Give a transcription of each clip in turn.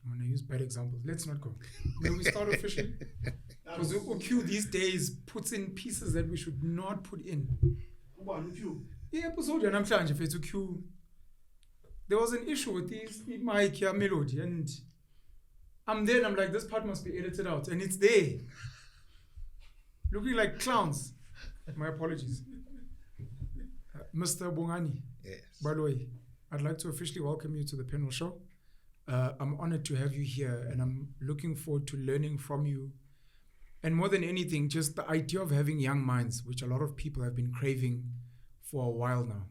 I'm going to use bad examples. Let's not go. May we start officially? Because UQ these days puts in pieces that we should not put in. Yeah, episode namhlanje if it's UQ. There was an issue with these mic melody, and I'm there and I'm like, this part must be edited out, and it's there. Looking like clowns. My apologies. Mr. Bongani Baloyi, I'd like to officially welcome you to the Penuel show. I'm honored to have you here, and I'm looking forward to learning from you. And more than anything, just the idea of having young minds, which a lot of people have been craving for a while now.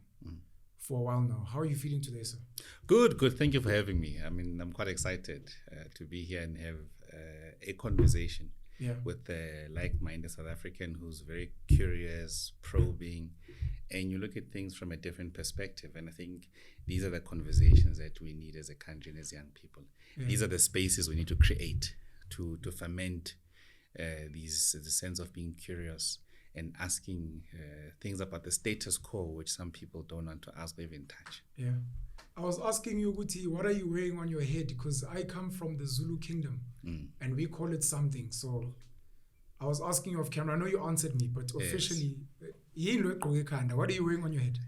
How are you feeling today, sir? Good. Thank you for having me. I mean, I'm quite excited to be here and have a conversation with a like-minded South African who's very curious, probing, and you look at things from a different perspective. And I think these are the conversations that we need as a country and as young people. Yeah. These are the spaces we need to create to ferment the sense of being curious and asking things about the status quo, which some people don't want to ask or even touch. Yeah. I was asking you, Guti, what are you wearing on your head? Because I come from the Zulu kingdom and we call it something. So I was asking you off camera. I know you answered me, but officially, what are you wearing on your head?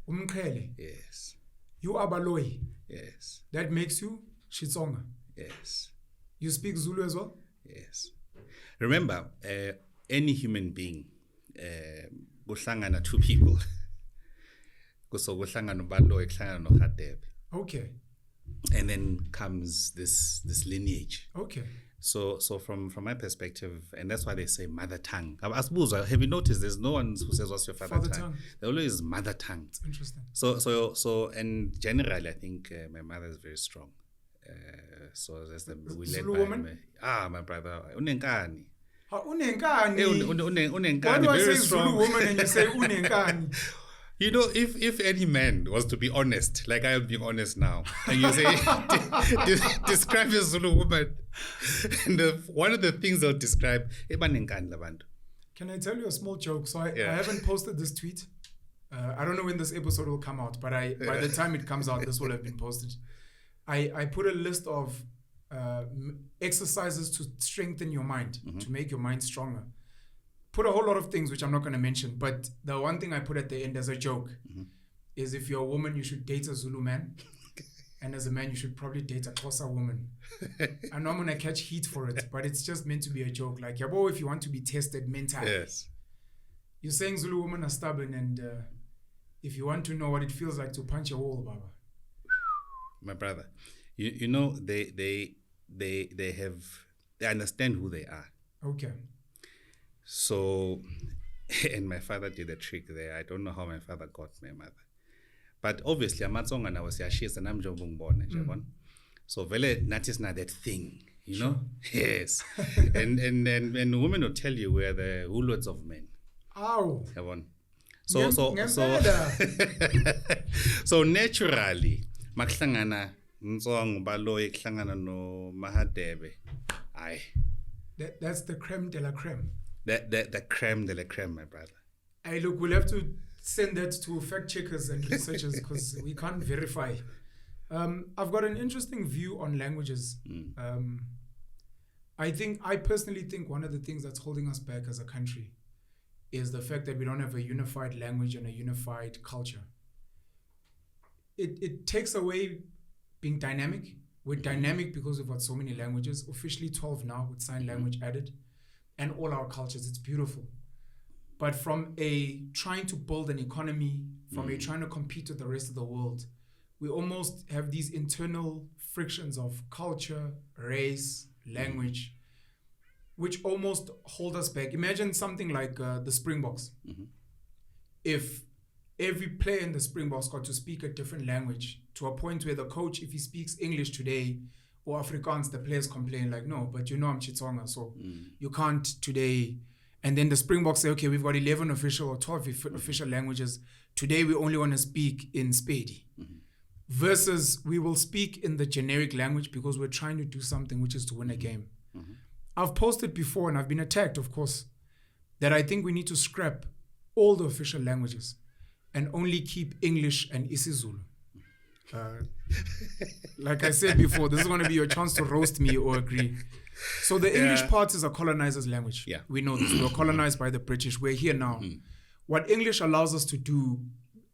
Umqhele. Yes. You are Baloyi. Yes. That makes you Xitsonga. Yes. You speak Zulu as well? Yes. Remember, any human being, kuhlangana two people. Okay. And then comes this lineage. Okay. So from my perspective, and that's why they say mother tongue. Have you noticed there's no one who says what's your father tongue? They always mother tongue. It's interesting. So and generally I think my mother is very strong. So that's the we led by woman? My brother. Unenkani. Why do I say Zulu woman and you say unenkani? You know, if any man was to be honest, like I am being honest now, and you say, describe a Zulu woman, and one of the things they'll describe, can I tell you a small joke? So I haven't posted this tweet. I don't know when this episode will come out, but by the time it comes out, this will have been posted. I put a list of exercises to strengthen your mind, to make your mind stronger. Put a whole lot of things which I'm not going to mention, but the one thing I put at the end as a joke is if you're a woman, you should date a Zulu man, and as a man, you should probably date a Xhosa woman. I know I'm going to catch heat for it, but it's just meant to be a joke. Like, yabo, if you want to be tested mentally, yes. You're saying Zulu women are stubborn, and if you want to know what it feels like to punch a wall, Baba. My brother, you know they understand who they are. Okay. So, and my father did a trick there. I don't know how my father got my mother. But obviously, amatsonga na was yashis and I'm jobong. So, vele notice na that thing, you know? Yes. and women will tell you we're the woolworths of men. Ow. So naturally, maklangana Nzong Baloyi klangana no Mahadebe. Aye. That's the creme de la creme. The creme de la creme, my brother. Look, we'll have to send that to fact checkers and researchers because we can't verify. I've got an interesting view on languages. I personally think one of the things that's holding us back as a country is the fact that we don't have a unified language and a unified culture. It takes away being dynamic. We're dynamic because we've got so many languages, officially 12 now with sign language added, and all our cultures. It's beautiful. But from a trying to build an economy, from a trying to compete with the rest of the world, we almost have these internal frictions of culture, race, language, which almost hold us back. Imagine something like the Springboks. If every player in the Springboks got to speak a different language to a point where the coach, if he speaks English today or Afrikaans, the players complain like, no, but you know I'm Xitsonga, so you can't today. And then the Springboks say, okay, we've got 11 official or 12 official languages. Today we only want to speak in Spedi. Versus we will speak in the generic language because we're trying to do something which is to win a game. I've posted before and I've been attacked, of course, that I think we need to scrap all the official languages and only keep English and isiZulu. Like I said before, this is going to be your chance to roast me or agree. So the English part is a colonizer's language. Yeah. We know this. We were colonized by the British. We're here now. What English allows us to do,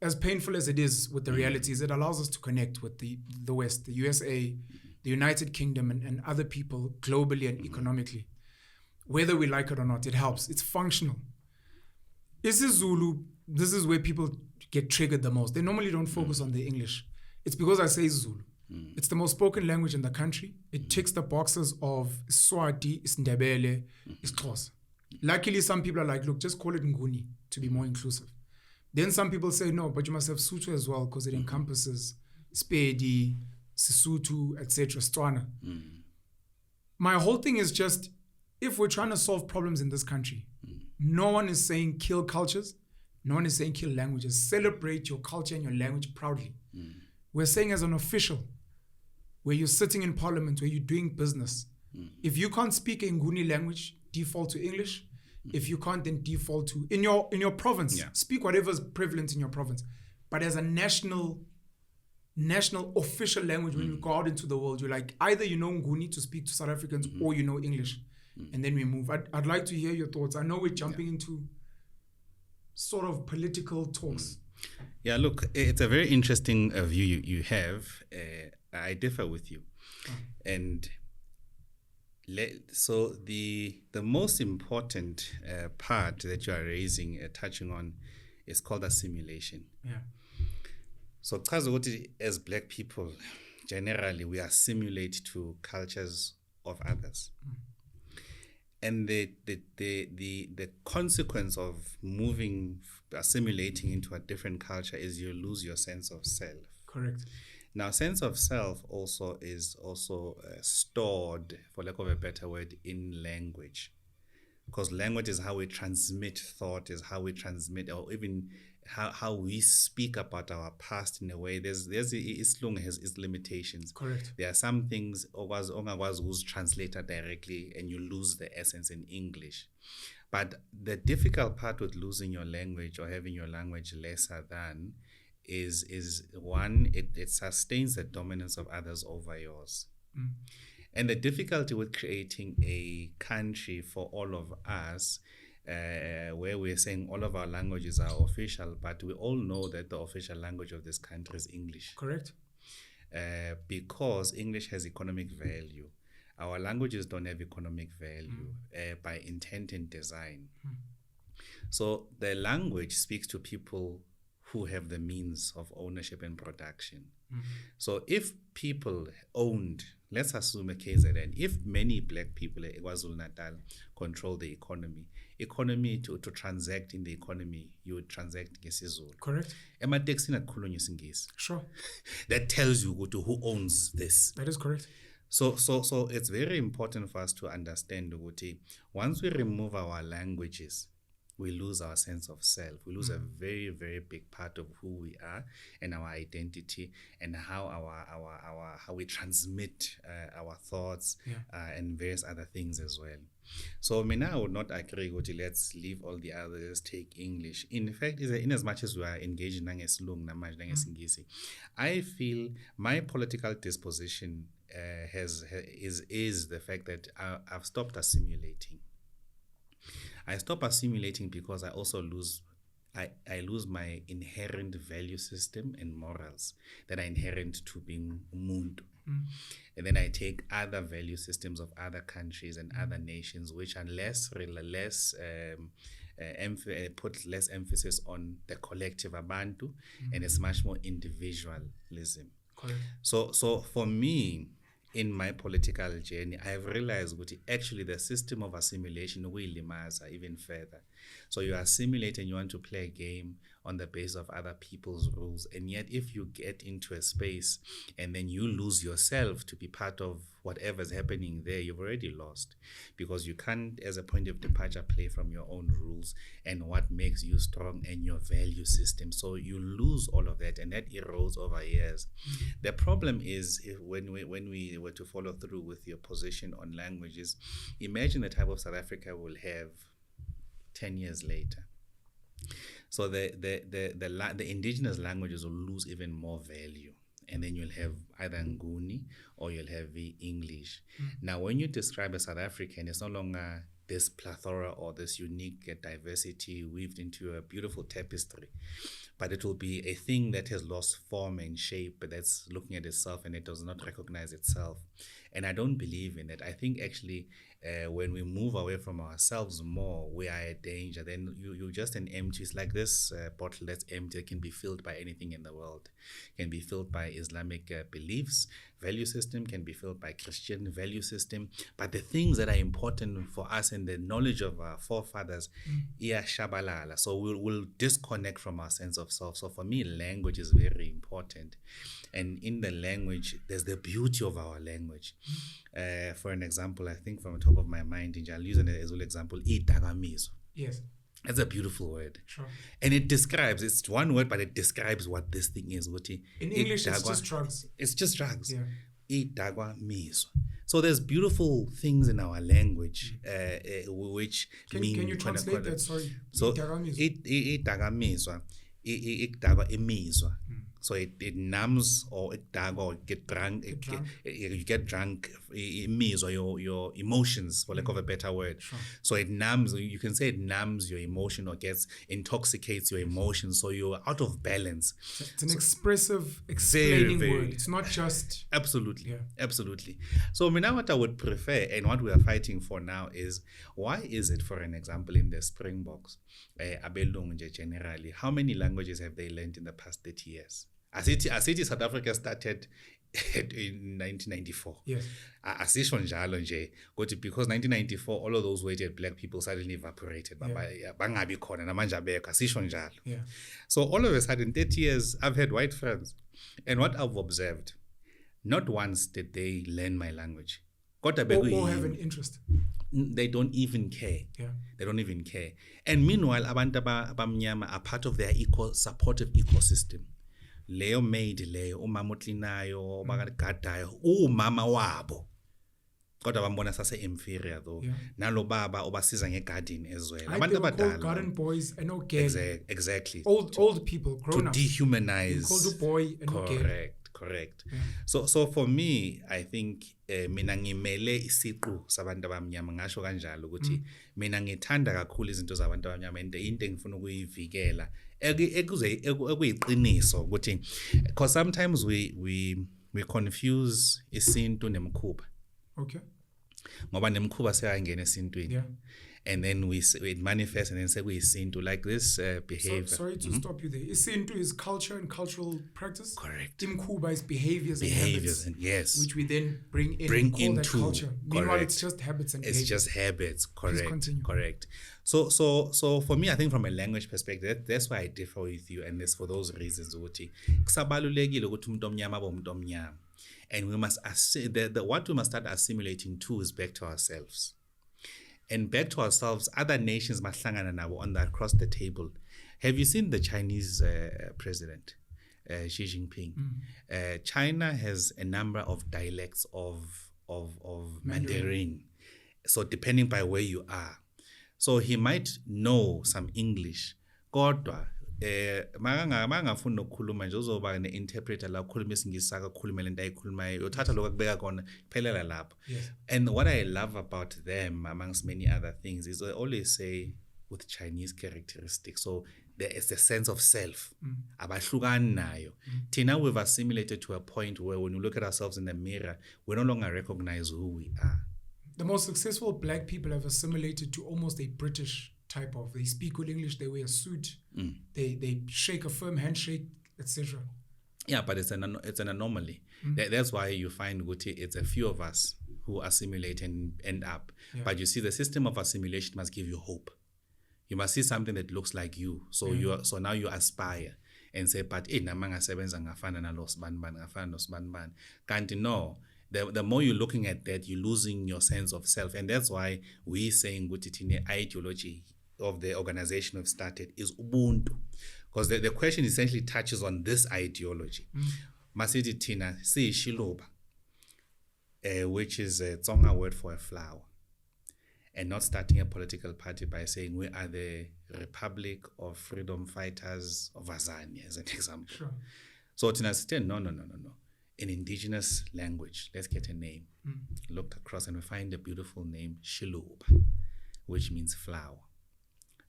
as painful as it is with the realities, it allows us to connect with the West, the USA, the United Kingdom, and other people globally and economically. Whether we like it or not, it helps. It's functional. isiZulu, this is where people get triggered the most. They normally don't focus on the English. It's because I say Zulu. It's the most spoken language in the country. It ticks the boxes of Swati, Ndebele, Xhosa. Luckily, some people are like, look, just call it Nguni to be more inclusive. Then some people say, no, but you must have Sotho as well because it encompasses Sepedi, Sesotho, etc., Setswana. My whole thing is just, if we're trying to solve problems in this country, no one is saying kill cultures. No one is saying kill languages. Celebrate your culture and your language proudly. We're saying as an official, where you're sitting in parliament, where you're doing business, if you can't speak a Nguni language, default to English. If you can't, then default to in your province. Speak whatever's prevalent in your province. But as a national official language, when you go out into the world, you're like, either you know Nguni to speak to South Africans or you know English. And then we move. I'd like to hear your thoughts. I know we're jumping into sort of political talks. Yeah, look, it's a very interesting view you have. I differ with you. And so the most important part that you are raising, touching on, is called assimilation. Yeah. So as Black people, generally, we assimilate to cultures of others. And the consequence of assimilating into a different culture is you lose your sense of self. Correct. Now, sense of self is stored, for lack of a better word, in language. Because language is how we transmit thought, is how we transmit, or even how we speak about our past in a way. Islung has its limitations. Correct. There are some things who's translated directly and you lose the essence in English. But the difficult part with losing your language or having your language lesser than is one, it sustains the dominance of others over yours. And the difficulty with creating a country for all of us, where we're saying all of our languages are official, but we all know that the official language of this country is English. Correct. Because English has economic value. Our languages don't have economic value by intent and design. So the language speaks to people who have the means of ownership and production. So if people owned, let's assume a KZN, if many Black people in KwaZulu-Natal control the economy to transact in the economy, you would transact ngesiZulu. Correct. Sure. That tells you who owns this. That is correct. So it's very important for us to understand that once we remove our languages, we lose our sense of self. We lose a very, very big part of who we are and our identity and how how we transmit our thoughts and various other things as well. So I would not agree with let's leave all the others, take English. In fact, in as much as we are engaged in Singisi, I feel my political disposition is the fact that I've stopped assimilating. I stop assimilating because I also lose my inherent value system and morals that are inherent to being umuntu. And then I take other value systems of other countries and other nations which are put less emphasis on the collective abantu, and it's much more individualism. Correct. So for me, in my political journey, I have realized that actually the system of assimilation will limit even further. So you assimilate and you want to play a game on the basis of other people's rules. And yet if you get into a space and then you lose yourself to be part of whatever's happening there, you've already lost. Because you can't, as a point of departure, play from your own rules and what makes you strong and your value system. So you lose all of that, and that erodes over years. The problem is when we were to follow through with your position on languages, imagine the type of South Africa we'll have 10 years later. So the indigenous languages will lose even more value and then you'll have either Nguni or you'll have the English. Now, when you describe a South African, it's no longer this plethora or this unique diversity weaved into a beautiful tapestry, but it will be a thing that has lost form and shape, but that's looking at itself and it does not recognize itself. And I don't believe in it. I think actually when we move away from ourselves more, we are a danger. Then you're just an empty, it's like this bottle that's empty. It can be filled by anything in the world. It can be filled by Islamic beliefs, value system, can be filled by Christian value system. But the things that are important for us and the knowledge of our forefathers, shabalala. So we'll disconnect from our sense of self. So for me, language is very important. And in the language, there's the beauty of our language. For an example, I think from the top of my mind, I'll use an example, idagamizo. Yes. That's a beautiful word. Sure. And it describes, it's one word, but it describes what this thing is. In English, it's just drugs. It's just drugs. Yeah. Idagamizo. So there's beautiful things in our language which mean... Can you translate that? Sorry. So, idagamizo, imizwa. So it numbs or it dag or get drunk. You get drunk. It means or your emotions, for lack of a better word. Sure. So it numbs. You can say it numbs your emotion or intoxicates your emotions. So you're out of balance. It's an expressive, explaining word. It's not just absolutely, absolutely. So now what I would prefer and what we are fighting for now is why is it, for an example, in the Springboks, Abelungu generally, how many languages have they learned in the past 30 years? Asithi South Africa started in 1994. Yes. Asisho njalo nje, because 1994 all of those weighted black people suddenly evaporated. Bangabi khona namanje abekho, asisho njalo. Yeah. So all of a sudden 30 years I've had white friends, and what I've observed, not once did they learn my language. Or have an interest. They don't even care. Yeah. They don't even care. And meanwhile, abantu abamnyama are part of their supportive ecosystem. Leyo maid leyo umama utlinayo bakagadayo umama wabo kodwa bambona sase inferior though. Nalo baba obasiza ngegarden as well. Abantu abadala garden boys and no girls. Exactly. Old people grown up. To dehumanize. Called a boy and no girl. Correct. Yeah. So for me, I think mina ngimele isiqu sabantu abamnyama ngasho kanjalo ukuthi mina ngithanda kakhulu izinto zabantu abamnyama and into engifuna ukuyivikela ekuyiqiniso ukuthi because sometimes we confuse isintu nemkhuba. Okay. Ngoba nemkhuba seyangena esintweni. Yeah. And then it manifests and then say we isintu like this behavior. Sorry to stop you there. Isintu is culture and cultural practice. Correct. Imkhuba is behaviors and habits. Yes. Which we then bring into that culture. Meanwhile, it's just habits and behaviors. It's just habits. Correct. Please continue. Correct. So for me, I think from a language perspective, that's why I differ with you, and it's for those reasons. Kusabalulekile ukuthi umuntu omnyama abe umuntu omnyama. And we must what we must start assimilating too is back to ourselves. And back to ourselves, other nations mahlangana nabo on that across the table. Have you seen the Chinese president, Xi Jinping? China has a number of dialects of Mandarin. So depending by where you are. So he might know some English. Kodwa mangafuna ukukhuluma nje uzoba ne-interpreter la ukhuluma isingisi akakhuluma lento ayikhulumayo uthatha lokho akubeka khona phelela lapho. And what I love about them amongst many other things is I always say with Chinese characteristics, so there is a sense of self abahlukani nayo. Tina, we've assimilated to a point where when we look at ourselves in the mirror we no longer recognize who we are. The most successful black people have assimilated to almost a British type of. They speak good English, they wear a suit, they shake a firm handshake, etc. Yeah, but it's an anomaly. That's why you find it's a few of us who assimilate and end up. Yeah. But you see, the system of assimilation must give you hope. You must see something that looks like you. So so now you aspire and say, but namanga sebenza ngafana nalo sbanban ngafana no sbanban. Can't no. The more you're looking at that, you're losing your sense of self. And that's why we're saying the ideology of the organization we've started is uBuntu. Because the question essentially touches on this ideology. Masidi Tina, see Xiluva, which is a Tsonga word for a flower. And not starting a political party by saying we are the Republic of Freedom Fighters of Azania, as an example. Sure. So Tina said, no. an indigenous language. Let's get a name. Looked across and we find a beautiful name, Xiluva, which means flower.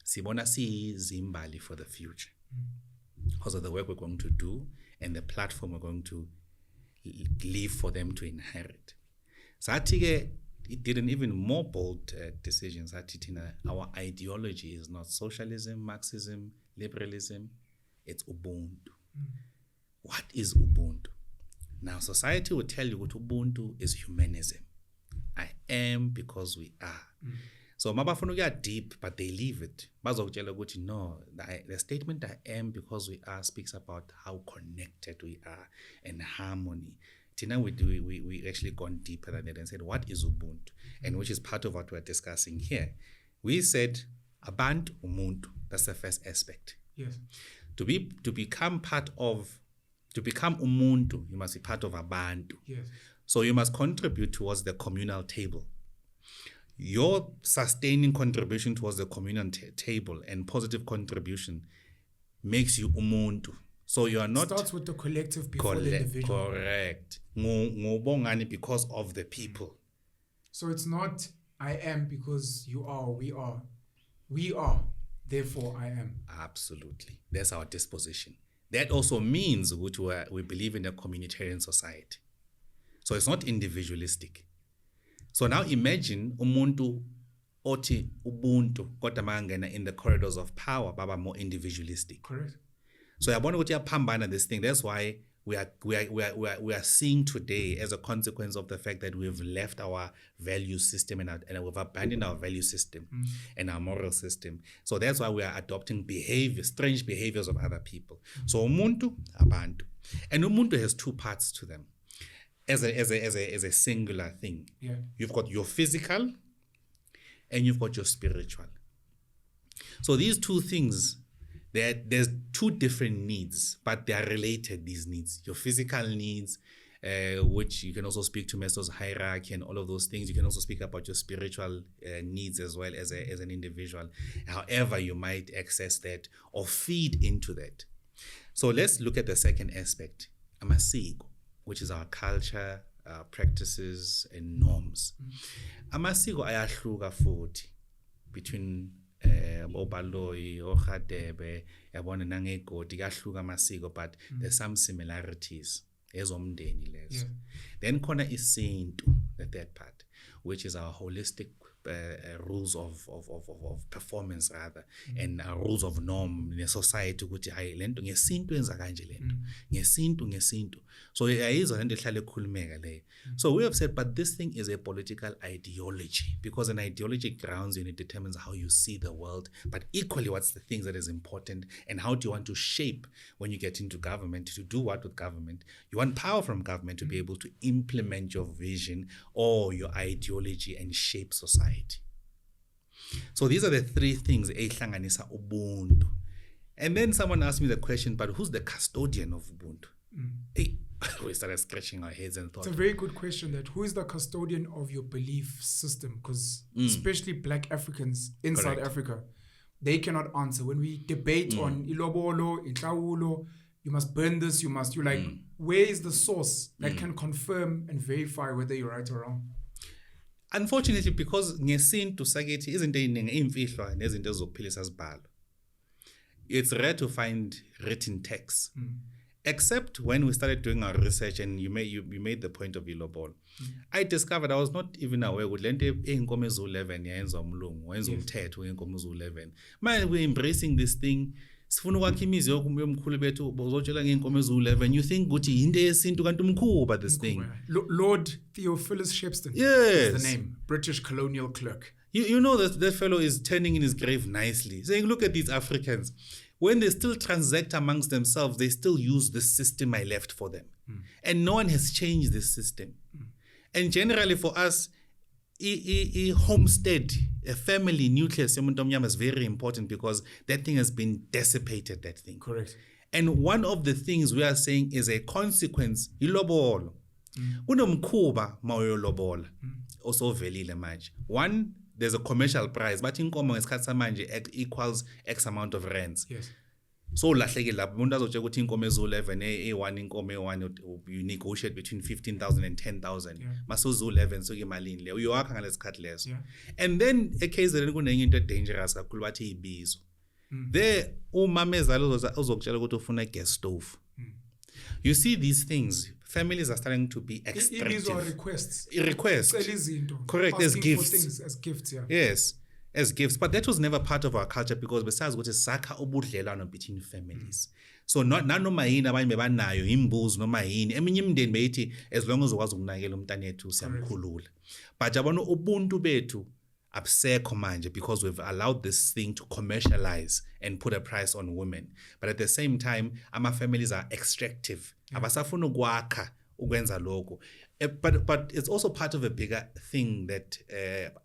Sibona si zimbali for the future. Because of the work we're going to do and the platform we're going to leave for them to inherit. So it did an even more bold decision. Our ideology is not socialism, Marxism, liberalism, it's Ubuntu. What is Ubuntu? Now, society will tell you what Ubuntu is humanism. I am because we are. So, mabafuna get deep, but they leave it. No, the statement I am because we are speaks about how connected we are and harmony. Now we actually gone deeper than that and said, what is Ubuntu? And which is part of what we're discussing here. We said, Abantu Umuntu. That's the first aspect. Yes. To become Umuntu, you must be part of Abantu. Yes. So you must contribute towards the communal table. Your sustaining contribution towards the communal table and positive contribution makes you Umuntu. So you are not... Starts with the collective before the individual. Correct. Bongani because of the people. So it's not I am because you are, we are. We are, therefore I am. Absolutely. That's our disposition. That also means we believe in a communitarian society. So it's not individualistic. So now imagine umuntu oti ubuntu kodwa mangena in the corridors of power baba more individualistic. Correct. So yabona ukuthi yaphambana this thing. That's why we are seeing today as a consequence of the fact that we've left our value system and we've abandoned our value system and our moral system. So that's why we are adopting strange behaviors of other people. So umuntu, abantu. And umuntu has two parts to them. As a singular thing. Yeah. You've got your physical and you've got your spiritual. So these two things, there's two different needs, but they are related, these needs. Your physical needs, which you can also speak to Maslow's hierarchy and all of those things. You can also speak about your spiritual needs as well as an individual. However, you might access that or feed into that. So let's look at the second aspect, amasiko, which is our culture, our practices and norms. Amasiko ayahluka futhi between Baloyi, Khadebe, yabona nangegodi kuyahluka amasiko, but there's some similarities ezomndeni lezo. Then khona isintu, the third part, which is our holistic rules of performance rather, and rules of norm in a society ukuthi hayi lento ngesintu enza kanje lento ngesintu. So ayizwa lento ehlale ekhulumeka leyo. So we have said, but this thing is a political ideology, because an ideology grounds you and it determines how you see the world, but equally what's the things that is important and how do you want to shape when you get into government, to do what with government. You want power from government to be able to implement your vision or your ideology and shape society. So these are the three things ehlanganisa ubuntu. And then someone asked me the question, but who's the custodian of ubuntu? We started scratching our heads and thought. It's a very good question, that who is the custodian of your belief system? Because especially Black Africans in South Africa, they cannot answer. When we debate on ilobolo, inhlawulo, you must burn this, you're like, where is the source that can confirm and verify whether you're right or wrong? Unfortunately, because ngesintu sakithi izinto eziningi imfihlo nezinto ezokuphilisa sibalo. It's rare to find written texts. Except when we started doing our research and you made the point of ilobolo. I discovered I was not even aware ukuthi lento eyinkomo ezu11 yayenza umlungu, wayenza umthetho eyinkomo ezu11. Man, we're embracing this thing. Sifuna ukwakha imizi yomkhulu bethu bozotshela ngeenkomo ezu11. You think ukuthi into yesintu kanti umkhuba this thing. Lord Theophilus Shepstone. Yes. Is the name. British colonial clerk. You know that fellow is turning in his grave nicely, saying, look at these Africans. When they still transact amongst themselves, they still use the system I left for them. And no one has changed this system. And generally for us, a homestead, a family nucleus is very important, because that thing has been dissipated, that thing. Correct. And one of the things we are saying is a consequence, ilobolo. Unomkhuba mawuyolobola. Also velile manje. One, there's a commercial price, but inkomo ngesikhathi samanje equals X amount of rands. Yes. So lahlekile lapho umuntu azotshela ukuthi inkomo ezu11 e1 inkomo e1 you negotiate between 15,000 and 10,000 mase uzu11 soke imalini le uyowakha ngalesikhathi leso and then eKZN kunenye into dangerous kakhulu bathi ibizo there umama ezalo uzokutshela ukuthi ufuna gas stove. You see these things, families are starting to be extractive. These are requests. Correct, as gifts. For things as gifts, yeah. Yes, as gifts. But that was never part of our culture because besides what is sakha ubudlelwano between families. So not noma yini abanye bebanayo imbuzi noma yini. Eminye imindeni beyithi as long as ukwazi ukunakekela umntana wethu siyamkhulula. But yabona ubuntu bethu absekho manje because we've allowed this thing to commercialize and put a price on women. But at the same time, our families are extractive. Abasafuna ukwakha ukwenza lokho. But it's also part of a bigger thing that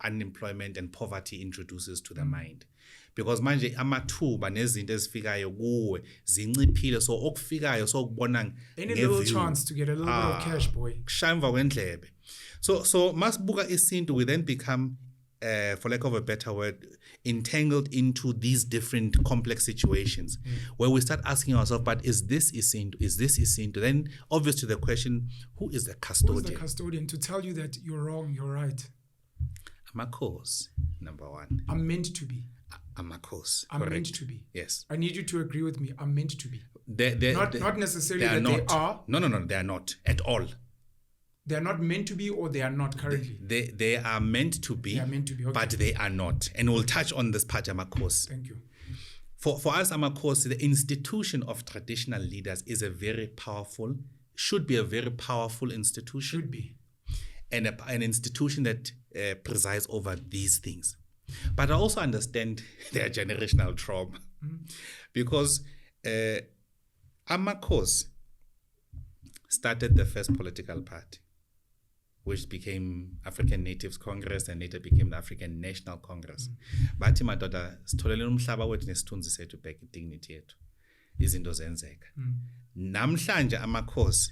unemployment and poverty introduces to the mind. Because manje amathuba nezinto ezifikayo kuwe zinciphile so okufikayo so ukubona any little chance to get a little bit of cash, boy. Kushamva kwendlebe. So masibuka isintu we then become for lack of a better word, entangled into these different complex situations where we start asking ourselves, but is this isintu? Is this isintu? Then obviously the question, who is the custodian? Who is the custodian to tell you that you're wrong, you're right? I'm a cause, number one. I'm meant to be. I'm a cause. I'm correct. meant to be. Yes. I need you to agree with me. I'm meant to be. Not necessarily that they are. No, they are not at all. They are not meant to be or they are not currently? They are meant to be. They are meant to be, okay. But they are not. And we'll touch on this part, Amakos. Thank you. For us, Amakos, the institution of traditional leaders is a very powerful, should be a very powerful institution. Should be. And an institution that presides over these things. But I also understand their generational trauma. Because Amakos started the first political party, which became African Natives Congress and later became the African National Congress. Bathi madoda sitholele umhlaba wethu nesithunzi sethu back dignity yethu. Izinto zenzeka. Namhlanje amakhosi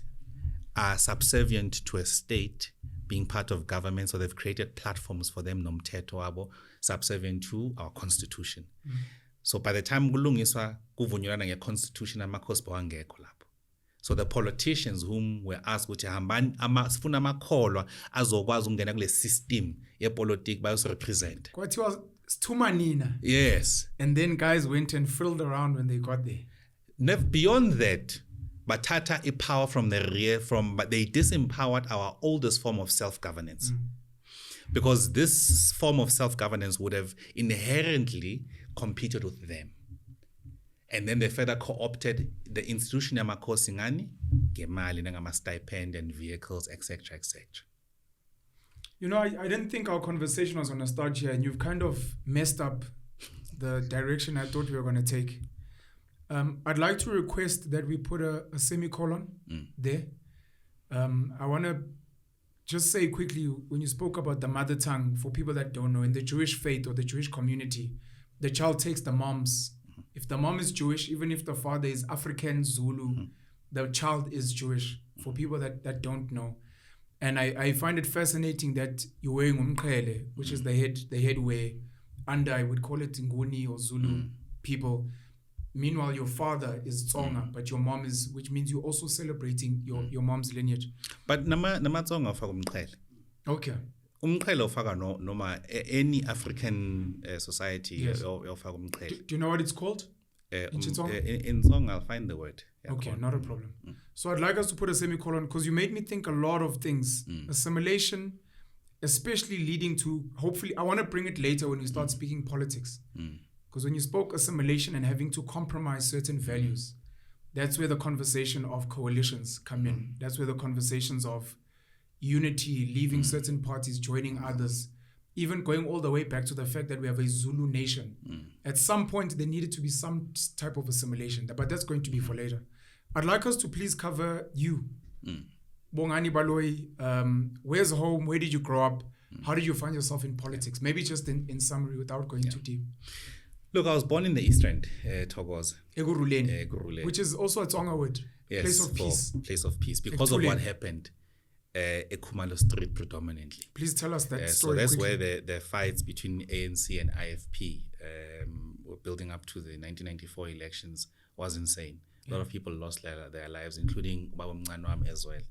are subservient to a state being part of government, so they've created platforms for them nomthetho wabo subservient to our constitution. So by the time kulungiswa kuvunyelwana ngeconstitution amakhosi bawangekho lapho. So the politicians whom were asked ukuthi hambani sifuna amakholwa azokwazi ukungena kule system yepolitiki bayos-represent. Kwathiwa sithumanina. Yes. And then guys went and filled around when they got there. Beyond that, bathatha power from the rear but they disempowered our oldest form of self-governance. Because this form of self-governance would have inherently competed with them. And then they further co-opted the institution yamakhosi ngani ngemali nangama stipend and vehicles, etc., etc. You know, I didn't think our conversation was going to start here, and you've kind of messed up the direction I thought we were going to take. I'd like to request that we put a semicolon there. I want to just say quickly, when you spoke about the mother tongue, for people that don't know, in the Jewish faith or the Jewish community, the child takes the mom's. If the mom is Jewish, even if the father is African, Zulu, the child is Jewish, for people that don't know. And I find it fascinating that you're wearing umqhele, which is the head wear, under, I would call it Nguni or Zulu people. Meanwhile, your father is Tsonga, but your mom is, which means you're also celebrating your mom's lineage. But nama Tsonga ufaka umqhele. Okay. Umqhele ufaka noma any African society ufaka umqhele. Do you know what it's called? In Tsonga, I'll find the word. Okay, not a problem. So I'd like us to put a semicolon because you made me think a lot of things. Assimilation, especially leading to, hopefully, I want to bring it later when we start speaking politics. Because when you spoke assimilation and having to compromise certain values, that's where the conversation of coalitions come in. That's where the conversations of unity, leaving certain parties, joining others, even going all the way back to the fact that we have a Zulu nation. At some point, there needed to be some type of assimilation, but that's going to be for later. I'd like us to please cover you. Bongani Baloyi, where's home? Where did you grow up? How did you find yourself in politics? Maybe just in summary without going too deep. Look, I was born in the East End, Togoz. Eguruleni, which is also a Tsonga word. Yes, place of peace. Place of peace. Because of what happened, Ekhumalo Street predominantly. Please tell us that story. So that's quickly. where the fights between ANC and IFP were building up to the 1994 elections was insane. A lot of people lost their lives, including Baba Mncane as well.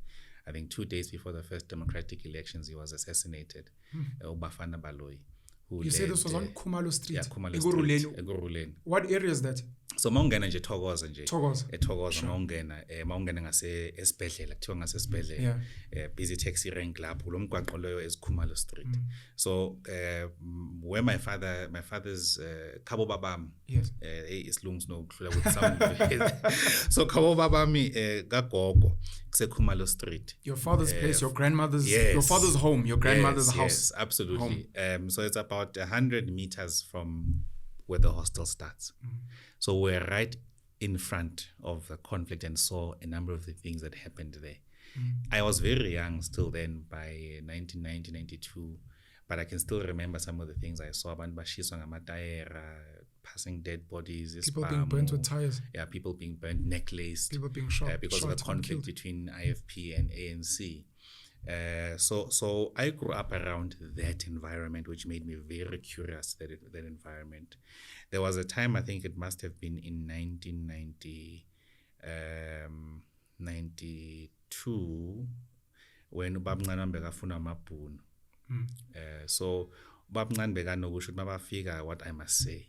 I think 2 days before the first democratic elections, he was assassinated. Bongani Baloyi. You say this was on Khumalo Street? Yeah, Khumalo Street. Egoruleni. What area is that? So mawungena nje Thokoza nje. Thokoza mawungena ngase esibhedlela kuthiwa ngase esibhedlela. Busy taxi rank lapho lo mgwaqo loyo is Khumalo Street. So where my father's Khabo babami. Yes. Isilungu sinokuhlula with some. So Khabo babami kagogo kuse Khumalo Street. Your father's place, your grandmother's, your father's home, your grandmother's house. Yes, absolutely. So it's about 100 meters from where the hostel starts. So we're right in front of the conflict and saw a number of the things that happened there. I was very young still then, by 1990, 92, but I can still remember some of the things I saw. Passing dead bodies. People being burnt with tires. Yeah, people being burnt, necklaced. People being shot. Because of the conflict between IFP and ANC. So I grew up around that environment, which made me very curious, that environment. There was a time, I think it must have been in 1992, when Ubaba Mncane bekafuna amabhunu. So Ubaba Mncane bekanokusho ukuthi mabafika what I must say.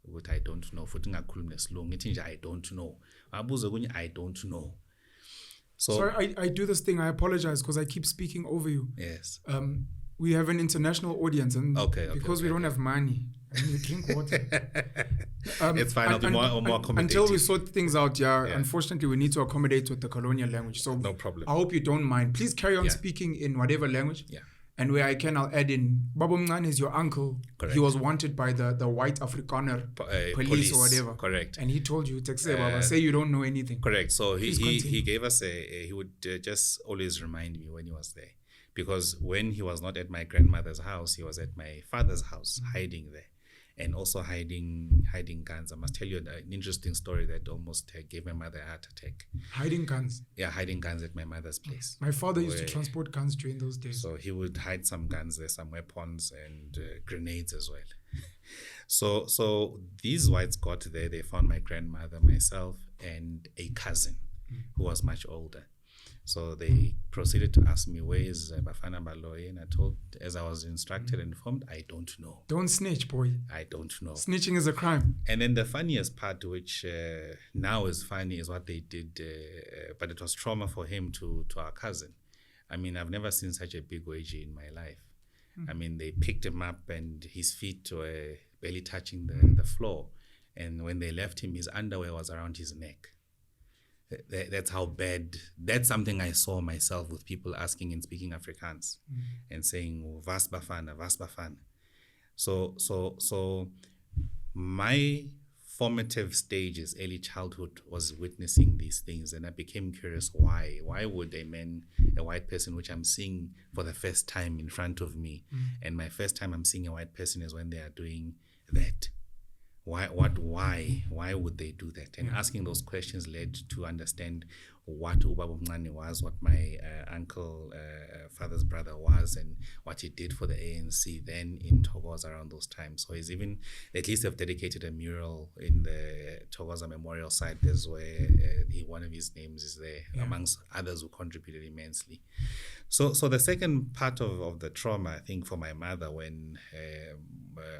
What I don't know. Futhi ngakhulumi nesilungu ngithi nje I don't know. Abuze kunye I don't know. So sorry, I do this thing. I apologize because I keep speaking over you. Yes. We have an international audience, and because we don't have money, and you drink water. It's fine. I'll be more accommodating. Until we sort things out, unfortunately, we need to accommodate with the colonial language. So no problem. I hope you don't mind. Please carry on speaking in whatever language. Yeah. And where I can, I'll add in. Baba Mncane is your uncle. Correct. He was wanted by the white Afrikaner police or whatever. Correct. And he told you, Baba, say you don't know anything. Correct. So he gave us he would just always remind me when he was there. Because when he was not at my grandmother's house, he was at my father's house, hiding there. And also hiding guns. I must tell you an interesting story that almost gave my mother a heart attack. Hiding guns? Yeah, hiding guns at my mother's place. My father used to transport guns during those days. So he would hide some guns there, some weapons and grenades as well. So these whites got there. They found my grandmother, myself, and a cousin who was much older. So they proceeded to ask me, where is Bafana Baloyi? And I told, as I was instructed and informed, I don't know. Don't snitch, boy. I don't know. Snitching is a crime. And then the funniest part, which now is funny, is what they did, but it was trauma for him to our cousin. I mean, I've never seen such a big wedgie in my life. I mean, they picked him up and his feet were barely touching the floor. And when they left him, his underwear was around his neck. That's how bad. That's something I saw myself with people asking and speaking Afrikaans and saying "Was Bafana, was Bafana." So my formative stages, early childhood, was witnessing these things, and I became curious. Why would a white person, which I'm seeing for the first time in front of me, and my first time I'm seeing a white person is when they are doing that. Why would they do that? And asking those questions led to understand what uBaba Mncane was, what my uncle, father's brother was, and what he did for the ANC then in Thokoza around those times. So he's even, at least they've dedicated a mural in the Thokoza Memorial site. There's where one of his names is there, amongst others who contributed immensely. So the second part of the trauma, I think, for my mother, when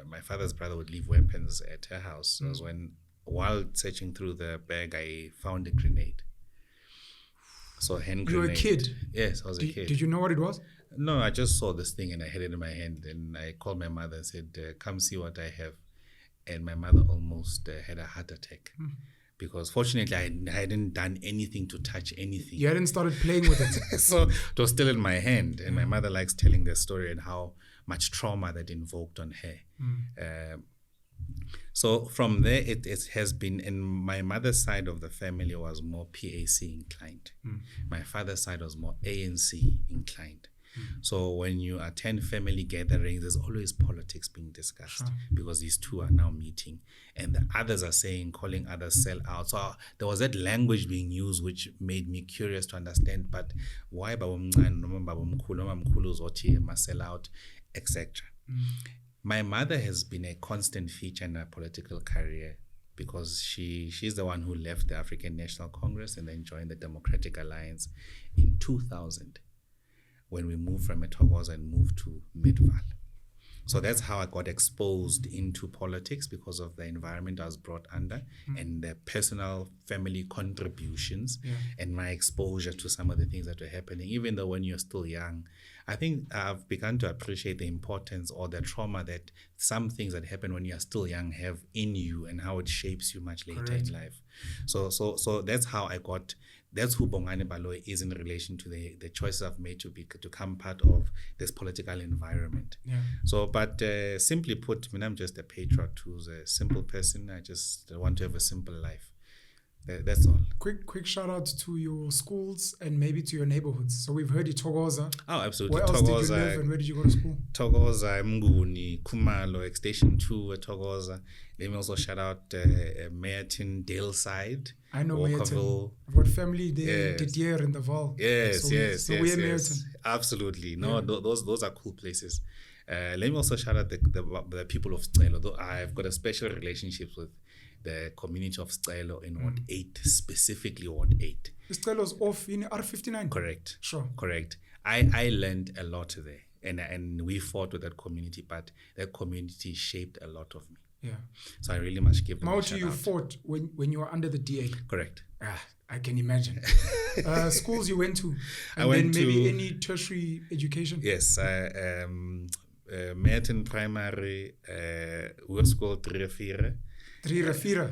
my father's brother would leave weapons at her house, was when, while searching through the bag, I found a grenade. So a hand grenade. You were a kid? Yes, I was a kid. Did you know what it was? No, I just saw this thing and I had it in my hand, and I called my mother and said, come see what I have. And my mother almost had a heart attack. Because fortunately, I hadn't done anything to touch anything. You hadn't started playing with it. So it was still in my hand. And my mother likes telling the story and how much trauma that invoked on her. So from there, it has been, and my mother's side of the family was more PAC inclined. My father's side was more ANC inclined. So when you attend family gatherings, there's always politics being discussed because these two are now meeting, and the others are saying, calling others sell out. So there was that language being used, which made me curious to understand, but why Baba Mncane, Baba Mkhulu Zothi must sell out, etc. My mother has been a constant feature in her political career because she's the one who left the African National Congress and then joined the Democratic Alliance in 2000 when we moved from Thokoza and moved to Midval. So that's how I got exposed into politics, because of the environment I was brought under and the personal family contributions and my exposure to some of the things that were happening. Even though when you're still young, I think I've begun to appreciate the importance or the trauma that some things that happen when you're still young have in you and how it shapes you much later in life. So that's how I got. That's who Bongani Baloyi is in relation to the choices I've made to become part of this political environment. So, but simply put, I'm just a patriot who's a simple person. I just want to have a simple life. That's all. Quick shout out to your schools and maybe to your neighborhoods. So we've heard you Thokoza. Oh, absolutely. Where else did you live and where did you go to school? Thokoza, Mnguni, Khumalo, Extension 2 at Thokoza. Let me also shout out Meyerton, Daleside. I know Walkerville. Meyerton. I've got family there, Didier in the Val. Yes. We're Meyerton. Absolutely. No, those are cool places. Let me also shout out the people of Zille. Though I've got a special relationship with the community of Zille in Ward 8, specifically Ward 8. Zille's off in R59? Correct. Sure. Correct. I learned a lot there, and we fought with that community, but that community shaped a lot of me. Yeah. So I really must give them a shout out. You fought when you were under the DA? Correct. I can imagine. Schools you went to? And I went then maybe to any tertiary education? Yes. Meyerton Primary, Hoërskool School 3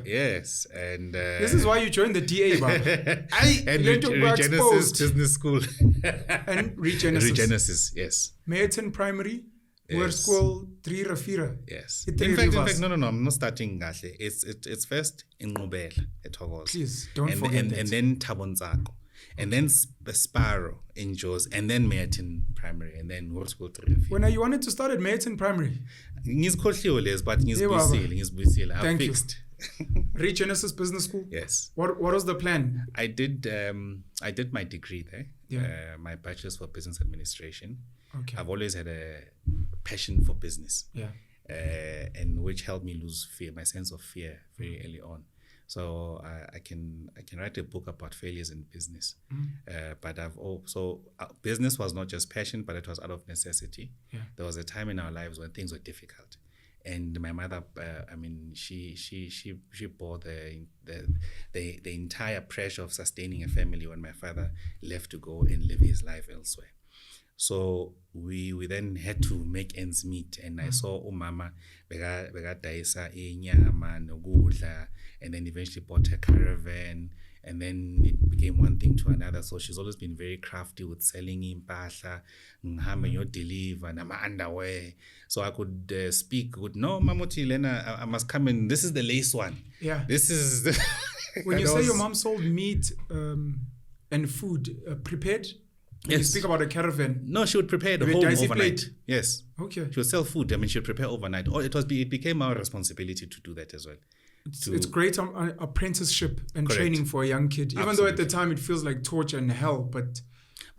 Yes, and this is why you joined the DA, Baba. And Regenesis Business School. And Regenesis. Regenesis, yes. Meyerton Primary, Hoërskool School 3 Yes. In fact, no, I'm not starting Gahle. It's first in Ngubela at Thokoza. Please don't forget that. And then Tabonzako. And then Sparrow in Jos, and then Meyerton Primary, and then Hoërskool School 3 When you wanted to start at Meyerton Primary? But ngizibuyisile. I fixed. Regenesis Business School? Yes. What was the plan? I did my degree there, my bachelor's for business administration. Okay. I've always had a passion for business. Yeah. And which helped me lose my sense of fear very early on. So I can write a book about failures in business. But business was not just passion, but it was out of necessity. Yeah. There was a time in our lives when things were difficult, and my mother, she bore the entire pressure of sustaining a family when my father left to go and live his life elsewhere. So we then had to make ends meet, and I saw umama bekadayisa inyama nokudla, and then eventually bought a caravan, and then it became one thing to another. So she's always been very crafty with selling impahla, ngihamba ngiyodeliver nama underwear. So I could speak good. No, Mamuti Lena, I must come in. This is the lace one. Yeah. This is when you say your mom sold meat and food prepared. When you speak about a caravan. No, she would prepare the home overnight. Plate. Yes. Okay. She would sell food. She would prepare overnight. It became our responsibility to do that as well. It's great apprenticeship and Correct. Training for a young kid. Even though at the time it feels like torture and hell, but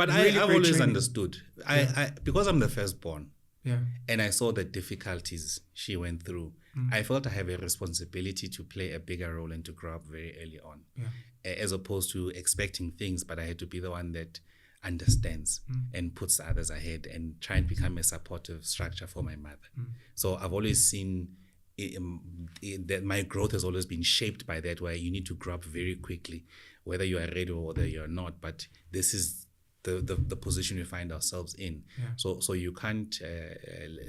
really I've always training. understood. I because I'm the firstborn. Yeah. And I saw the difficulties she went through. I felt I have a responsibility to play a bigger role and to grow up very early on. Yeah. As opposed to expecting things, but I had to be the one that understands and puts the others ahead and try and become a supportive structure for my mother. So I've always seen that my growth has always been shaped by that, where you need to grow up very quickly, whether you are ready or whether you're not. But this is the position we find ourselves in. Yeah. So you can't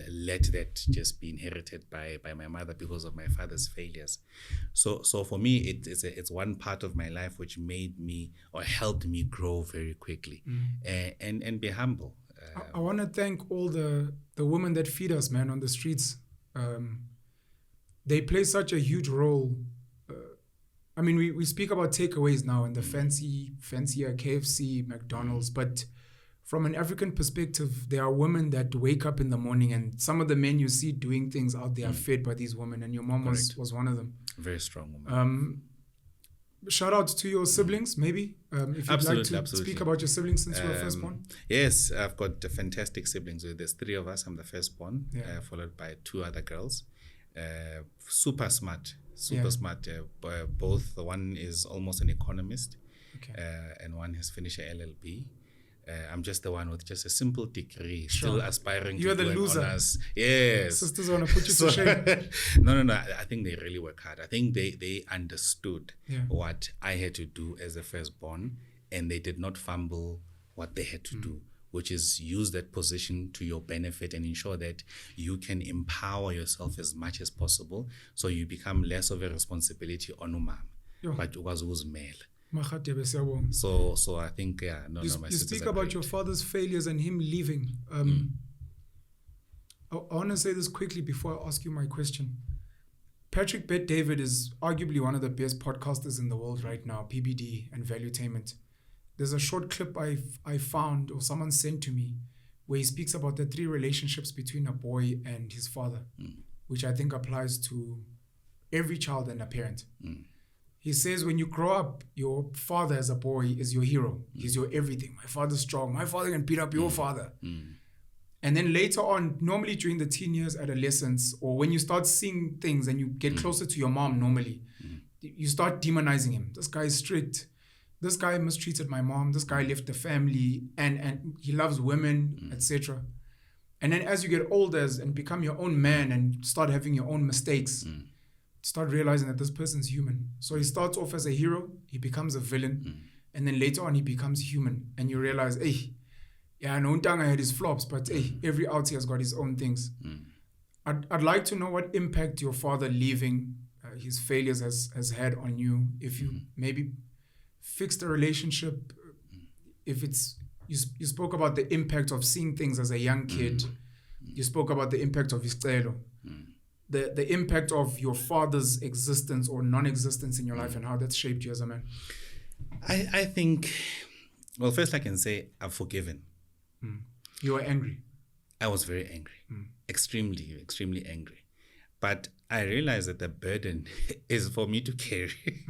let that just be inherited by my mother because of my father's failures. So for me, it's one part of my life which made me or helped me grow very quickly and be humble. I want to thank all the women that feed us, man, on the streets. They play such a huge role. We speak about takeaways now and the fancier KFC, McDonald's, but from an African perspective, there are women that wake up in the morning, and some of the men you see doing things out there are fed by these women, and your mom was one of them. Very strong woman. Shout out to your siblings, maybe, if you'd like to speak about your siblings since you were firstborn. Yes, I've got fantastic siblings. There's 3 of us. I'm the firstborn, followed by 2 other girls. Super smart, super smart. Both, one is almost an economist, and one has finished a LLB. I'm just the one with just a simple degree, still aspiring to do an honors. Yes. Sisters want to put you to shame. No. I think they really work hard. I think they understood what I had to do as a firstborn, and they did not fumble what they had to do, which is use that position to your benefit and ensure that you can empower yourself as much as possible, so you become less of a responsibility on umama, but ukwazi. So I think you speak about your father's failures and him leaving. I want to say this quickly before I ask you my question. Patrick Bet David is arguably one of the best podcasters in the world right now, PBD and Valuetainment. There's a short clip I found, or someone sent to me, where he speaks about the 3 relationships between a boy and his father, which I think applies to every child and a parent. He says when you grow up, your father as a boy is your hero. He's your everything. My father's strong. My father can beat up your father. And then later on, normally during the teen years, adolescence, or when you start seeing things and you get closer to your mom normally, you start demonizing him. This guy is strict. This guy mistreated my mom. This guy left the family, and he loves women, etc. And then as you get older and become your own man and start having your own mistakes, start realizing that this person's human. So he starts off as a hero, he becomes a villain, and then later on he becomes human. And you realize, Nontanga had his flops, but every outie has got his own things. I'd like to know what impact your father leaving, his failures has had on you. If you maybe fixed a relationship, if it's, you spoke about the impact of seeing things as a young kid. You spoke about the impact of Xiluva. The impact of your father's existence or non-existence in your life and how that's shaped you as a man. I think, well, first I can say I've forgiven. You were angry? I was very angry. Extremely, extremely angry. But I realized that the burden is for me to carry.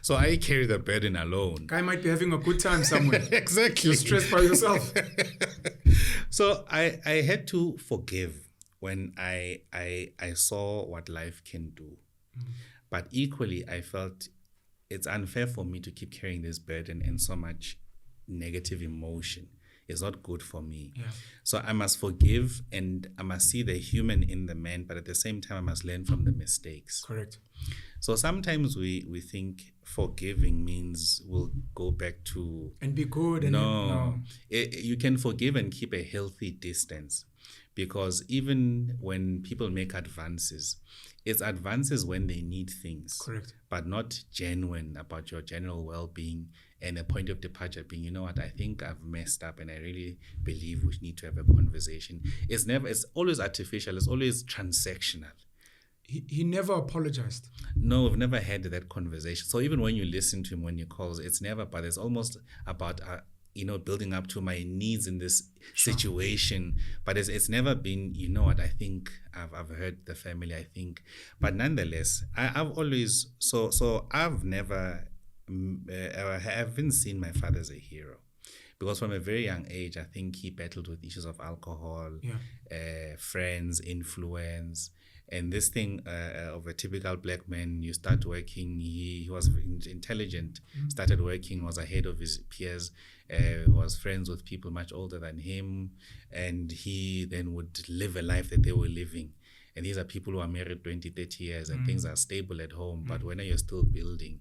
So I carry the burden alone. Guy might be having a good time somewhere. Exactly. You're stressed by yourself. So I had to forgive when I saw what life can do. But equally, I felt it's unfair for me to keep carrying this burden and so much negative emotion. It's not good for me. So I must forgive, and I must see the human in the man, but at the same time, I must learn from the mistakes. Correct. So sometimes we think forgiving means we'll go back to... And be good. You can forgive and keep a healthy distance. Because even when people make advances, it's advances when they need things. Correct. But not genuine about your general well-being, and a point of departure being, you know what, I think I've messed up and I really believe we need to have a conversation. It's always artificial. It's always transactional. He never apologized. No, we've never had that conversation. So even when you listen to him, when you call, it's never, but it's almost about... building up to my needs in this situation. But it's never been, you know what, I think I've heard the family, I think. But nonetheless, I've always, I've never, I haven't seen my father as a hero. Because from a very young age, I think he battled with issues of alcohol, friends, influence. And this thing of a typical black man, you start working, he was intelligent, started working, was ahead of his peers, was friends with people much older than him, and he then would live a life that they were living. And these are people who are married 20, 30 years and things are stable at home, but when you're still building.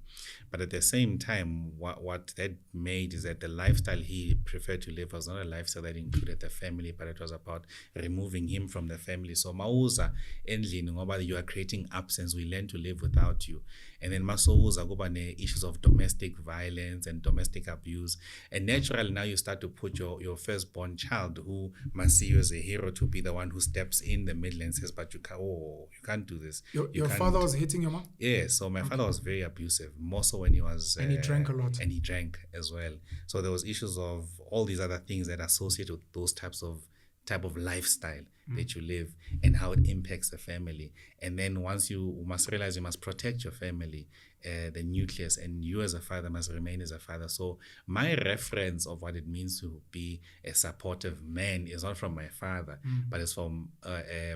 But at the same time, what that made is that the lifestyle he preferred to live was not a lifestyle that included the family, but it was about removing him from the family. So mauza endlini ngoba you are creating absence, we learn to live without you. And then masouza kuba ne issues of domestic violence and domestic abuse. And naturally now you start to put your firstborn child, who must see you as a hero, to be the one who steps in the middle and says, but you can't do this. Your father was hitting your mom? Yeah, so my father was very abusive, more so when he was... and he drank a lot. And he drank as well. So there was issues of all these other things that associate with those type of lifestyle that you live and how it impacts the family. And then once you must realize you must protect your family, the nucleus, and you as a father must remain as a father. So my reference of what it means to be a supportive man is not from my father, but it's from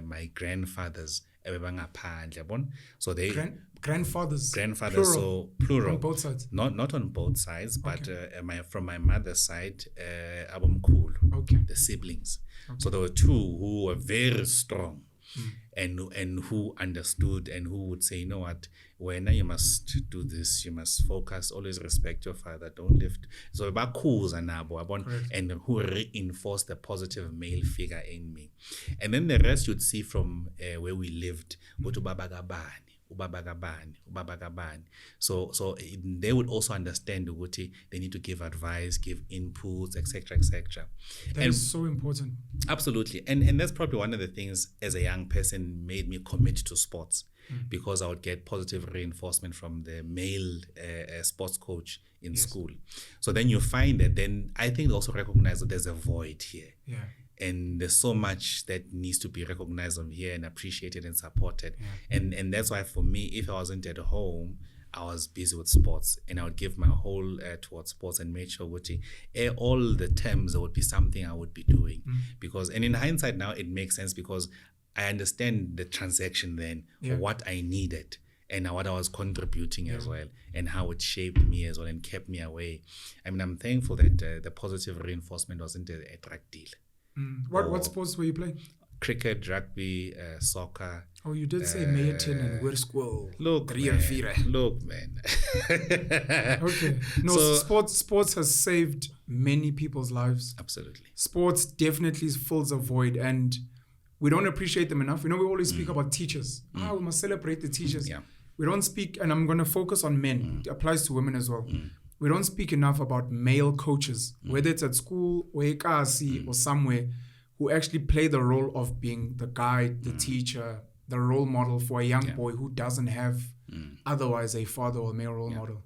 my grandfathers ebebangaphandle yabona. So they grandfathers plural. So plural on both sides, not on both sides, but okay. From my mother's side, abomkhulu, okay, the siblings. Okay. So there were two who were very strong. And who understood and who would say, you know what, when you must do this, you must focus, always respect your father, don't lift. So about cools and who reinforced the positive male figure in me. And then the rest you'd see from where we lived, ubabagabani. So they would also understand ukuthi they need to give advice, give inputs, etc. That is so important. Absolutely. And that's probably one of the things as a young person made me commit to sports, because I would get positive reinforcement from the male sports coach in school. So then you find that then I think they also recognize that there's a void here. Yeah. And there's so much that needs to be recognized on here and appreciated and supported. Yeah. And that's why for me, if I wasn't at home, I was busy with sports, and I would give my whole towards sports and make sure all the terms there would be something I would be doing. Because, and in hindsight now, it makes sense because I understand the transaction then, what I needed and what I was contributing as well, and how it shaped me as well and kept me away. I mean, I'm thankful that the positive reinforcement wasn't a drug deal. What sports were you playing? Cricket, rugby, soccer. Oh, you did say Mayton and Werschool. Look, man. Okay. No, so, sports has saved many people's lives. Absolutely. Sports definitely fills a void, and we don't appreciate them enough. We always speak about teachers. We must celebrate the teachers. Yeah. We don't speak, and I'm going to focus on men. It applies to women as well. We don't speak enough about male coaches, whether it's at school or ekasi or somewhere, who actually play the role of being the guide, the teacher, the role model for a young boy who doesn't have otherwise a father or male role model.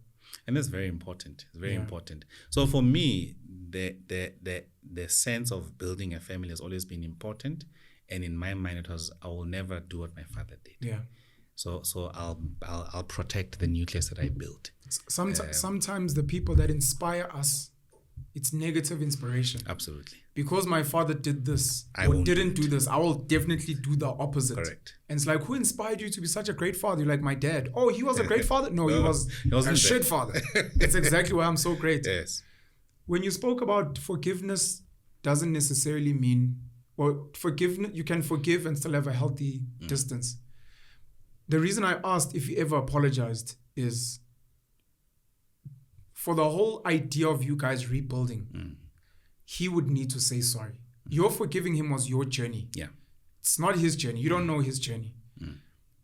And that's very important. It's very important. So for me, the sense of building a family has always been important. And in my mind, it was, I will never do what my father did. Yeah. So I'll protect the nucleus that I built. Sometimes the people that inspire us, it's negative inspiration. Absolutely. Because my father did this or didn't do this, I will definitely do the opposite. Correct. And it's like, who inspired you to be such a great father? You're like, my dad. Oh, he was a great father? No, he was a shit father. That's exactly why I'm so great. Yes. When you spoke about forgiveness, doesn't necessarily mean, or forgiveness, you can forgive and still have a healthy distance. The reason I asked if you ever apologized is for the whole idea of you guys rebuilding, he would need to say sorry. Your forgiving him was your journey. Yeah. It's not his journey. You don't know his journey.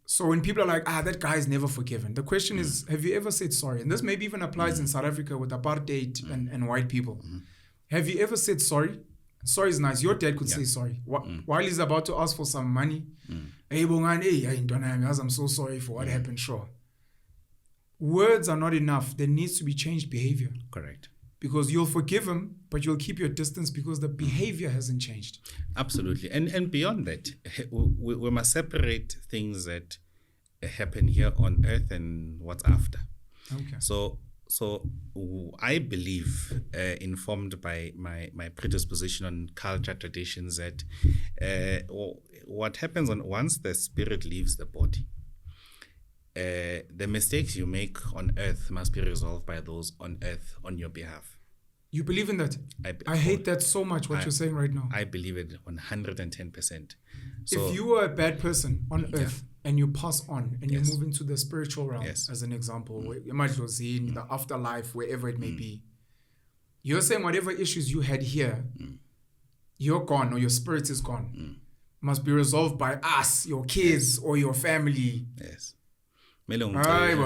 So when people are like, that guy is never forgiven, the question is, have you ever said sorry? And this maybe even applies in South Africa with apartheid and white people. Have you ever said sorry? Sorry is nice. Your dad could say sorry. While he's about to ask for some money, hey, Bongani, I'm so sorry for what happened, sure. Words are not enough. There needs to be changed behavior. Correct. Because you'll forgive him, but you'll keep your distance because the behavior hasn't changed. Absolutely. And beyond that, we must separate things that happen here on earth and what's after. Okay. So I believe, informed by my predisposition on culture, traditions, that what happens once the spirit leaves the body, the mistakes you make on earth must be resolved by those on earth on your behalf. You believe in that? I hate that so much, what you're saying right now. I believe it 110%. So, if you were a bad person on earth and you pass on and you move into the spiritual realm, as an example, in the afterlife, wherever it may be, you're saying whatever issues you had here, you're gone, or your spirit is gone, must be resolved by us, your kids, or your family. Yes. Aye,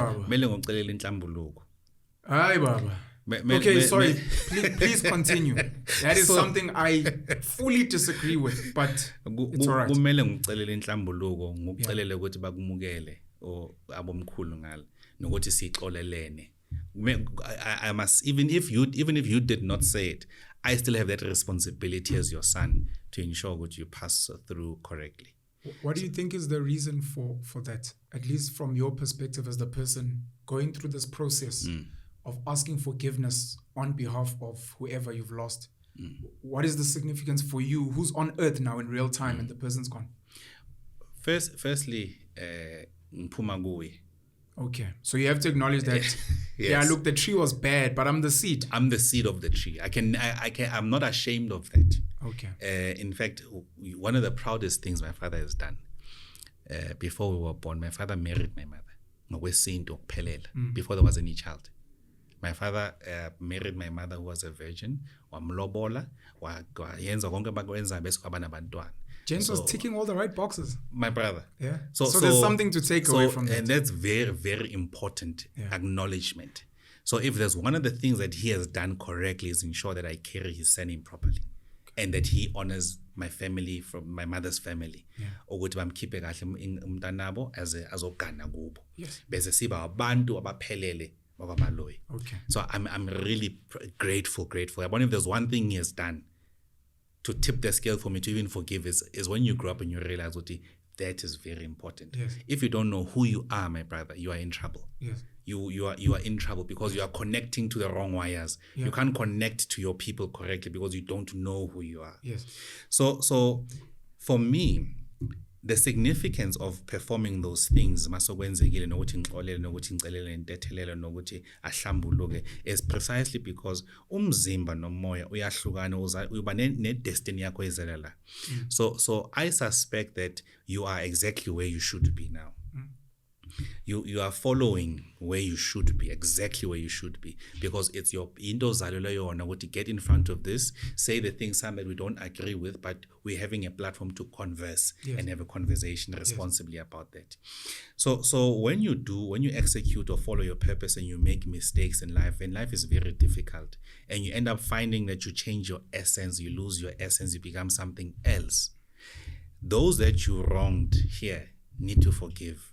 Baba. Okay, sorry. Please continue. That is something I fully disagree with, but it's all right. I must, even if you did not say it, I still have that responsibility as your son to ensure that you pass through correctly. What do you think is the reason for that? At least from your perspective as the person going through this process of asking forgiveness on behalf of whoever you've lost. What is the significance for you, who's on earth now in real time and the person's gone? Firstly, Mpumagui. Okay, so you have to acknowledge that. Yes. Yeah, look, the tree was bad, but I'm the seed. I'm the seed of the tree. I'm not ashamed of that. Okay. In fact, one of the proudest things my father has done, before we were born, my father married my mother. Before there was any child. My father married my mother, who was a virgin. James was ticking all the right boxes. My brother. Yeah. So there's something to take away from that. And that's very, very important acknowledgement. So if there's one of the things that he has done correctly is ensure that I carry his surname properly. And that he honors my family from my mother's family. Ukuthi bamkhiphe kahle umntanabo as ogana kubo. Yes. Bese siba abantu abaphelele bakwaBaloyi. Okay. So I'm really grateful. I wonder if there's one thing he has done to tip the scale for me to even forgive is when you grow up and you realize that is very important. Yes. If you don't know who you are, my brother, you are in trouble. Yes. You are in trouble because you are connecting to the wrong wires. You can't connect to your people correctly because you don't know who you are. Yes. So for me, the significance of performing those things is precisely because umzimba nomoya uyahlukana uba ne-destiny yakho ezelela. So I suspect that you are exactly where you should be now. You are following where you should be, exactly where you should be, because it's your into zalelo yona to get in front of this, say the things that we don't agree with, but we're having a platform to converse and have a conversation responsibly about that. So when you execute or follow your purpose and you make mistakes in life, and life is very difficult, and you end up finding that you change your essence, you lose your essence, you become something else. Those that you wronged here need to forgive.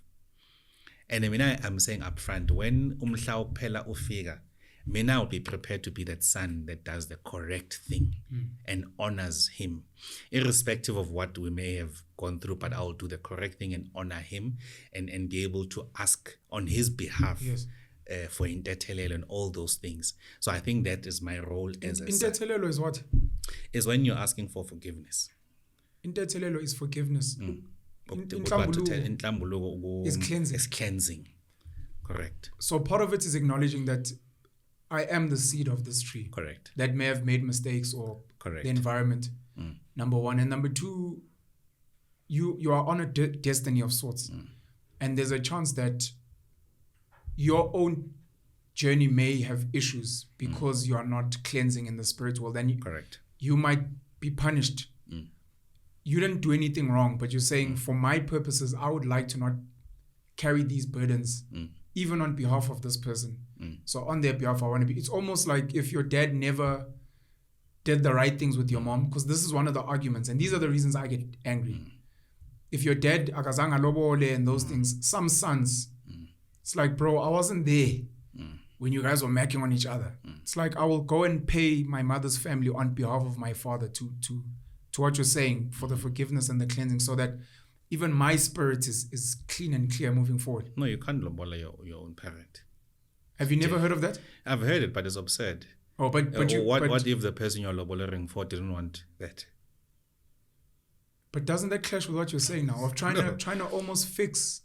And I mean, I'm saying up front, when umhla uphela ufika, mina will be prepared to be that son that does the correct thing and honors him, irrespective of what we may have gone through, but I'll do the correct thing and honor him and be able to ask on his behalf for intethelelo and all those things. So I think that is my role as a son. Intethelelo is what? Is when you're asking for forgiveness. Intethelelo is forgiveness. Is cleansing. Is cleansing. Correct. So part of it is acknowledging that I am the seed of this tree. Correct. That may have made mistakes or the environment. Number one. And number two, you are on a destiny of sorts. And there's a chance that your own journey may have issues because you are not cleansing in the spirit world. And you might be punished. You didn't do anything wrong, but you're saying, for my purposes, I would like to not carry these burdens, even on behalf of this person. So on their behalf, I want to be. It's almost like if your dad never did the right things with your mom, because this is one of the arguments, and these are the reasons I get angry. If your dad akazanga lobole and those things, some sons, it's like, bro, I wasn't there when you guys were macking on each other. It's like, I will go and pay my mother's family on behalf of my father to what you're saying, for the forgiveness and the cleansing, so that even my spirit is clean and clear moving forward. No, you can't lobola your own parent. Have you never heard of that? I've heard it, but it's absurd. Oh, but what if the person you're lobolaring for didn't want that? But doesn't that clash with what you're saying now of trying to almost fix?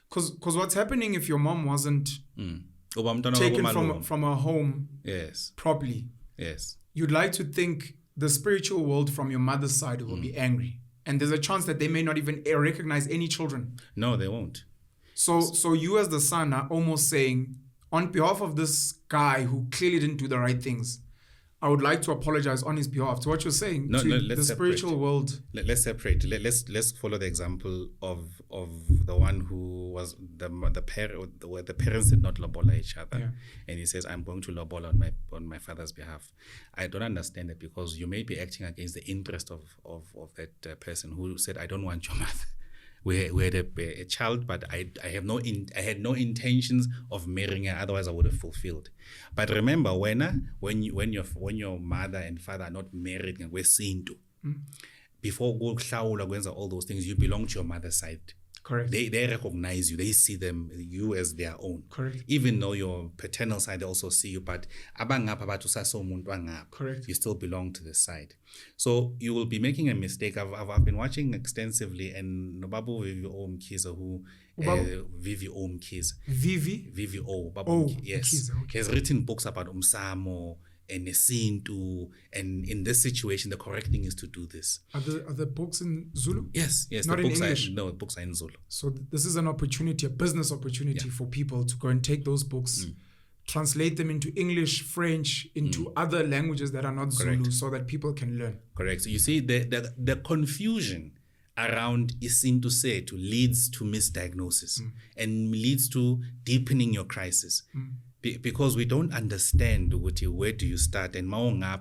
Because what's happening if your mom wasn't taken from her home properly? Yes. You'd like to think the spiritual world from your mother's side will be angry. And there's a chance that they may not even recognize any children. No, they won't. So you as the son are almost saying, on behalf of this guy who clearly didn't do the right things, I would like to apologize on his behalf. To what you're saying, the spiritual world. Let's separate. Let's follow the example of the one who was the parent, where the parents did not lobola each other, and he says, "I'm going to lobola on my father's behalf." I don't understand it, because you may be acting against the interest of that person who said, "I don't want your mother." We had a child, but I had no intentions of marrying her. Otherwise, I would have fulfilled. But remember, when your mother and father are not married, and we're seen to, before go all those things, you belong to your mother's side. Correct. They recognize you. They see you as their own. Correct. Even though your paternal side, they also see you. But correct. You still belong to this side. So you will be making a mistake. I've been watching extensively, and Babu Vivio Mkiza, who Vivio Mkiza. Vivio Babu. Yes. Mkiza, okay. He has written books about Umsamo and Nesintu, and in this situation, the correct thing is to do this. Are the books in Zulu? Yes. Not the in books English? The books are in Zulu. So this is an opportunity, a business opportunity for people to go and take those books, translate them into English, French, into other languages that are not Zulu, so that people can learn. Correct. So you see, the confusion around Isintu Setu leads to misdiagnosis and leads to deepening your crisis. Because we don't understand where do you start, and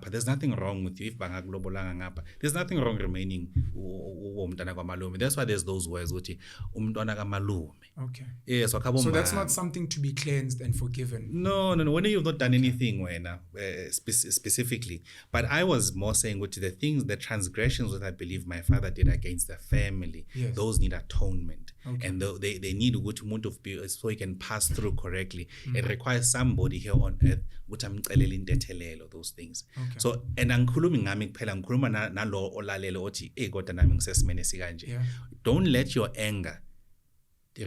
there's nothing wrong with you if there's nothing wrong remaining. That's why there's those words okay. Yes, so that's not something to be cleansed and forgiven. No. When you've not done anything specifically, but I was more saying the transgressions that I believe my father did against the family, those need atonement. And they need to so he can pass through correctly. It requires somebody here on earth those things. So and don't let your anger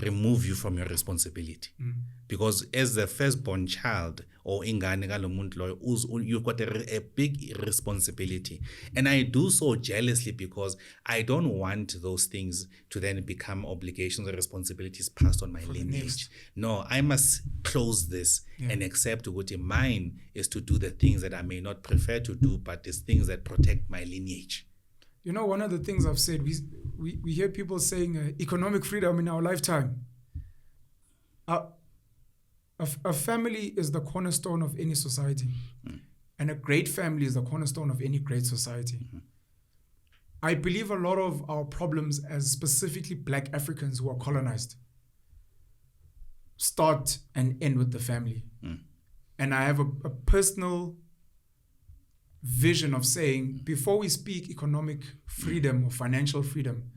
remove you from your responsibility. Because as the firstborn child or you've got a big responsibility. And I do so jealously because I don't want those things to then become obligations or responsibilities passed on my lineage. No, I must close this and accept what mine is to do the things that I may not prefer to do, but it's things that protect my lineage. You know, one of the things I've said, we hear people saying economic freedom in our lifetime. A family is the cornerstone of any society. And a great family is the cornerstone of any great society. I believe a lot of our problems as specifically Black Africans who are colonized start and end with the family. And I have a personal vision of saying, before we speak economic freedom or financial freedom,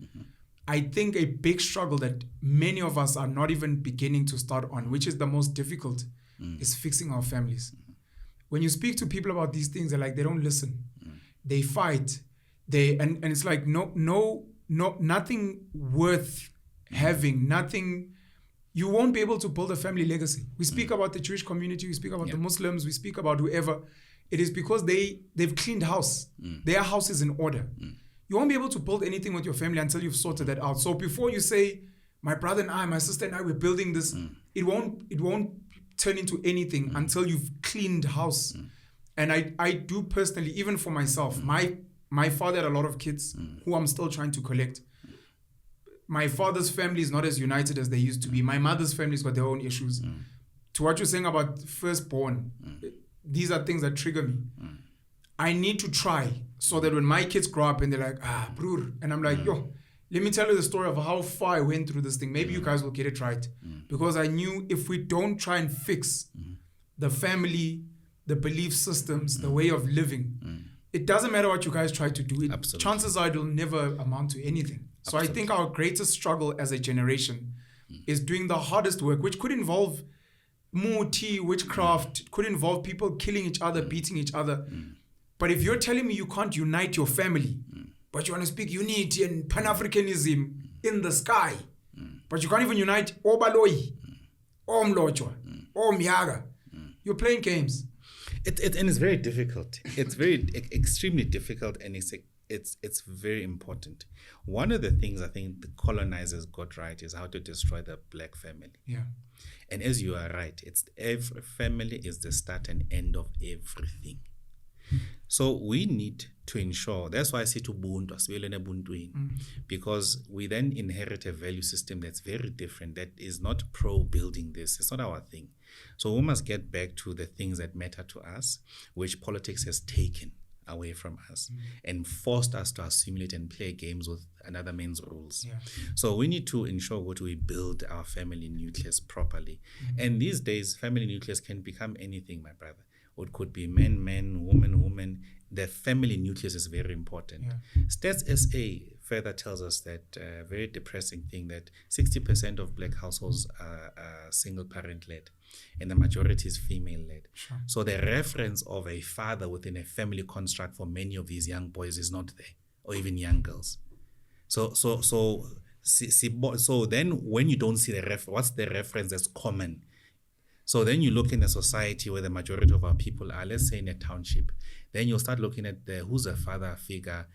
I think a big struggle that many of us are not even beginning to start on, which is the most difficult, is fixing our families. When you speak to people about these things, they're like, they don't listen. They fight. And it's like, nothing worth having, nothing. You won't be able to build a family legacy. We speak about the Jewish community, we speak about the Muslims, we speak about whoever. It is because they've cleaned house. Their house is in order. You won't be able to build anything with your family until you've sorted that out. So before you say, my brother and I, my sister and I, we're building this, it won't turn into anything until you've cleaned house. And I do personally, even for myself, my father had a lot of kids who I'm still trying to collect. My father's family is not as united as they used to be. My mother's family's got their own issues. To what you're saying about firstborn, these are things that trigger me. I need to try so that when my kids grow up and they're like, brur, and I'm like, yo, let me tell you the story of how far I went through this thing. Maybe you guys will get it right. Because I knew if we don't try and fix the family, the belief systems, the way of living, it doesn't matter what you guys try to do. Chances are it'll never amount to anything. So I think our greatest struggle as a generation is doing the hardest work, which could involve muti, witchcraft, could involve people killing each other, beating each other. But if you're telling me you can't unite your family, but you want to speak unity and Pan-Africanism in the sky, but you can't even unite Baloyi, Mlochwa, Myaga, you're playing games. And it's very difficult. It's very extremely difficult, and it's very important. One of the things I think the colonizers got right is how to destroy the Black family. And as you are right, every family is the start and end of everything. So we need to ensure, that's why I say to Ubuntu, because we then inherit a value system that's very different, that is not pro-building this. It's not our thing. So we must get back to the things that matter to us, which politics has taken away from us and forced us to assimilate and play games with another man's rules. So we need to ensure that we build our family nucleus properly. And these days, family nucleus can become anything, my brother. It could be men, woman. The family nucleus is very important. Stats SA, further tells us that very depressing thing that 60% of black households are single parent led, and the majority is female led. Sure. So the reference of a father within a family construct for many of these young boys is not there, or even young girls. So then when you don't see the what's the reference that's common? So then you look in a society where the majority of our people are, let's say in a township, then you'll start looking at who's a father figure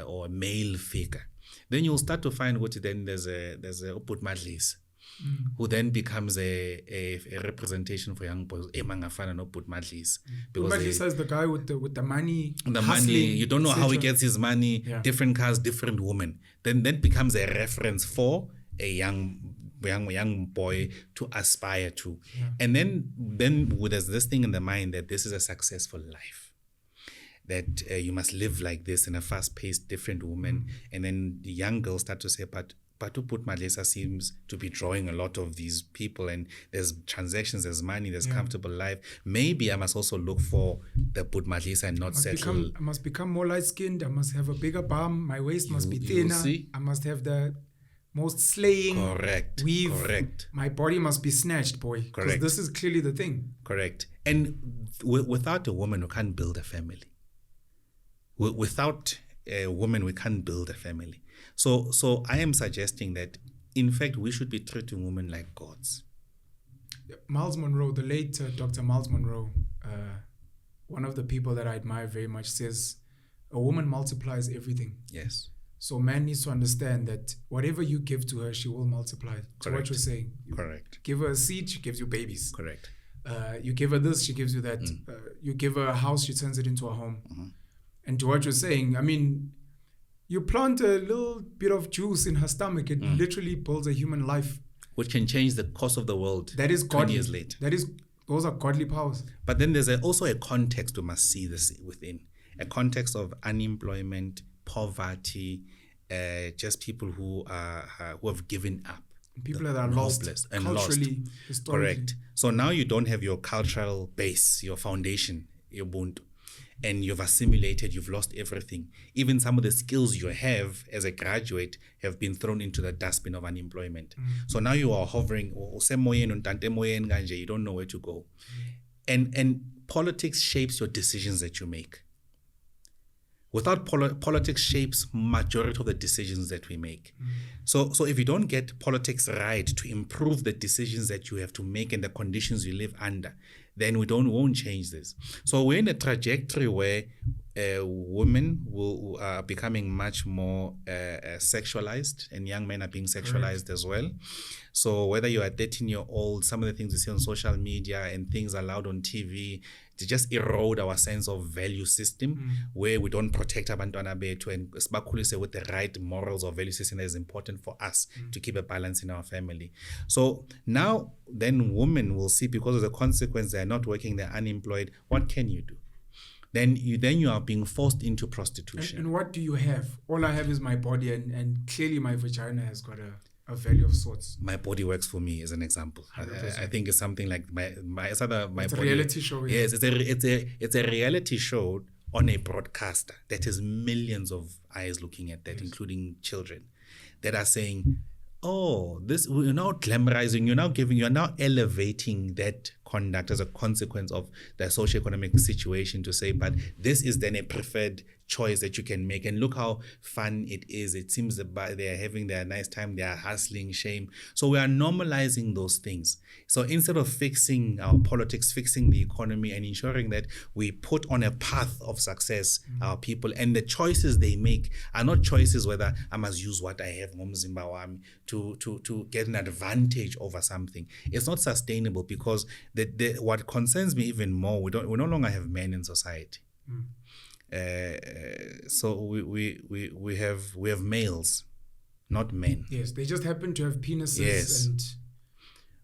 or a male figure. Then you'll start to find what then there's a Uput Madlis, who then becomes a representation for young boys. Mangafana no Uput Madlis. Because Madlis is the guy with the money. The money, you don't know how he gets his money, different cars, different women. Then that becomes a reference for a young boy to aspire to. And then there's this thing in the mind that this is a successful life, that you must live like this in a fast-paced, different woman. And then the young girls start to say, but Uput Madlisa seems to be drawing a lot of these people, and there's transactions, there's money, there's comfortable life. Maybe I must also look for the Uput Madlisa and not settle. I must become more light-skinned. I must have a bigger bum. My waist must be thinner. I must have the most slaying weave. Correct. My body must be snatched, boy. Because this is clearly the thing. Correct. And without a woman, we can't build a family. Without a woman, we can't build a family. So I am suggesting that, in fact, we should be treating women like gods. Miles Monroe, the late Dr. Miles Monroe, one of the people that I admire very much, says a woman multiplies everything. Yes. So man needs to understand that whatever you give to her, she will multiply. So what you're saying. Correct. Give her a seed, she gives you babies. Correct. You give her this, she gives you that. You give her a house, she turns it into a home. And to what you're saying, I mean, you plant a little bit of juice in her stomach, it literally builds a human life. Which can change the course of the world. That is 20 godly. years later. Those are godly powers. But then there's also a context we must see this within. A context of unemployment, poverty, just people who have given up. People that are lost and culturally, historically. Correct. So now you don't have your cultural base, your foundation, your uBuntu, and you've assimilated, you've lost everything. Even some of the skills you have as a graduate have been thrown into the dustbin of unemployment. So now you are hovering, you don't know where to go. And politics shapes your decisions that you make. Without politics shapes majority of the decisions that we make. So if you don't get politics right to improve the decisions that you have to make and the conditions you live under, then we won't change this. So we're in a trajectory where women are becoming much more sexualized, and young men are being sexualized as well. So whether you are 13-year-old, some of the things we see on social media and things allowed on TV, to just erode our sense of value system, where we don't protect abantwana bethu and sibakhulise with the right morals or value system that is important for us to keep a balance in our family. So now then women will see, because of the consequence, they're not working, they're unemployed. What can you do? Then you are being forced into prostitution. And what do you have? All I have is my body, and clearly my vagina has got a value of sorts. My body works for me, as an example. I think it's something like my it's a body, reality show. Yeah. Yes, it's a reality show on a broadcaster that has millions of eyes looking at that, including children, that are saying, oh, this, you're now glamorizing, you're now elevating that conduct as a consequence of the socioeconomic situation, to say, but this is then a preferred choice that you can make, and look how fun it is. It seems that they're having their nice time, they are hustling, shame. So we are normalizing those things. So instead of fixing our politics, fixing the economy, and ensuring that we put on a path of success our people, and the choices they make are not choices whether I must use what I have to get an advantage over something. It's not sustainable, because what concerns me even more, we no longer have men in society. So we have males, not men. Yes, they just happen to have penises and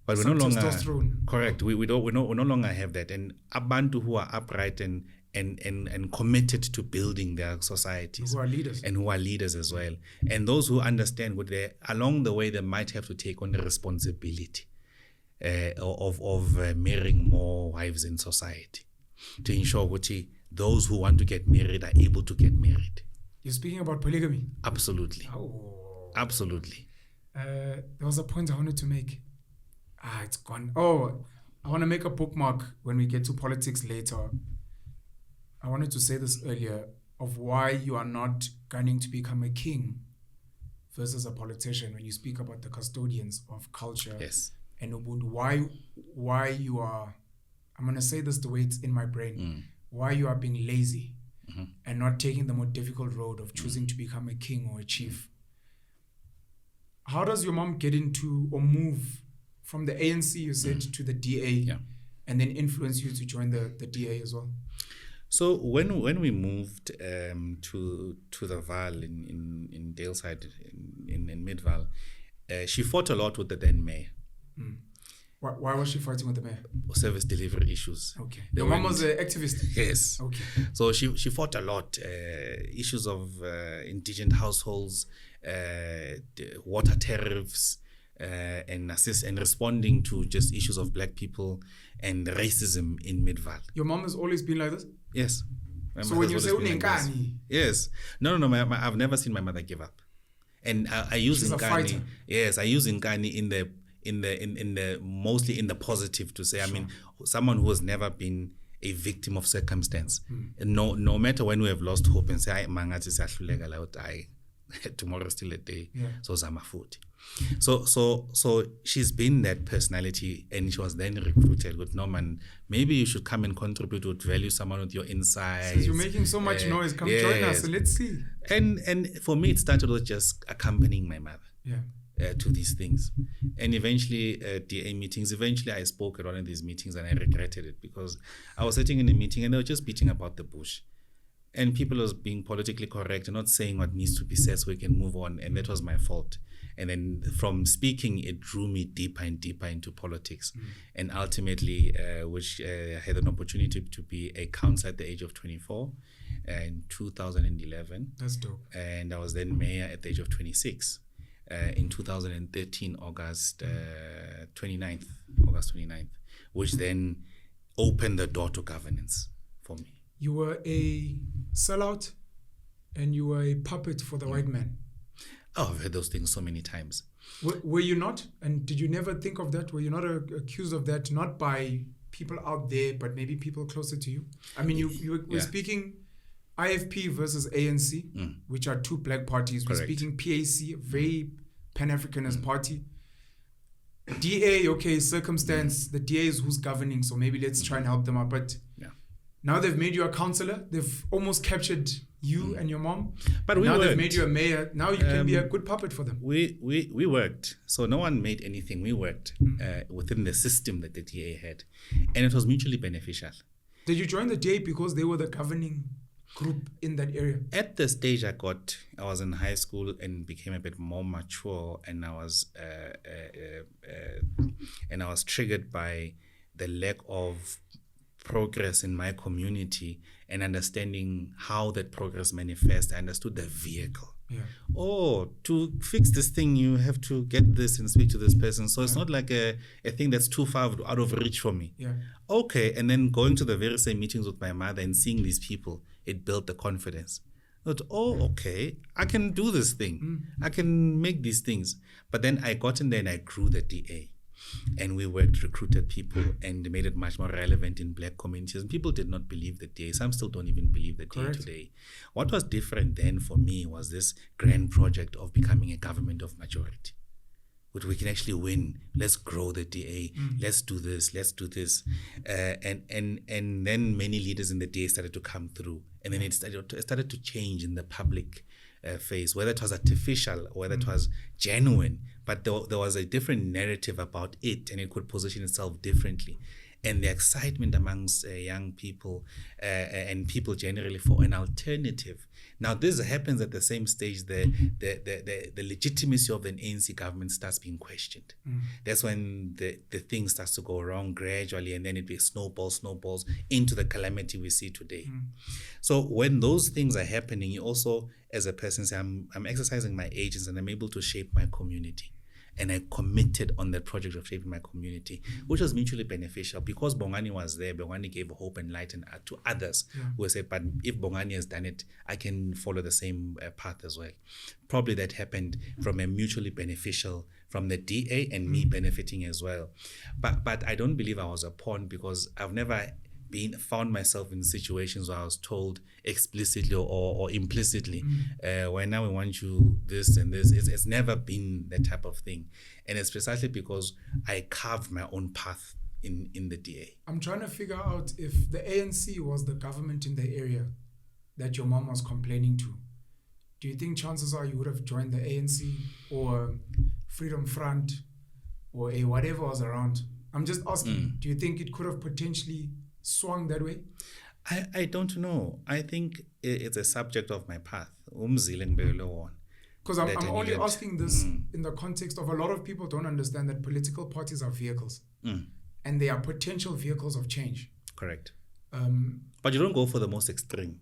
but we some no longer testosterone. Correct. We no longer have that. And Abantu who are upright and committed to building their societies, who are leaders, and who are leaders as well, and those who understand what they along the way they might have to take on the responsibility of marrying more wives in society, to ensure what those who want to get married are able to get married. You're speaking about polygamy? Absolutely. Oh. Absolutely. There was a point I wanted to make. It's gone. Oh, I want to make a bookmark when we get to politics later. I wanted to say this earlier of why you are not gunning to become a king versus a politician when you speak about the custodians of culture. Yes. And uBuntu. Why you are, I'm going to say this the way it's in my brain, why you are being lazy and not taking the more difficult road of choosing to become a king or a chief. How does your mom get into or move from the ANC, you said, to the DA, and then influence you to join the DA as well? So when we moved to the Val in Daleside, in Mid-Val, she fought a lot with the then mayor. Why was she fighting with the mayor? Service delivery issues. Okay. Your mom was an activist? Yes. Okay. So she fought a lot. Issues of indigent households, water tariffs, and responding to just issues of black people and racism in Mid-Val. Your mom has always been like this? Yes. So when you say unenkani? Yes. No. I've never seen my mother give up. And I use Nkani. Yes, I use Nkani in the mostly in the positive to say. Sure. I mean, someone who has never been a victim of circumstance. And no matter when we have lost hope and say, tomorrow still a day. Yeah. So Zama food. So she's been that personality, and she was then recruited with Norman. Maybe you should come and contribute, would value someone with your insights. Since you're making so much noise, come join us and let's see. And for me, it started with just accompanying my mother. Yeah. To these things, and eventually DA meetings. Eventually, I spoke at one of these meetings, and I regretted it because I was sitting in a meeting and they were just beating about the bush, and people was being politically correct and not saying what needs to be said so we can move on, and that was my fault. And then from speaking, it drew me deeper and deeper into politics, and ultimately, which I had an opportunity to be a councillor at the age of 24 in 2011. That's dope. And I was then mayor at the age of 26. In 2013, August 29th, which then opened the door to governance for me. You were a sellout and you were a puppet for the white man. Oh, I've heard those things so many times. Were you not? And did you never think of that? Were you not accused of that, not by people out there, but maybe people closer to you? I mean, you were speaking IFP versus ANC, which are two black parties. Correct. We're speaking PAC, a very Pan-Africanist party. DA, okay, circumstance. The DA is who's governing, so maybe let's try and help them out. But now they've made you a councillor. They've almost captured you and your mom. But now they've made you a mayor. Now you can be a good puppet for them. We worked. So no one made anything. We worked within the system that the DA had. And it was mutually beneficial. Did you join the DA because they were the governing group in that area? At the stage I was in high school and became a bit more mature, and I was triggered by the lack of progress in my community and understanding how that progress manifests. I understood the vehicle. Yeah. Oh, to fix this thing, you have to get this and speak to this person. So it's not like a thing that's too far out of reach for me. Yeah. Okay, and then going to the very same meetings with my mother and seeing these people, it built the confidence. That, okay, I can do this thing. I can make these things. But then I got in there and I grew the DA. And we recruited people and made it much more relevant in black communities. And people did not believe the DA. Some still don't even believe the DA today. What was different then for me was this grand project of becoming a government of majority, which we can actually win. Let's grow the DA. Let's do this. Let's do this. And then many leaders in the DA started to come through. And then it started to change in the public phase, whether it was artificial or whether it was genuine, but there was a different narrative about it, and it could position itself differently. And the excitement amongst young people and people generally for an alternative. Now, this happens at the same stage. The legitimacy of an ANC government starts being questioned. That's when the thing starts to go wrong gradually, and then it snowballs into the calamity we see today. So when those things are happening, you also, as a person, say, I'm exercising my agents and I'm able to shape my community. and I committed on that project of shaping my community, which was mutually beneficial. Because Bongani was there, Bongani gave hope and light and to others who said, but if Bongani has done it, I can follow the same path as well. Probably that happened from a mutually beneficial, from the DA and me benefiting as well. But I don't believe I was a pawn, because I've never found myself in situations where I was told explicitly or implicitly, when now we want you this and this. It's never been that type of thing. And it's precisely because I carved my own path in the DA. I'm trying to figure out if the ANC was the government in the area that your mom was complaining to. Do you think chances are you would have joined the ANC or Freedom Front or a whatever was around? I'm just asking, do you think it could have potentially swung that way? I don't know. I think it's a subject of my path. Because I'm only asking this in the context of a lot of people don't understand that political parties are vehicles and they are potential vehicles of change. Correct. But you don't go for the most extreme.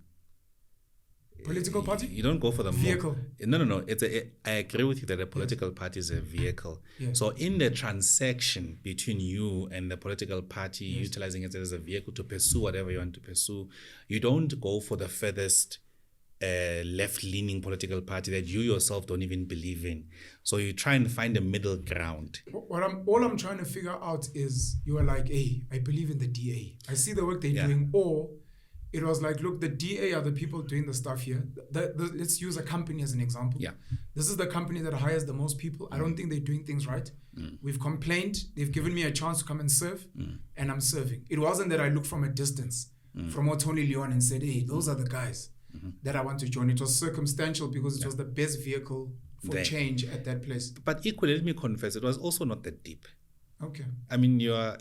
Political party? You don't go for the vehicle. No. I agree with you that a political party is a vehicle. Yes. So in the transaction between you and the political party, utilizing it as a vehicle to pursue whatever you want to pursue, you don't go for the furthest left-leaning political party that you yourself don't even believe in. So you try and find a middle ground. All I'm trying to figure out is you are like, hey, I believe in the DA. I see the work they're doing, or it was like, look, the DA are the people doing the stuff here. Let's use a company as an example. Yeah. This is the company that hires the most people. I don't think they're doing things right. We've complained. They've given me a chance to come and serve, and I'm serving. It wasn't that I looked from a distance from Tony Leon and said, hey, those are the guys that I want to join. It was circumstantial because it was the best vehicle for change at that place. But equally, let me confess, it was also not that deep. Okay. I mean, you are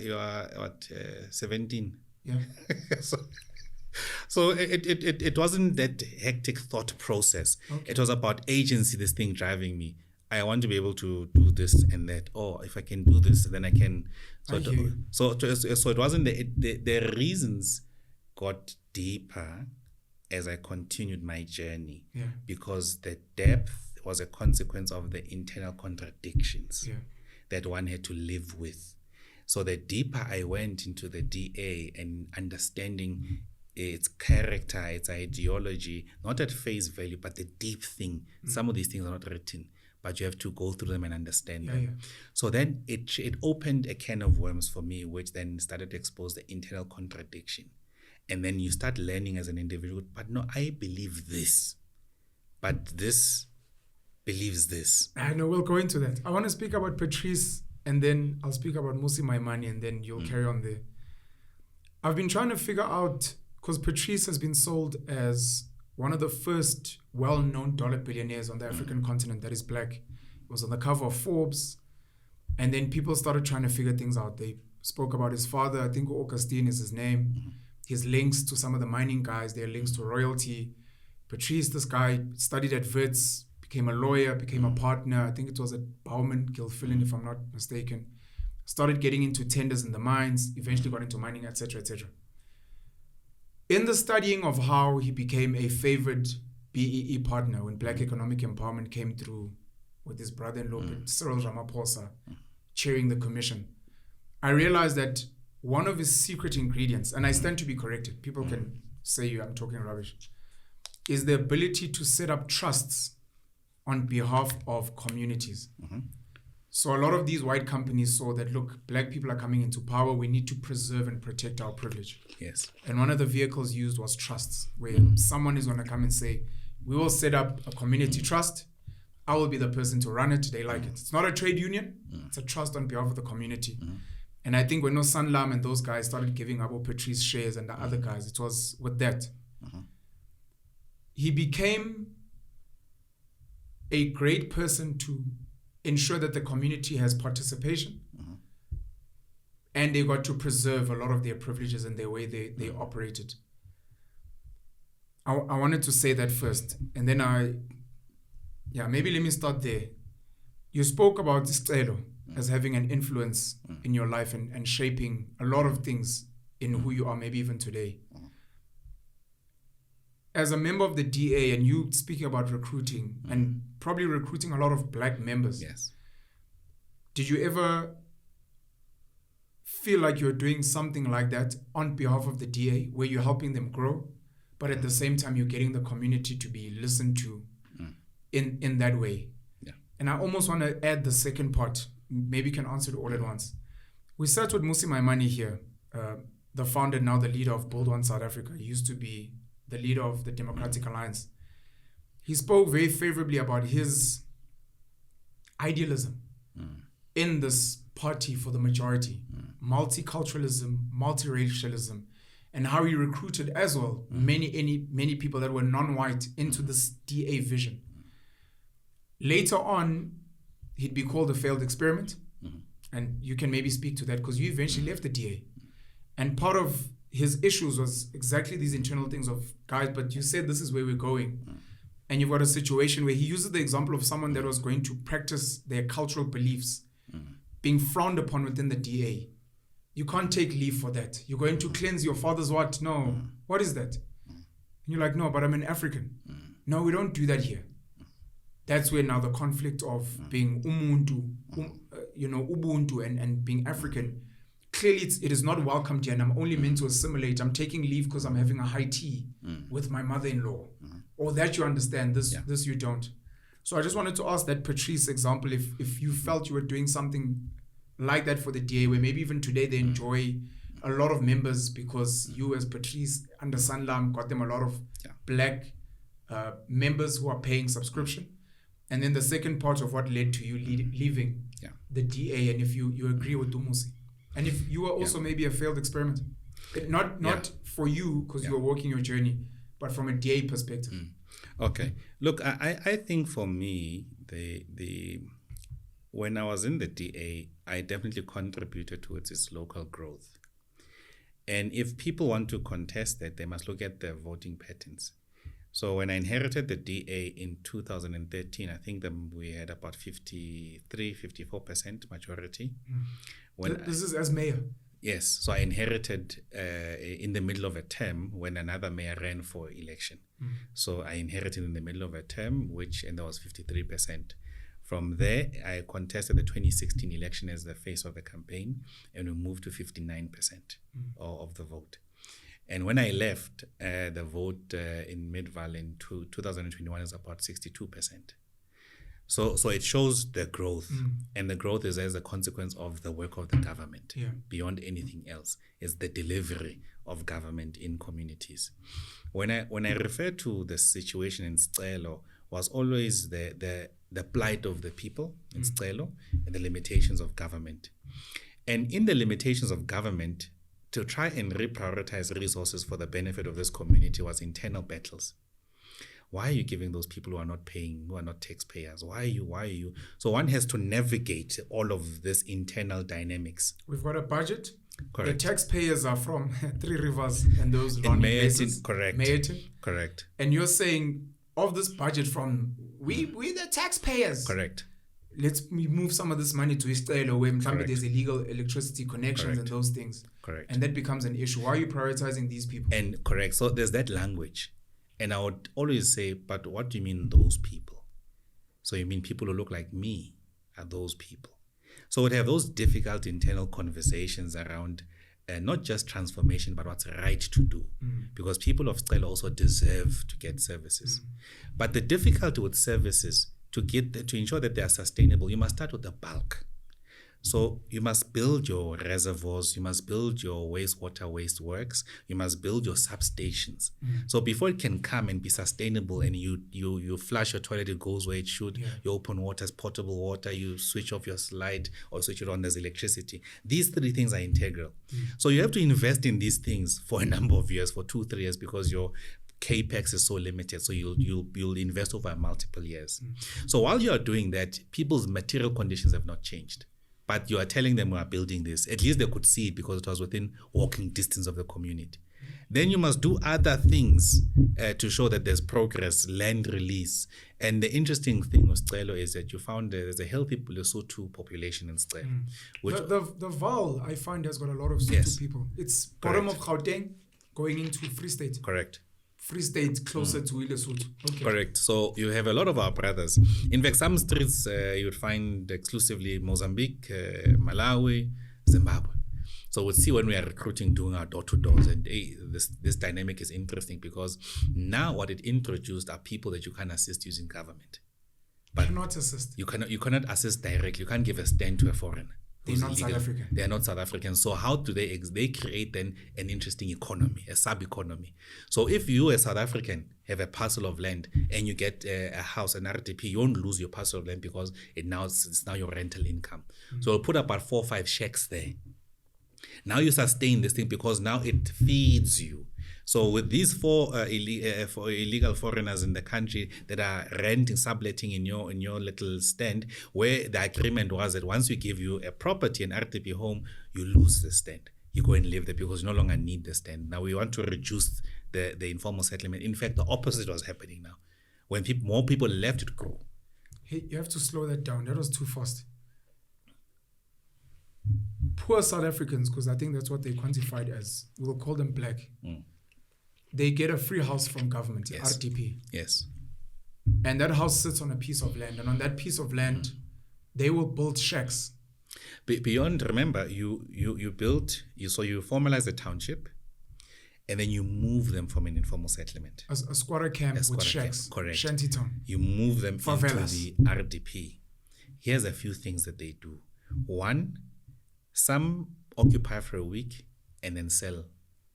what, 17? Yeah. So it wasn't that hectic thought process. Okay. It was about agency, this thing driving me. I want to be able to do this and that. Oh, if I can do this, then I can. So it wasn't the reasons got deeper as I continued my journey, because the depth was a consequence of the internal contradictions that one had to live with. So the deeper I went into the DA and understanding its character, its ideology, not at face value, but the deep thing. Some of these things are not written, but you have to go through them and understand them. Yeah. So then it opened a can of worms for me, which then started to expose the internal contradiction. And then you start learning as an individual, but no, I believe this, but this believes this. I know, we'll go into that. I want to speak about Patrice, and then I'll speak about Musi Maimane, and then you'll carry on there. I've been trying to figure out, because Patrice has been sold as one of the first well-known dollar billionaires on the African continent that is black. It was on the cover of Forbes. And then people started trying to figure things out. They spoke about his father, I think Augustine is his name, his links to some of the mining guys, their links to royalty. Patrice, this guy, studied at Wits, became a lawyer, became a partner. I think it was at Bowman Gilfillan, if I'm not mistaken. Started getting into tenders in the mines, eventually got into mining, etc., etc. In the studying of how he became a favored BEE partner when Black Economic Empowerment came through with his brother-in-law, Cyril Ramaphosa, chairing the commission, I realized that one of his secret ingredients, and I stand to be corrected, people can say I'm talking rubbish, is the ability to set up trusts on behalf of communities. So a lot of these white companies saw that, look, black people are coming into power. We need to preserve and protect our privilege. Yes. And one of the vehicles used was trusts, where someone is going to come and say, we will set up a community trust. I will be the person to run it. They like it. It's not a trade union. It's a trust on behalf of the community. And I think when Sanlam and those guys started giving up Patrice shares and the other guys, it was with that. He became a great person to ensure that the community has participation, and they got to preserve a lot of their privileges and the way they operated. I wanted to say that first, and then maybe let me start there. You spoke about Zille as having an influence in your life and shaping a lot of things in who you are, maybe even today. As a member of the DA, and you speaking about recruiting and probably recruiting a lot of black members. Yes. Did you ever feel like you're doing something like that on behalf of the DA, where you're helping them grow, but at the same time you're getting the community to be listened to in that way? Yeah. And I almost want to add the second part. Maybe you can answer it all at once. We sat with Musi Maimane here, the founder, now the leader of Build One South Africa. He used to be the leader of the Democratic Alliance. He spoke very favorably about his idealism in this party for the majority, multiculturalism, multiracialism, and how he recruited as well many people that were non-white into this DA vision. Later on, he'd be called a failed experiment, and you can maybe speak to that because you eventually left the DA. And part of his issues was exactly these internal things of, guys, but you said this is where we're going. And you've got a situation where he uses the example of someone that was going to practice their cultural beliefs being frowned upon within the DA. You can't take leave for that. You're going to cleanse your father's what? No. What is that? And you're like, no, but I'm an African. No, we don't do that here. That's where now the conflict of being umuntu, uBuntu and being African, clearly it is not welcomed here, and I'm only meant to assimilate. I'm taking leave because I'm having a high tea with my mother-in-law. Or that you understand, this you don't. So I just wanted to ask that Patrice example, if you felt you were doing something like that for the DA, where maybe even today they enjoy a lot of members because you as Patrice under Sanlam got them a lot of black members who are paying subscription. And then the second part of what led to you leaving the DA, and if you agree with Dumuzi. And if you were also maybe a failed experiment. Not for you because you were working your journey, but from a DA perspective. Okay. Look, I think for me, when I was in the DA, I definitely contributed towards its local growth. And if people want to contest that, they must look at the voting patterns. So when I inherited the DA in 2013, I think we had about 54% majority. This is as mayor? Yes. So I inherited in the middle of a term when another mayor ran for election. So I inherited in the middle of a term, and there was 53%. From there, I contested the 2016 election as the face of the campaign, and we moved to 59% of the vote. And when I left, the vote in Midval in 2021 is about 62%. So it shows the growth, and the growth is as a consequence of the work of the government. Beyond anything else, is the delivery of government in communities. When I refer to the situation in Zille, was always the plight of the people in Zille and the limitations of government. And in the limitations of government, to try and reprioritize resources for the benefit of this community was internal battles. Why are you giving those people who are not paying, who are not taxpayers? Why are you? So one has to navigate all of this internal dynamics. We've got a budget. Correct. The taxpayers are from Three Rivers and those long places. Correct. Mayerton. Correct. And you're saying of this budget from we the taxpayers. Correct. Let's move some of this money to Zille where maybe there's illegal electricity connections and those things. Correct. And that becomes an issue. Why are you prioritizing these people? And correct. So there's that language. And I would always say, but what do you mean those people? So you mean people who look like me are those people? So we'd have those difficult internal conversations around not just transformation, but what's right to do. Because people of Zille also deserve to get services. But the difficulty with services, to ensure that they are sustainable, you must start with the bulk. So you must build your reservoirs, you must build your waste works, you must build your substations. So before it can come and be sustainable and you flush your toilet, it goes where it should, you open water as potable water, you switch off your slide or switch it on as electricity. These three things are integral. So you have to invest in these things for a number of years, for 2-3 years, because your capex is so limited, so you'll invest over multiple years. So while you are doing that, people's material conditions have not changed. But you are telling them we are building this. At least they could see it because it was within walking distance of the community. Then you must do other things to show that there's progress, land release. And the interesting thing with Zille is that you found there's a healthy Lesotho population in Zille. The Val, I find, has got a lot of Sotho people. It's bottom of Gauteng going into Free State. Correct. Free State closer to Lesotho. Okay. Correct. So you have a lot of our brothers. In fact, some streets you would find exclusively Mozambique, Malawi, Zimbabwe. So we'll see when we are recruiting, doing our door-to-doors. And this dynamic is interesting because now what it introduced are people that you can assist using government. But cannot assist. You cannot assist directly. You can't give a stand to a foreigner. They're not South African. They are not South African. So how do they create then an interesting economy, a sub-economy? So if you, a South African, have a parcel of land and you get a house, an RDP, you won't lose your parcel of land because it's now your rental income. So we'll put about 4 or 5 shacks there. Now you sustain this thing because now it feeds you. So with these four illegal foreigners in the country that are renting, subletting in your little stand, where the agreement was that once we give you a property, an RTP home, you lose the stand. You go and live there because you no longer need the stand. Now we want to reduce the informal settlement. In fact, the opposite was happening now. When more people left, it grew. Hey, you have to slow that down. That was too fast. Poor South Africans, because I think that's what they quantified as, we'll call them black. They get a free house from government, yes. RTP. Yes. And that house sits on a piece of land. And on that piece of land, they will build shacks. Beyond, remember, you formalize the township, and then you move them from an informal settlement. A squatter camp with shacks. Correct. Shantytown. You move them Favelas. into the RDP. Here's a few things that they do. One, some occupy for a week and then sell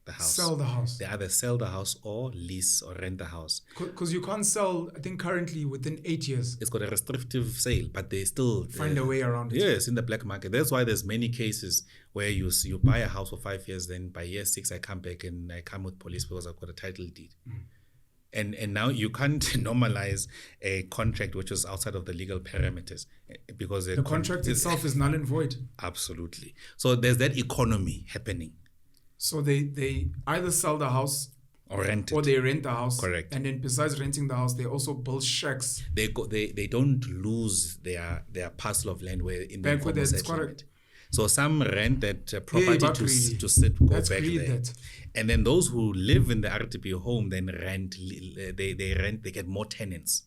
the house. Sell the house. They either sell the house or lease or rent the house. Because you can't sell, I think currently within 8 years. It's got a restrictive sale, but they still find a way around it. Yes, in the black market. That's why there's many cases where you buy a house for 5 years, then by year 6 I come back and I come with police because I've got a title deed. And now you can't normalize a contract which is outside of the legal parameters because the contract itself is null and void. Absolutely. So there's that economy happening. So they either sell the house or rent it. Or they rent the house. Correct. And then besides renting the house, they also build shacks. They don't lose their parcel of land where in the informal settlement. So some rent that property to sit, go That's back there. That. And then those who live in the RTP home then rent, they get more tenants.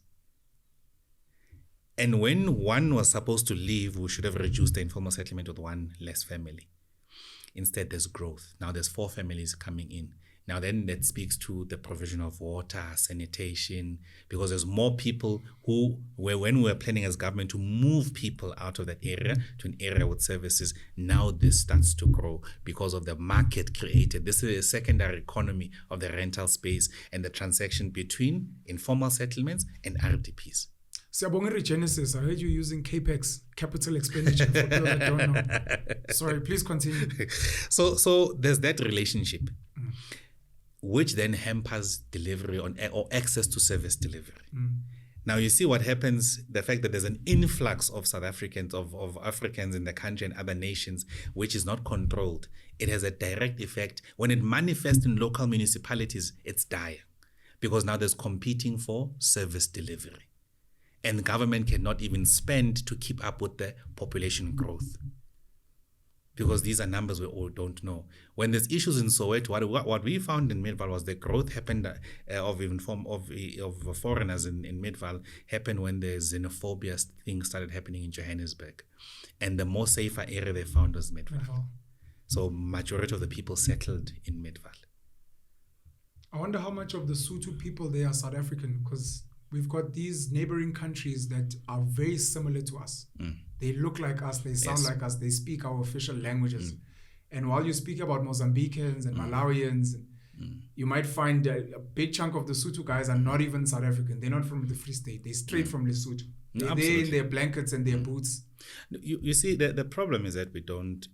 And when one was supposed to leave, we should have reduced the informal settlement with one less family. Instead, there's growth. Now there's 4 families coming in. Now then that speaks to the provision of water, sanitation, because there's more people when we were planning as government to move people out of that area to an area with services, now this starts to grow because of the market created. This is a secondary economy of the rental space and the transaction between informal settlements and RDPs. Siabongeri Genesis, I heard you using CAPEX, capital expenditure, for people that don't know. Sorry, please continue. So there's that relationship. Which then hampers delivery or access to service delivery. Now you see what happens, the fact that there's an influx of South Africans, of Africans in the country and other nations, which is not controlled. It has a direct effect. When it manifests in local municipalities, it's dire. Because now there's competing for service delivery. And the government cannot even spend to keep up with the population growth. Because these are numbers we all don't know. When there's issues in Soweto, what we found in Midvaal was the growth happened of foreigners in Midvaal happened when the xenophobia thing started happening in Johannesburg. And the more safer area they found was Midvaal. So majority of the people settled in Midvaal. I wonder how much of the Sotho people there are South African, because we've got these neighboring countries that are very similar to us. They look like us, they sound like us, they speak our official languages. And while you speak about Mozambicans and Malawians, you might find a big chunk of the Sotho guys are not even South African. They're not from the Free State. They're straight from Lesotho. They're in their blankets and their boots. You see, the problem is that we don't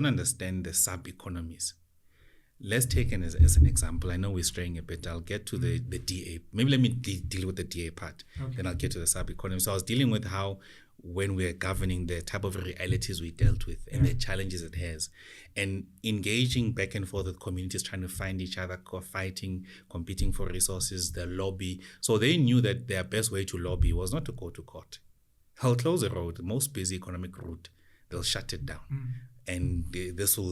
understand the sub-economies. Let's take it as an example. I know we're straying a bit. I'll get to the DA. Maybe let me deal with the DA part. Okay. Then I'll get to the sub-economy. So I was dealing with how when we're governing the type of realities we dealt with and the challenges it has. And engaging back and forth with communities, trying to find each other, fighting, competing for resources, the lobby. So they knew that their best way to lobby was not to go to court. They'll close the road, the most busy economic route. They'll shut it down. and this will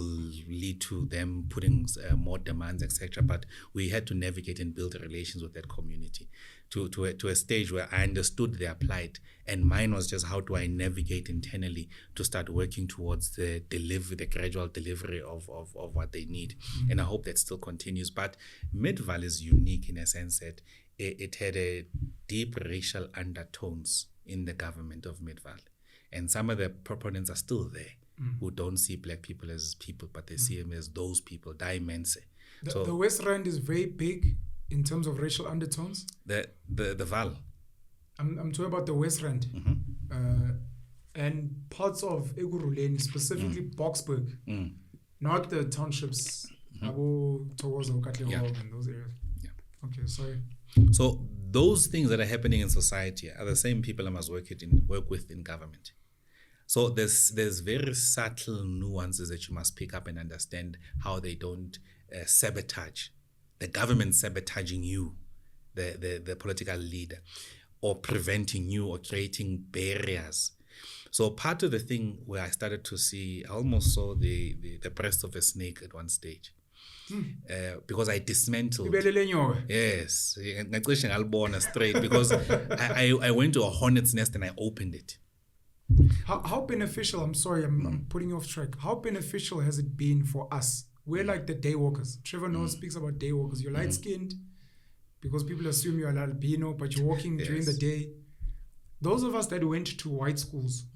lead to them putting more demands, etc. But we had to navigate and build relations with that community to a stage where I understood their plight, and mine was just how do I navigate internally to start working towards the gradual delivery of what they need. And I hope that still continues. But Midvaal is unique in a sense that it had a deep racial undertones in the government of Midvaal. And some of the proponents are still there who don't see black people as people, but they see them as those people, dimense. The West Rand is very big in terms of racial undertones. The Vaal. I'm talking about the West Rand. And parts of Ekurhuleni, specifically Boksburg, not the townships, Abo, Thokoza, Katlehong, and those areas. Yeah. Okay, sorry. So those things that are happening in society are the same people I must work with in government. So there's very subtle nuances that you must pick up and understand how they don't sabotage. The government sabotaging you, the political leader, or preventing you or creating barriers. So part of the thing where I started to see, I almost saw the breast of a snake at one stage. Because I dismantled. Yes, straight because I went to a hornet's nest and I opened it. How beneficial, I'm putting you off track. How beneficial has it been for us? We're like the daywalkers. Trevor Noah speaks about daywalkers. You're light-skinned because people assume you're an albino, but you're walking during the day. Those of us that went to white schools,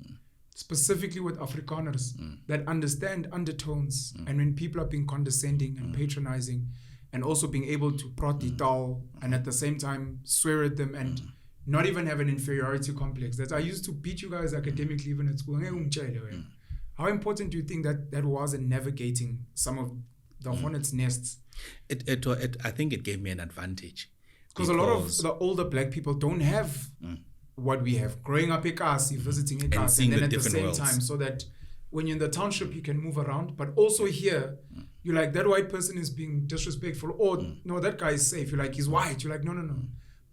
specifically with Afrikaners, that understand undertones, and when people are being condescending and patronizing, and also being able to prot the towel and at the same time swear at them and not even have an inferiority complex. That I used to beat you guys academically even at school. How important do you think that was in navigating some of the hornet's nests? I think it gave me an advantage. Because a lot of the older black people don't have what we have. Growing up Ekasi, visiting Ekasi, and then at the same time, so that when you're in the township, you can move around. But also here, you're like, that white person is being disrespectful. Or, no, that guy is safe. You're like, he's white. You're like, no.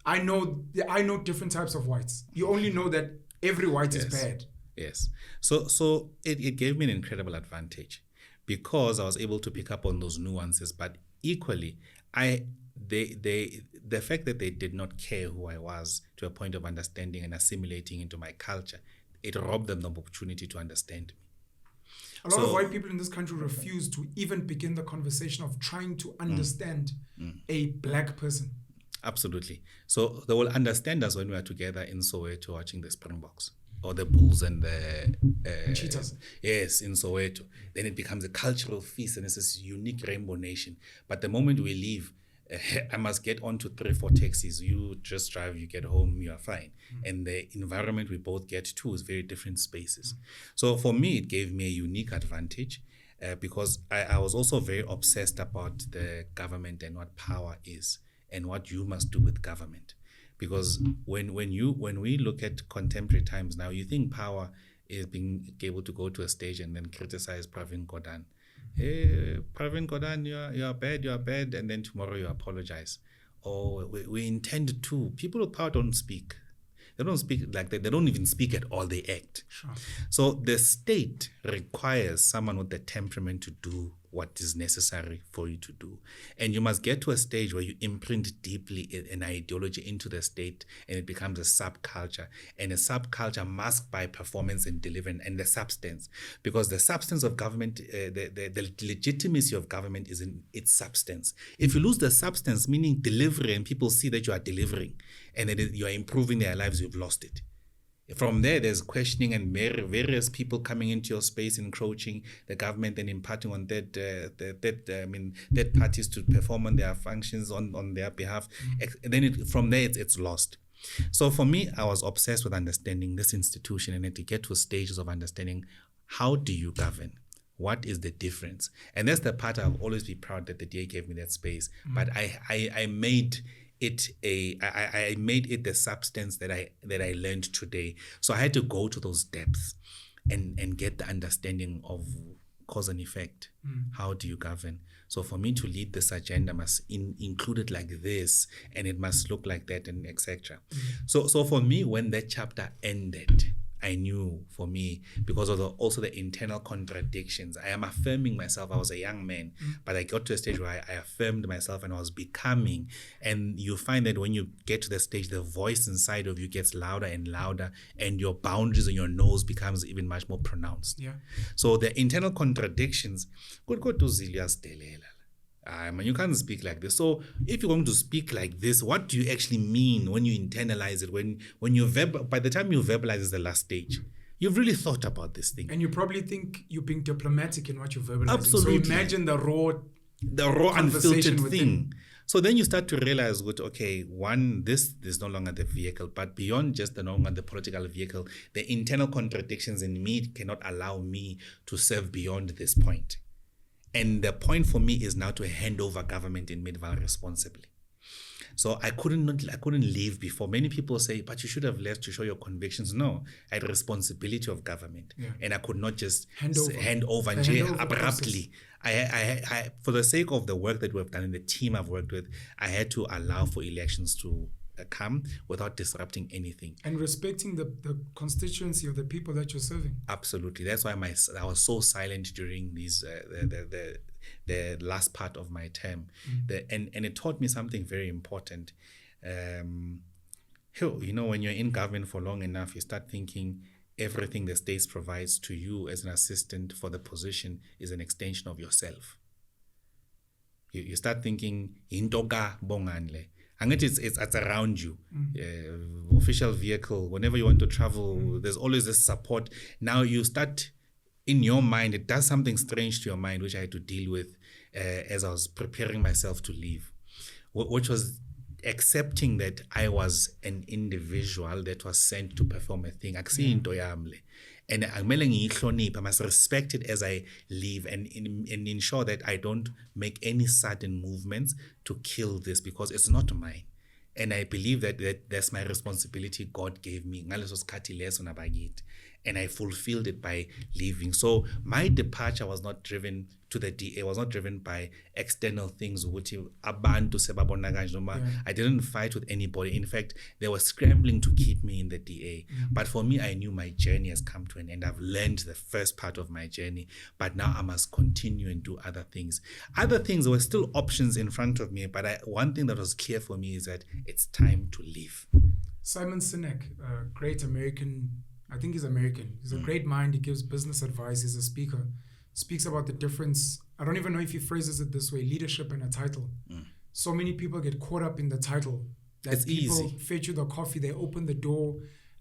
I know different types of whites. You only know that every white is bad. Yes. So it gave me an incredible advantage because I was able to pick up on those nuances. But equally, the fact that they did not care who I was to a point of understanding and assimilating into my culture, it robbed them the opportunity to understand me. A lot of white people in this country refuse to even begin the conversation of trying to understand a black person. Absolutely. So they will understand us when we are together in Soweto watching the Springboks or the Bulls and the Cheetahs. Yes, in Soweto. Then it becomes a cultural feast and it's this unique rainbow nation. But the moment we leave, I must get onto 3-4 taxis. You just drive, you get home, you are fine. And the environment we both get to is very different spaces. So for me, it gave me a unique advantage because I was also very obsessed about the government and what power is and what you must do with government. Because when we look at contemporary times now, you think power is being able to go to a stage and then criticize Pravin Gordhan. Hey, Pravin Gordhan, you are bad, and then tomorrow you apologize. Or we intend to. People with power don't speak. They don't speak like that. They don't even speak at all. They act. Sure. So the state requires someone with the temperament to do what is necessary for you to do. And you must get to a stage where you imprint deeply an ideology into the state and it becomes a subculture. And a subculture masked by performance and delivery and the substance. Because the substance of government, the legitimacy of government is in its substance. If you lose the substance, meaning delivery, and people see that you are delivering and that you are improving their lives, you've lost it. From there, there's questioning and various people coming into your space, encroaching the government and imparting on third parties to perform on their functions on their behalf. And then from there, it's lost. So for me, I was obsessed with understanding this institution and then to get to stages of understanding how do you govern? What is the difference? And that's the part I'll always be proud that the DA gave me that space. But I made it I made it the substance that I learned today. So I had to go to those depths and get the understanding of cause and effect. How do you govern? So for me to lead this agenda must include it like this, and it must look like that, and etc. So for me, when that chapter ended, I knew for me, because of also the internal contradictions. I am affirming myself. I was a young man, but I got to a stage where I affirmed myself and I was becoming. And you find that when you get to the stage, the voice inside of you gets louder and louder, and your boundaries and your nose becomes even much more pronounced. Yeah. So the internal contradictions, good go to Zille. You can't speak like this. So if you're going to speak like this, what do you actually mean when you internalize it? When you by the time you verbalize is the last stage, you've really thought about this thing. And you probably think you're being diplomatic in what you're verbalizing. Absolutely. So imagine the raw unfiltered within. thing. So then you start to realize, okay, one, this is no longer the vehicle, but beyond just no longer the political vehicle, the internal contradictions in me cannot allow me to serve beyond this point. And the point for me is now to hand over government in Midvaal responsibly. So I couldn't leave before. Many people say, but you should have left to show your convictions. No, I had a responsibility of government, and I could not just hand over abruptly. I, for the sake of the work that we've done and the team I've worked with, I had to allow for elections to come without disrupting anything. And respecting the constituency of the people that you're serving. Absolutely. That's why I was so silent during these the last part of my term. And it taught me something very important. When you're in government for long enough, you start thinking everything the state provides to you as an assistant for the position is an extension of yourself. You start thinking, Intoga Bongani. And it's around you. Official vehicle, whenever you want to travel, there's always this support. Now you start, in your mind, it does something strange to your mind, which I had to deal with as I was preparing myself to leave, which was accepting that I was an individual that was sent to perform a thing. And I must respect it as I leave and ensure that I don't make any sudden movements to kill this, because it's not mine. And I believe that that's my responsibility God gave me. And I fulfilled it by leaving. So my departure was not driven to the DA, was not driven by external things. I didn't fight with anybody. In fact, they were scrambling to keep me in the DA. But for me, I knew my journey has come to an end. I've learned the first part of my journey, but now I must continue and do other things. Other things were still options in front of me, but one thing that was clear for me is that it's time to leave. Simon Sinek, a great American, I think he's American. He's a great mind. He gives business advice. He's a speaker. Speaks about the difference. I don't even know if he phrases it this way, leadership and a title. So many people get caught up in the title. That it's people easy. fetch you the coffee, they open the door,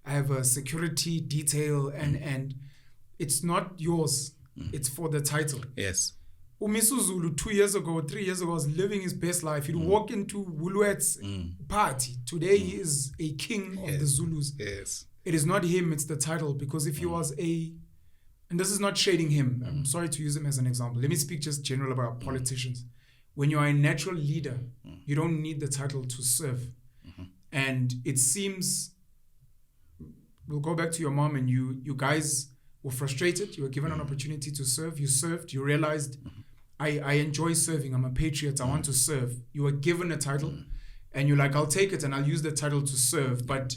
I have a security detail, and it's not yours. It's for the title. Yes. Umisuzulu 2 years ago, 3 years ago, was living his best life. He'd walk into Woolworth's party. Today he is a king of the Zulus. Yes. It is not him, it's the title. Because if he was and this is not shading him, I'm sorry to use him as an example. Let me speak just general about politicians. When you are a natural leader, you don't need the title to serve. And it seems, we'll go back to your mom, and you guys were frustrated. You were given an opportunity to serve. You served. You realized, I enjoy serving. I'm a patriot. I want to serve. You were given a title, and you're like, I'll take it and I'll use the title to serve. But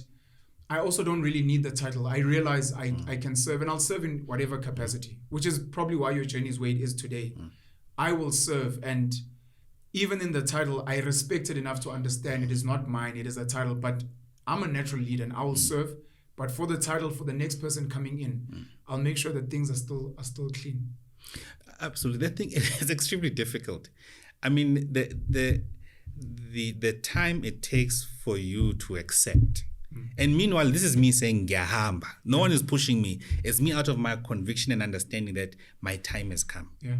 I also don't really need the title. I realize I can serve, and I'll serve in whatever capacity, which is probably why your journey is where it is today. I will serve, and even in the title, I respect it enough to understand it is not mine, it is a title, but I'm a natural leader and I will serve. But for the title, for the next person coming in, I'll make sure that things are still clean. Absolutely. That thing is extremely difficult. I mean, the time it takes for you to accept. And meanwhile, this is me saying, Gahamba. No one is pushing me. It's me out of my conviction and understanding that my time has come. Yeah.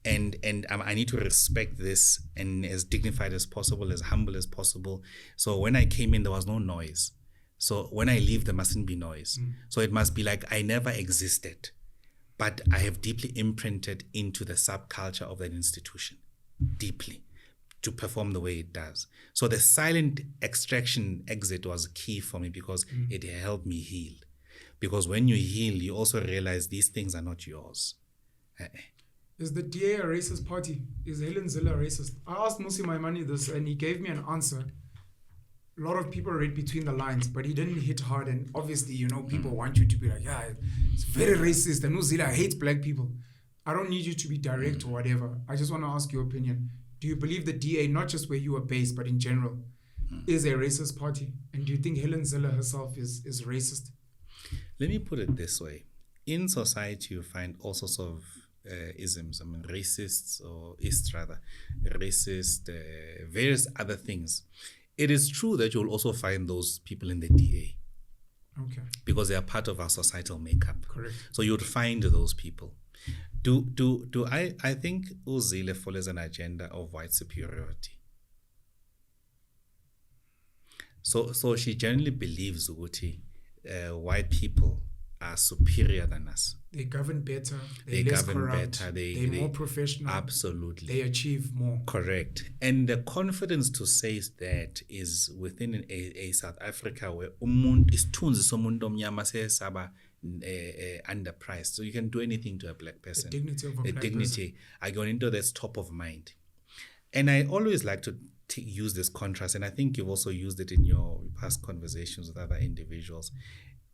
And I need to respect this, and as dignified as possible, as humble as possible. So when I came in, there was no noise. So when I leave, there mustn't be noise. So it must be like I never existed, but I have deeply imprinted into the subculture of that institution, deeply, to perform the way it does. So the silent extraction exit was key for me, because it helped me heal. Because when you heal, you also realize these things are not yours. Is the DA a racist party? Is Helen Zille a racist? I asked Musi Maimani this, and he gave me an answer a lot of people read between the lines, but he didn't hit hard. And obviously, people want you to be like, yeah, it's very racist. And Zille hates black people. I don't need you to be direct or whatever. I just want to ask your opinion. Do you believe the DA, not just where you are based, but in general, is a racist party? And do you think Helen Zille herself is racist? Let me put it this way. In society, you find all sorts of isms. I mean, racists or racist, various other things. It is true that you'll also find those people in the DA. Okay. Because they are part of our societal makeup. Correct. So you'd find those people. I think uZille follows an agenda of white superiority. So she generally believes that white people are superior than us. They govern better. They're less corrupt. They're more professional. Absolutely. They achieve more. Correct. And the confidence to say that is within a South Africa where umuntu isithunzi somuntu omnyama sesaba underpriced. So you can do anything to a black person. The dignity of a black dignity. I go into that's top of mind. And I always like to use this contrast, and I think you've also used it in your past conversations with other individuals.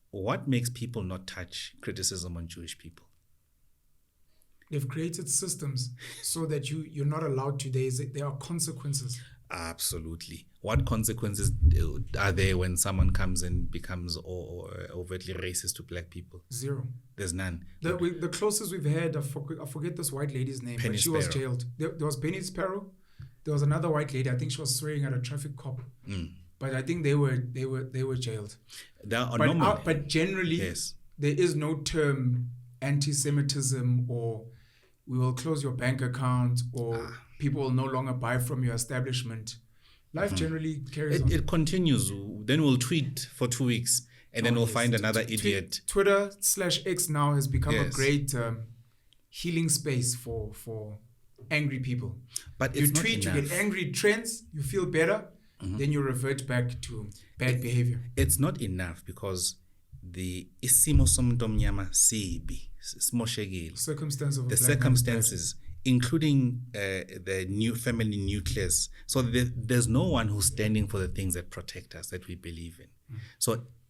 What makes people not touch criticism on Jewish people? They've created systems so that you're not allowed to. There are consequences. Absolutely. What consequences are there when someone comes and becomes overtly racist to black people? Zero. There's none. The closest we've had, I forget this white lady's name, but she was jailed. There was Penny Sparrow. There was another white lady. I think she was swearing at a traffic cop. But I think they were jailed. But generally, yes, there is no term anti-Semitism or we will close your bank account or people will no longer buy from your establishment. Life generally carries on. It continues. Then we'll tweet for 2 weeks and then we'll find another idiot. Twitter/X now has become a great healing space for angry people. But you tweet, you get angry trends, you feel better. Then you revert back to bad behavior. It's not enough because the isimo somuntu omnyama sibi simoshekile. Circumstances, including the new family nucleus. So there's no one who's standing for the things that protect us, that we believe in.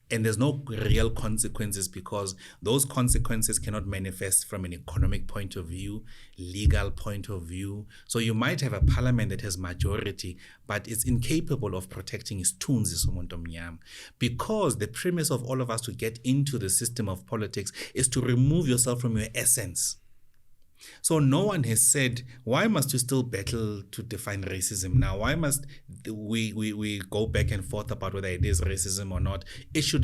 And there's no real consequences because those consequences cannot manifest from an economic point of view, legal point of view. So you might have a parliament that has majority, but it's incapable of protecting its tunes because the premise of all of us to get into the system of politics is to remove yourself from your essence. So no one has said, why must you still battle to define racism now? Why must we go back and forth about whether it is racism or not? It should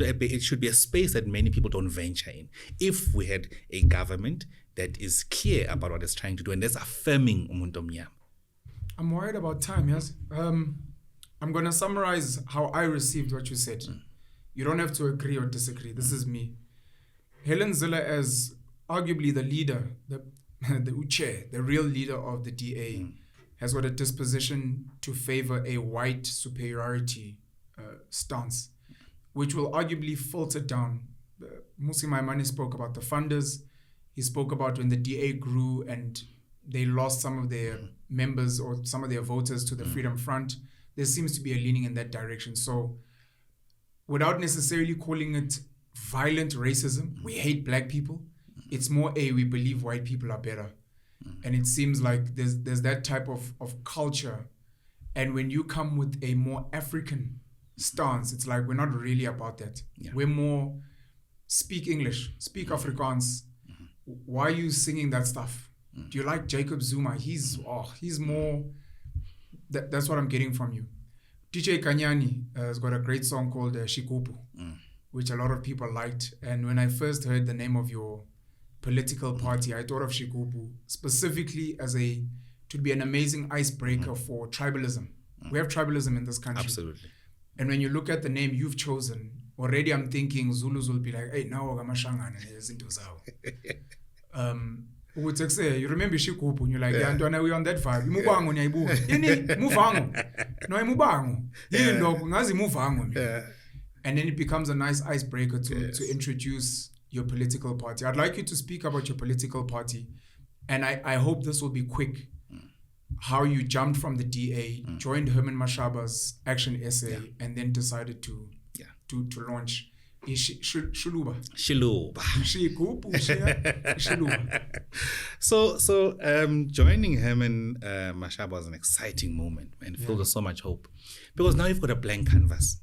be a space that many people don't venture in. If we had a government that is clear about what it's trying to do and that's affirming umuntu omnyama. I'm worried about time, yes? I'm going to summarize how I received what you said. You don't have to agree or disagree. This is me. Helen Zille as arguably the leader, the chair, the real leader of the DA, has got a disposition to favor a white superiority stance, which will arguably filter down. Musi Maimane spoke about the funders. He spoke about when the DA grew and they lost some of their members or some of their voters to the Freedom Front. There seems to be a leaning in that direction. So without necessarily calling it violent racism, we hate black people. It's more we believe white people are better. And it seems like there's that type of culture. And when you come with a more African stance, it's like we're not really about that. Yeah. We're more speak English, speak Afrikaans. Why are you singing that stuff? Do you like Jacob Zuma? He's more, that's what I'm getting from you. DJ Kanyani has got a great song called Shikupu, which a lot of people liked. And when I first heard the name of your political party, I thought of Shikupu specifically to be an amazing icebreaker for tribalism. We have tribalism in this country. Absolutely. And when you look at the name you've chosen, already I'm thinking Zulus will be like, hey, now we're going to say, you remember Shikupu, and you're like, yeah, we're on that vibe. And then it becomes a nice icebreaker to introduce your political party. I'd like you to speak about your political party, and I hope this will be quick. how you jumped from the DA, joined Herman Mashaba's Action SA, and then decided to launch Xiluva. So joining Herman Mashaba was an exciting moment and filled with so much hope, because now you've got a blank canvas.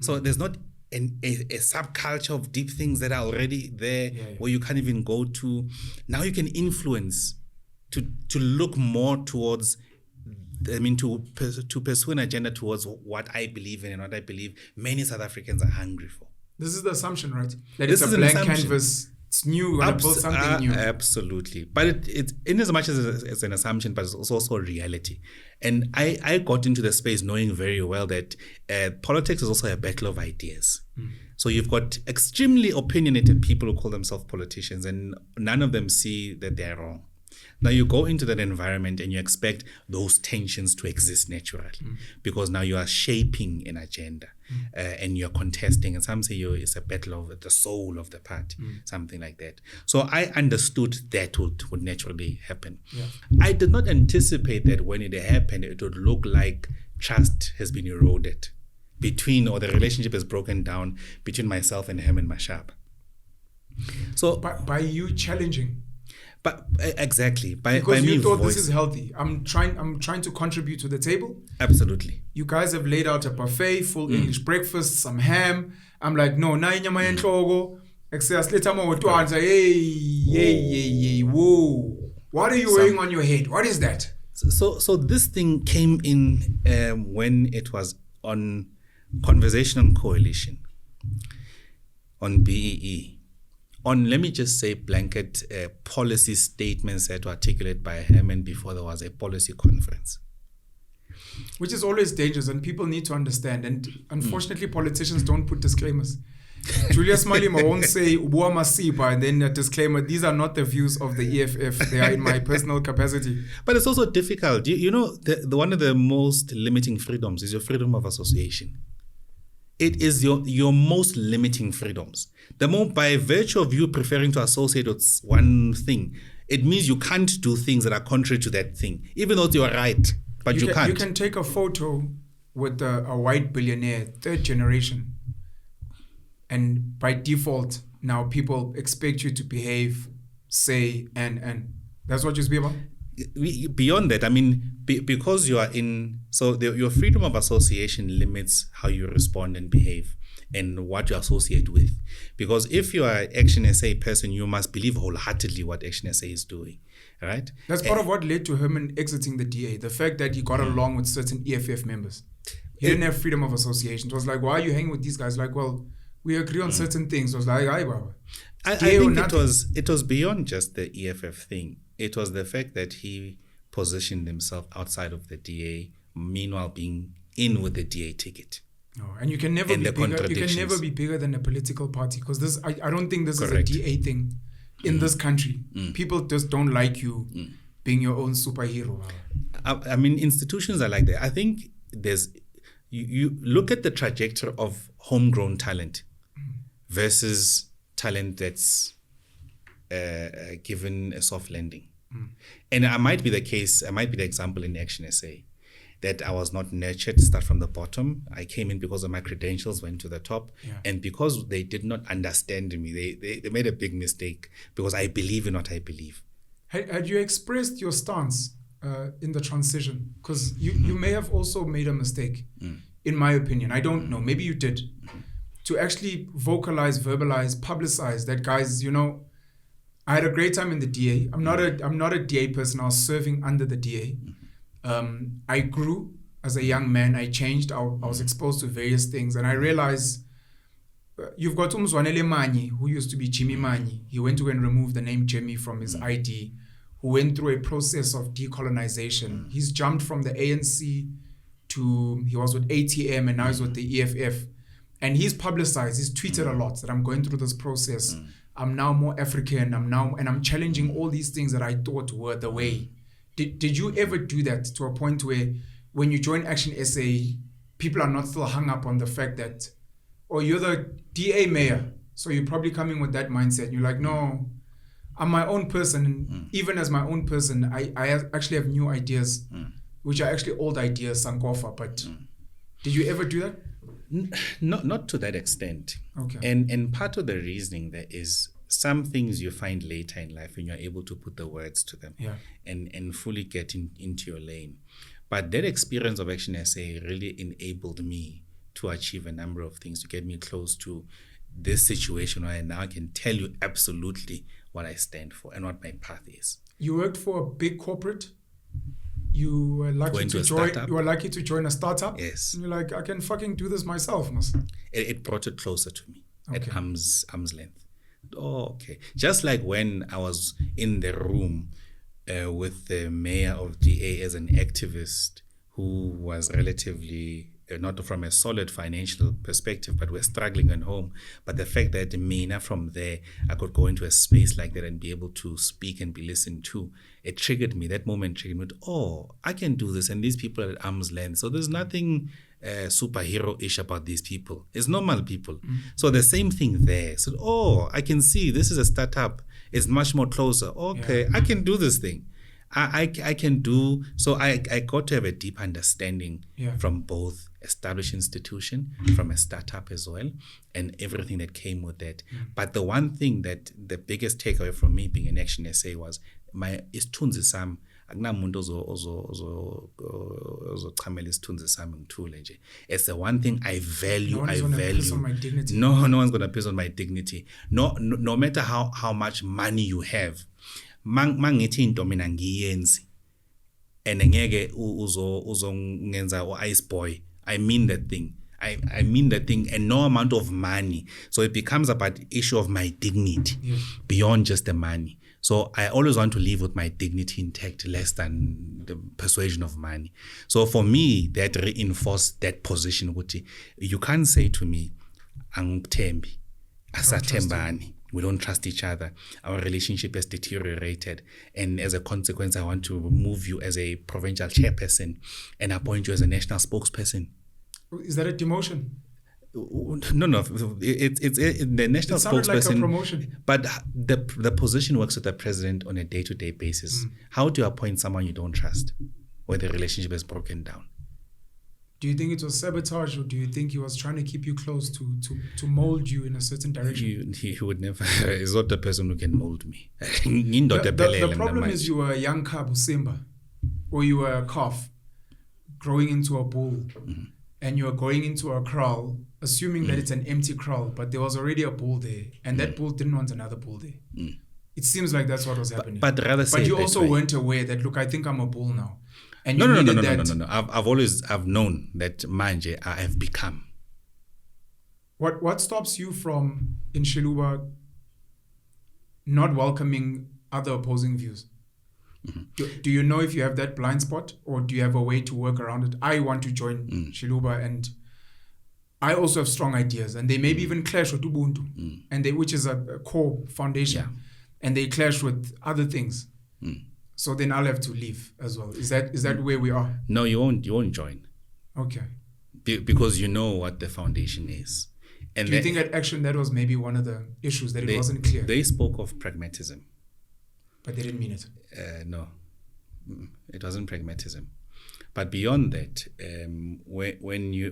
So there's not a subculture of deep things that are already there where you can't even go to. Now you can influence to look more towards, to pursue an agenda towards what I believe in and what I believe many South Africans are hungry for. This is the assumption, right? That it's a blank canvas. It's new. We're going to build something new. Absolutely. But it's in as much as it's an assumption, but it's also a reality. And I got into the space knowing very well that politics is also a battle of ideas. So you've got extremely opinionated people who call themselves politicians, and none of them see that they're wrong. Now you go into that environment and you expect those tensions to exist naturally, because now you are shaping an agenda and you're contesting, and some say it's a battle of the soul of the party, something like that. So I understood that would naturally happen. Yeah. I did not anticipate that when it happened, it would look like trust has been eroded or the relationship is broken down between myself and Herman Mashaba. So by you challenging. But exactly by you me thought this is healthy. I'm trying to contribute to the table. Absolutely. You guys have laid out a buffet, full English breakfast, some ham. I'm like, no, na inyama yenhloko. Hey, whoa. What are you wearing on your head? What is that? So this thing came in when it was on Conversation on Coalition, on BEE. On, let me just say, blanket policy statements that were articulated by Herman before there was a policy conference. Which is always dangerous, and people need to understand. And unfortunately, politicians don't put disclaimers. Julius Malema won't say Ubua Masipa and then a disclaimer, these are not the views of the EFF, they are in my personal capacity. But it's also difficult. You know, the one of the most limiting freedoms is your freedom of association. It is your most limiting freedoms. The more, by virtue of you preferring to associate with one thing, it means you can't do things that are contrary to that thing, even though you're right, but you can't. You can take a photo with a white billionaire, third generation, and by default, now people expect you to behave, say, and. That's what you speak about? Beyond that, I mean, because you are in, so your freedom of association limits how you respond and behave and what you associate with. Because if you are an Action SA person, you must believe wholeheartedly what Action SA is doing, right? That's part of what led to Herman exiting the DA, the fact that he got along with certain EFF members. He didn't have freedom of association. It was like, why are you hanging with these guys? Like, well, we agree on certain things. It was like, I think it was beyond just the EFF thing. It was the fact that he positioned himself outside of the DA, meanwhile being in with the DA ticket. Oh, and you can never be bigger. You can never be bigger than a political party, because this. I don't think this Correct. Is a DA thing in this country. People just don't like you being your own superhero. I mean, institutions are like that. I think there's you look at the trajectory of homegrown talent versus talent that's given a soft landing. And I might be the example in Action SA, that I was not nurtured, start from the bottom. I came in because of my credentials, went to the top. Yeah. And because they did not understand me, they made a big mistake, because I believe in what I believe. Had you expressed your stance in the transition? Because you may have also made a mistake, in my opinion. I don't know. Maybe you did. To actually vocalize, verbalize, publicize that, guys, you know, I had a great time in the DA. I'm not a DA person. I was serving under the DA. I grew as a young man. I changed. I was exposed to various things, and I realized you've got Umzwanele Manyi, who used to be Jimmy Manyi. He went to go and remove the name Jimmy from his ID, who went through a process of decolonization. He's jumped from the ANC to, he was with ATM, and now he's with the EFF. And he's publicized, he's tweeted a lot that I'm going through this process. I'm now more African. I'm challenging all these things that I thought were the way. Did you ever do that to a point where when you join Action SA, people are not still hung up on the fact that, or you're the DA mayor, so you're probably coming with that mindset. You're like, no, I'm my own person, and even as my own person, I actually have new ideas, which are actually old ideas, Sankofa. But did you ever do that? Not to that extent. Okay. And part of the reasoning there is some things you find later in life when you're able to put the words to them and fully get into your lane. But that experience of Action SA really enabled me to achieve a number of things, to get me close to this situation where now I can tell you absolutely what I stand for and what my path is. You worked for a big corporate. You were lucky to join. You were lucky to join a startup. Yes. And you're like, I can fucking do this myself. It brought it closer to me at arm's length. Oh, okay. Just like when I was in the room with the mayor of DA as an activist who was relatively not from a solid financial perspective, but we're struggling at home. But the fact that Mina from there, I could go into a space like that and be able to speak and be listened to, it triggered me. That moment triggered me. Oh, I can do this. And these people are at arm's length. So there's nothing superhero-ish about these people. It's normal people. So the same thing there. So, oh, I can see this is a startup. It's much more closer. Okay, I can do this thing. I can do. So I got to have a deep understanding from both established institution, from a startup as well, and everything that came with that. But the one thing that the biggest takeaway from me being an Action SA was my isithunzi sami. It's the one thing I value. No one's gonna piss on my dignity. No matter how much money you have. Mangithi into mina ngiyenzi and ngeke uzongenza ice boy. I mean that thing. I mean that thing, and no amount of money. So it becomes about the issue of my dignity beyond just the money. So I always want to live with my dignity intact, less than the persuasion of money. So for me, that reinforced that position. You can't say to me, "Angithembi, asathembani." We don't trust each other. Our relationship has deteriorated. And as a consequence, I want to remove you as a provincial chairperson and appoint you as a national spokesperson. Is that a demotion? No. It's the national spokesperson. Like a promotion. But the position works with the president on a day-to-day basis. How do you appoint someone you don't trust when the relationship is broken down? Do you think it was sabotage, or do you think he was trying to keep you close to mold you in a certain direction? He would never. He's not the person who can mold me. The problem is you were a young cub, Simba, or you were a calf growing into a bull, and you are going into a kraal, assuming that it's an empty kraal, but there was already a bull there, and that bull didn't want another bull there. It seems like that's what was happening. But you also weren't aware that, look, I think I'm a bull now. And No. I've known that manje I have become. What stops you from, in Xiluva, not welcoming other opposing views? Do you know if you have that blind spot, or do you have a way to work around it? I want to join Xiluva, and I also have strong ideas, and they maybe even clash with uBuntu, and which is a core foundation, and they clash with other things. So then I'll have to leave as well. Is that where we are? No, you won't join. Okay. Because you know what the foundation is. And do you think at Action that was maybe one of the issues, that it wasn't clear? They spoke of pragmatism. But they didn't mean it. No. It wasn't pragmatism. But beyond that, when you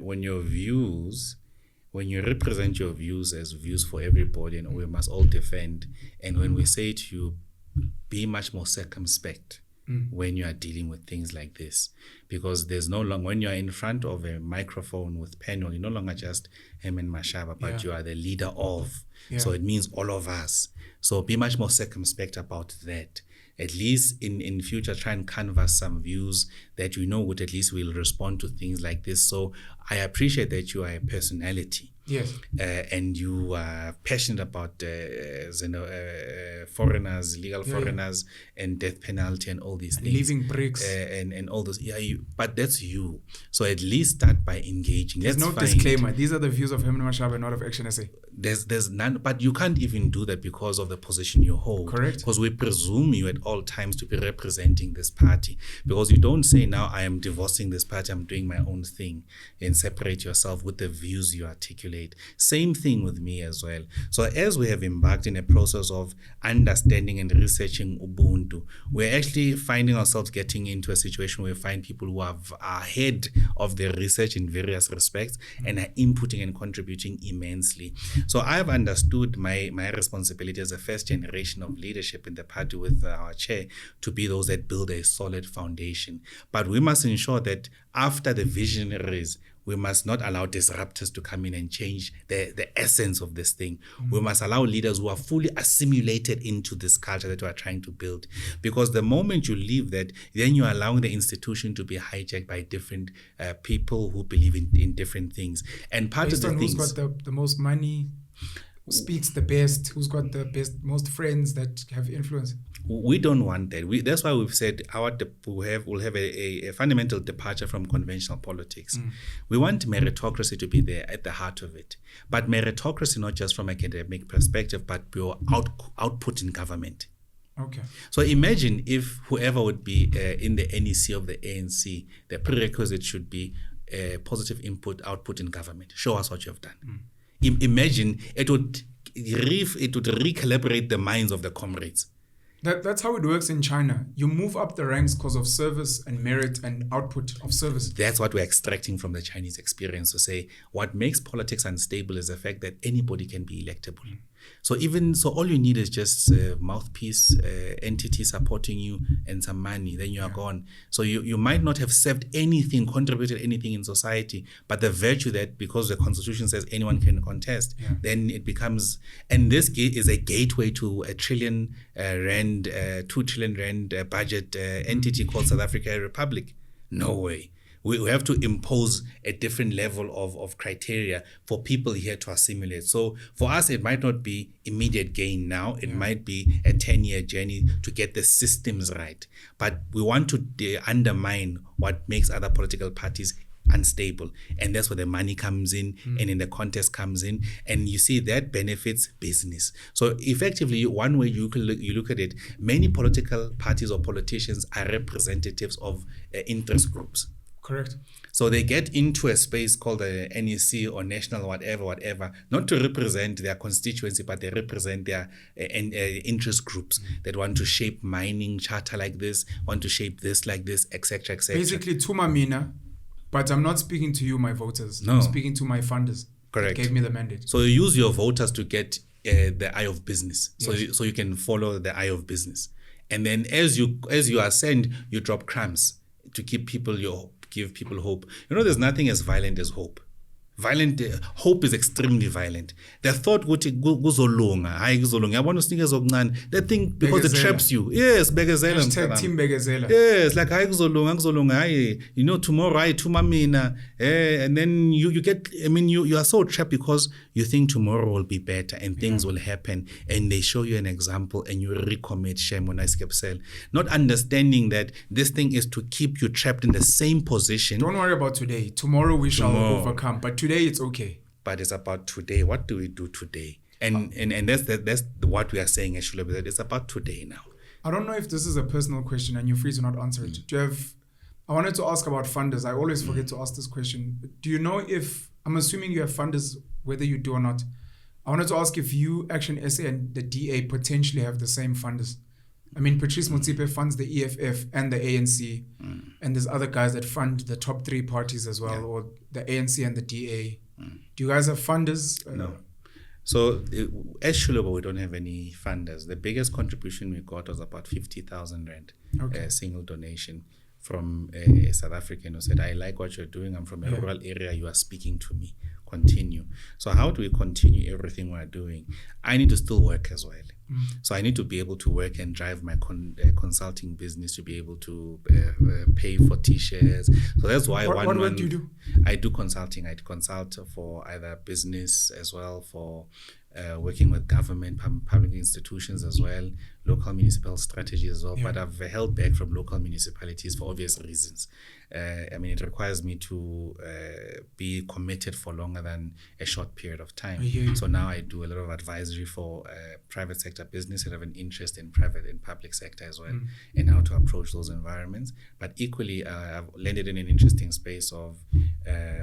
represent your views as views for everybody, and we must all defend, and when we say to you, be much more circumspect when you are dealing with things like this, because there's no longer, when you're in front of a microphone with Penuel, you're no longer just him and Mashaba, but you are the leader of. So it means all of us. So be much more circumspect about that. At least in future, try and canvass some views that you know would at least will respond to things like this. So I appreciate that you are a personality. Yes. And you are passionate about foreigners, legal foreigners, and death penalty and all these things. Leaving bricks. And all those. But that's you. So at least start by engaging. There's no disclaimer. These are the views of Helen Mashaba, not of Action SA. There's none, but you can't even do that because of the position you hold. Correct. Because we presume you at all times to be representing this party. Because you don't say now I am divorcing this party, I'm doing my own thing, and separate yourself with the views you articulate. Same thing with me as well. So as we have embarked in a process of understanding and researching Ubuntu, we're actually finding ourselves getting into a situation where we find people who are ahead of the research in various respects and are inputting and contributing immensely. So I've understood my responsibility as a first generation of leadership in the party with our chair to be those that build a solid foundation. But we must ensure that after the visionaries, we must not allow disruptors to come in and change the essence of this thing. We must allow leaders who are fully assimilated into this culture that we are trying to build. Because the moment you leave that, then you're allowing the institution to be hijacked by different people who believe in different things. And part based of the on things... who's got the most money, who speaks the best, who's got the most friends that have influence. We don't want that. That's why we've said we'll have a fundamental departure from conventional politics. We want meritocracy to be there at the heart of it. But meritocracy not just from academic perspective, but your output in government. Okay. So imagine if whoever would be in the NEC of the ANC, the prerequisite should be positive output in government. Show us what you have done. Imagine it would recalibrate the minds of the comrades. That's how it works in China. You move up the ranks because of service and merit and output of service. That's what we're extracting from the Chinese experience to say what makes politics unstable is the fact that anybody can be electable. So all you need is just a mouthpiece, entity supporting you and some money, then you are gone. So you might not have served anything, contributed anything in society, but the virtue that because the constitution says anyone can contest, then it becomes, and this is a gateway to a trillion rand, 2 trillion rand budget entity called South Africa Republic. No way. We have to impose a different level of criteria for people here to assimilate. So for us, it might not be immediate gain now. It might be a 10-year journey to get the systems right. But we want to undermine what makes other political parties unstable. And that's where the money comes in and in the contest comes in. And you see that benefits business. So effectively, one way you look at it, many political parties or politicians are representatives of interest groups. Correct. So they get into a space called the NEC or national whatever, not to represent their constituency, but they represent their interest groups that want to shape mining charter like this, want to shape this like this, etc., etc. Basically, Tumamina, but I'm not speaking to you, my voters. No. I'm speaking to my funders. Correct. That gave me the mandate. So you use your voters to get the eye of business. Yes. So you can follow the eye of business. And then as you ascend, you drop crumbs to give people hope. There's nothing as violent as hope. Hope is extremely violent. The thought kuzolunga, yabona usinikeza okuncane. That thing because it traps you. Yes, begezela. Team begezela. Yes, like kuzolunga, tomorrow tumamina. And then you get, you are so trapped because you think tomorrow will be better and things will happen, and they show you an example and you recommit shame when I skip sell. Not understanding that this thing is to keep you trapped in the same position. Don't worry about today. Tomorrow we shall overcome. But today it's okay. But it's about today. What do we do today? And that's what we are saying at Xiluva, that it's about today now. I don't know if this is a personal question and you're free to not answer it. I wanted to ask about funders. I always forget to ask this question. Do you know if, I'm assuming you have funders, whether you do or not. I wanted to ask if you, Action SA and the DA potentially have the same funders. Patrice Motsepe funds the EFF and the ANC, and there's other guys that fund the top 3 parties as well, or the ANC and the DA. Do you guys have funders? No. So at Xiluva, we don't have any funders. The biggest contribution we got was about 50,000 rand, a single donation from a South African who said, I like what you're doing. I'm from a rural area. You are speaking to me. Continue. So how do we continue everything we're doing? I need to still work as well. So I need to be able to work and drive my consulting business to be able to pay for T-shirts. So that's why what work do you do? I do consulting. I consult for either business as well, for working with government, public institutions as well, local municipal strategy as well. But I've held back from local municipalities for obvious reasons. It requires me to be committed for longer than a short period of time. Yeah. So now I do a lot of advisory for private sector business that have an interest in private and public sector as well, and how to approach those environments. But equally, I've landed in an interesting space of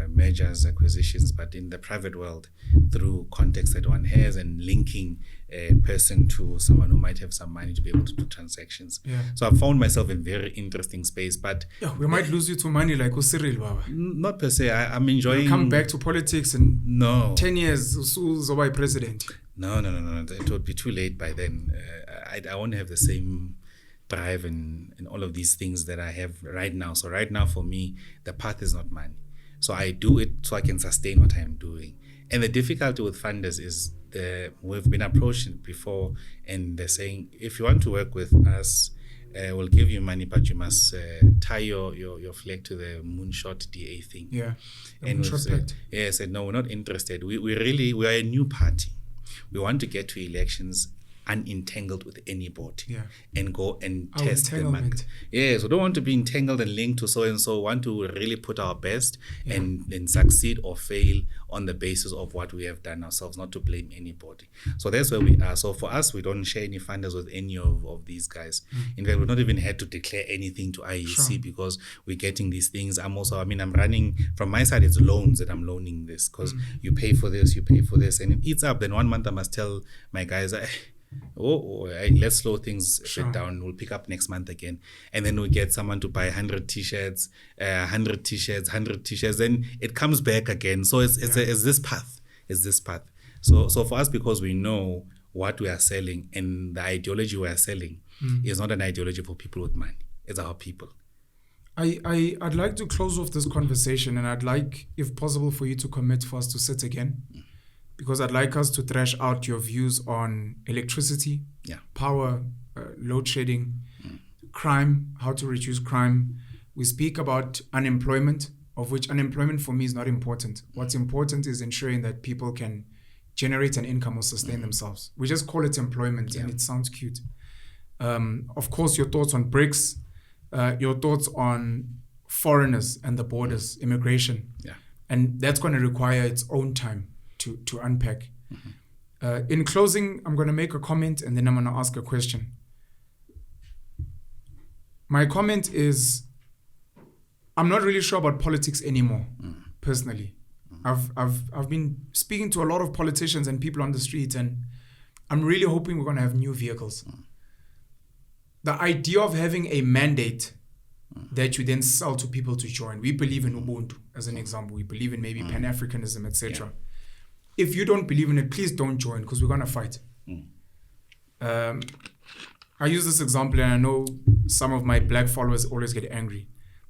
mergers, acquisitions, but in the private world through context that one has and linking a person to someone who might have some money to be able to do transactions. Yeah. So I've found myself in very interesting space, but we might lose you to money like Cyril, Baba. Not per se. I'm enjoying. You'll come back to politics in no 10 years. Zobai president. No. It would be too late by then. I won't have the same drive and all of these things that I have right now. So right now for me, the path is not money. So I do it so I can sustain what I am doing. And the difficulty with funders is we've been approached before, and they're saying, if you want to work with us, we'll give you money, but you must tie your flag to the moonshot DA thing. Yeah. And I said, no, we're not interested. We are a new party. We want to get to elections unentangled with anybody, and go and test the market. So don't want to be entangled and linked to so and so. Want to really put our best and succeed or fail on the basis of what we have done ourselves, not to blame anybody. So that's where we are. So for us, we don't share any funders with any of these guys. In fact, we've not even had to declare anything to IEC because we're getting these things. I'm running from my side, it's loans that I'm loaning this, because you pay for this, and it eats up. Then 1 month I must tell my guys, let's slow things a bit down. We'll pick up next month again. And then we get someone to buy 100 t-shirts, 100 t-shirts, then it comes back again. So it's this path. So for us, because we know what we are selling and the ideology we are selling is not an ideology for people with money. It's our people. I'd like to close off this conversation, and I'd like, if possible, for you to commit for us to sit again. Because I'd like us to thrash out your views on electricity, power, load shedding, crime, how to reduce crime. We speak about unemployment, of which unemployment for me is not important. What's important is ensuring that people can generate an income or sustain themselves. We just call it employment, and it sounds cute. Of course, your thoughts on BRICS, your thoughts on foreigners and the borders, immigration. And that's going to require its own time to unpack. In closing, I'm going to make a comment and then I'm going to ask a question. My comment is, I'm not really sure about politics anymore, personally. I've been speaking to a lot of politicians and people on the street, and I'm really hoping we're going to have new vehicles. The idea of having a mandate that you then sell to people to join. We believe in uBuntu, as an example. We believe in maybe Pan-Africanism, etc. If you don't believe in it, please don't join, because we're going to fight. I use this example, and I know some of my black followers always get angry.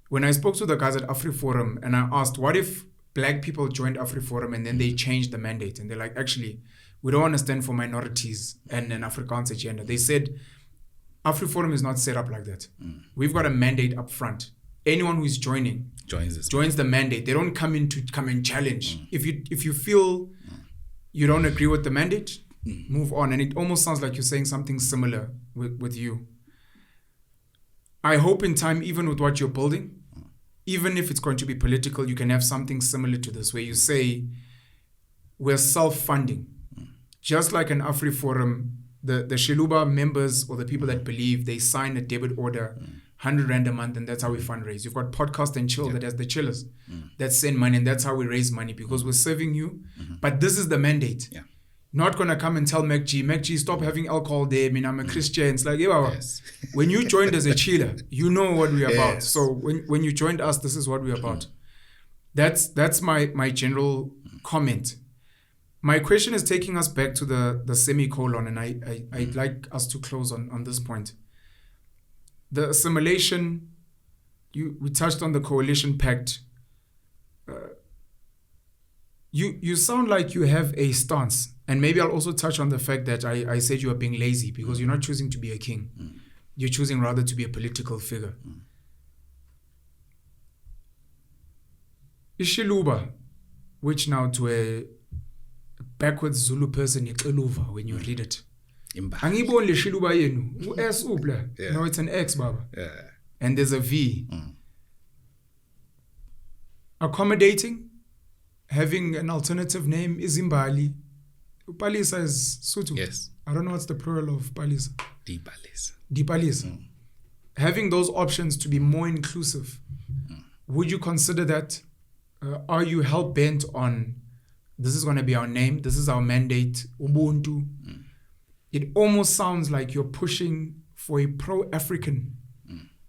When I spoke to the guys at AfriForum and I asked, what if black people joined AfriForum and then they changed the mandate? And they're like, actually, we don't want to stand for minorities and an Afrikaans agenda. They said, AfriForum is not set up like that. We've got a mandate up front. Anyone who is joins the mandate. They don't come in to come and challenge. If you feel you don't agree with the mandate, move on. And it almost sounds like you're saying something similar with you. I hope in time, even with what you're building, even if it's going to be political, you can have something similar to this, where you say, we're self-funding. Just like an AfriForum, the Xiluva members or the people that believe, they sign a debit order, 100 Rand a month, and that's how we fundraise. You've got Podcast and Chill that has the chillers that send money, and that's how we raise money, because we're serving you. But this is the mandate. Not going to come and tell MacG, stop having alcohol there. I mean, I'm a Christian. It's like, when you joined as a chiller, you know what we're about. So when you joined us, this is what we're about. That's my general comment. My question is taking us back to the semicolon, and I'd like us to close on this point. The assimilation, we touched on the coalition pact. You sound like you have a stance, and maybe I'll also touch on the fact that I said you are being lazy, because you're not choosing to be a king. You're choosing rather to be a political figure. Xiluva, which now to a backwards Zulu person, Xiluva, when you read it. Angiboni le Xiluva yenu, U-S ubla. No, it's an X, Baba. And there's a V. Accommodating, having an alternative name is Zimbali. Palisa is Sotho. Yes. I don't know what's the plural of Palisa. Dipalisa. Dipalisa. Having those options to be more inclusive, would you consider that? Are you hell-bent on this is going to be our name, this is our mandate, Ubuntu? It almost sounds like you're pushing for a pro-African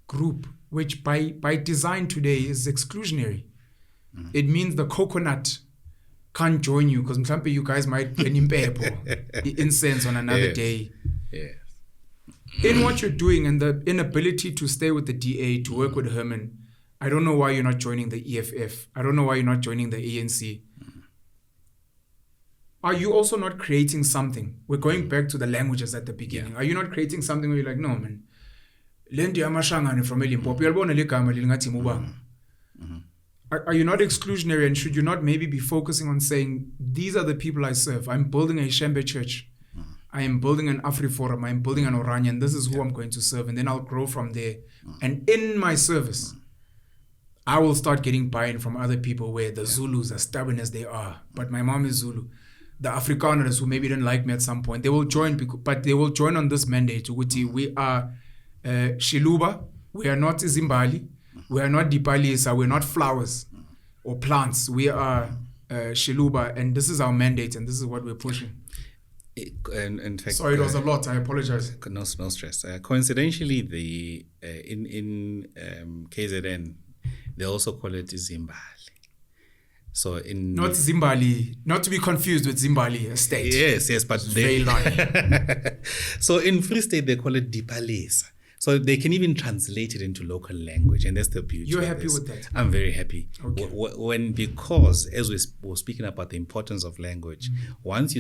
group, which by design today is exclusionary. It means the coconut can't join you because maybe you guys might burn incense on another day. Yes. In what you're doing and the inability to stay with the DA, to work with Herman, I don't know why you're not joining the EFF. I don't know why you're not joining the ANC. Are you also not creating something? We're going back to the languages at the beginning. Are you not creating something where you're like, no, man, are you not exclusionary, and should you not maybe be focusing on saying, these are the people I serve? I'm building a Shembe church. I am building an AfriForum. I'm building an Oranje, and this is who I'm going to serve. And then I'll grow from there. And in my service, I will start getting buy-in from other people where the Zulus, as stubborn as they are, but my mom is Zulu. The Afrikaners who maybe didn't like me at some point, they will join, but they will join on this mandate. We are Xiluva. We are not Zimbali. We are not Dipalisa. We're not flowers or plants. We are Xiluva, and this is our mandate, and this is what we're pushing. In fact, sorry, it was a lot. I apologize. No stress. Coincidentally, in KZN, they also call it Zimbali. So in not Zimbali, not to be confused with Zimbali State. Yes, but they. So in Free State they call it Dipalisa. So they can even translate it into local language, and that's the beauty. You're happy with that? I'm very happy. Okay. Because as we were speaking about the importance of language, once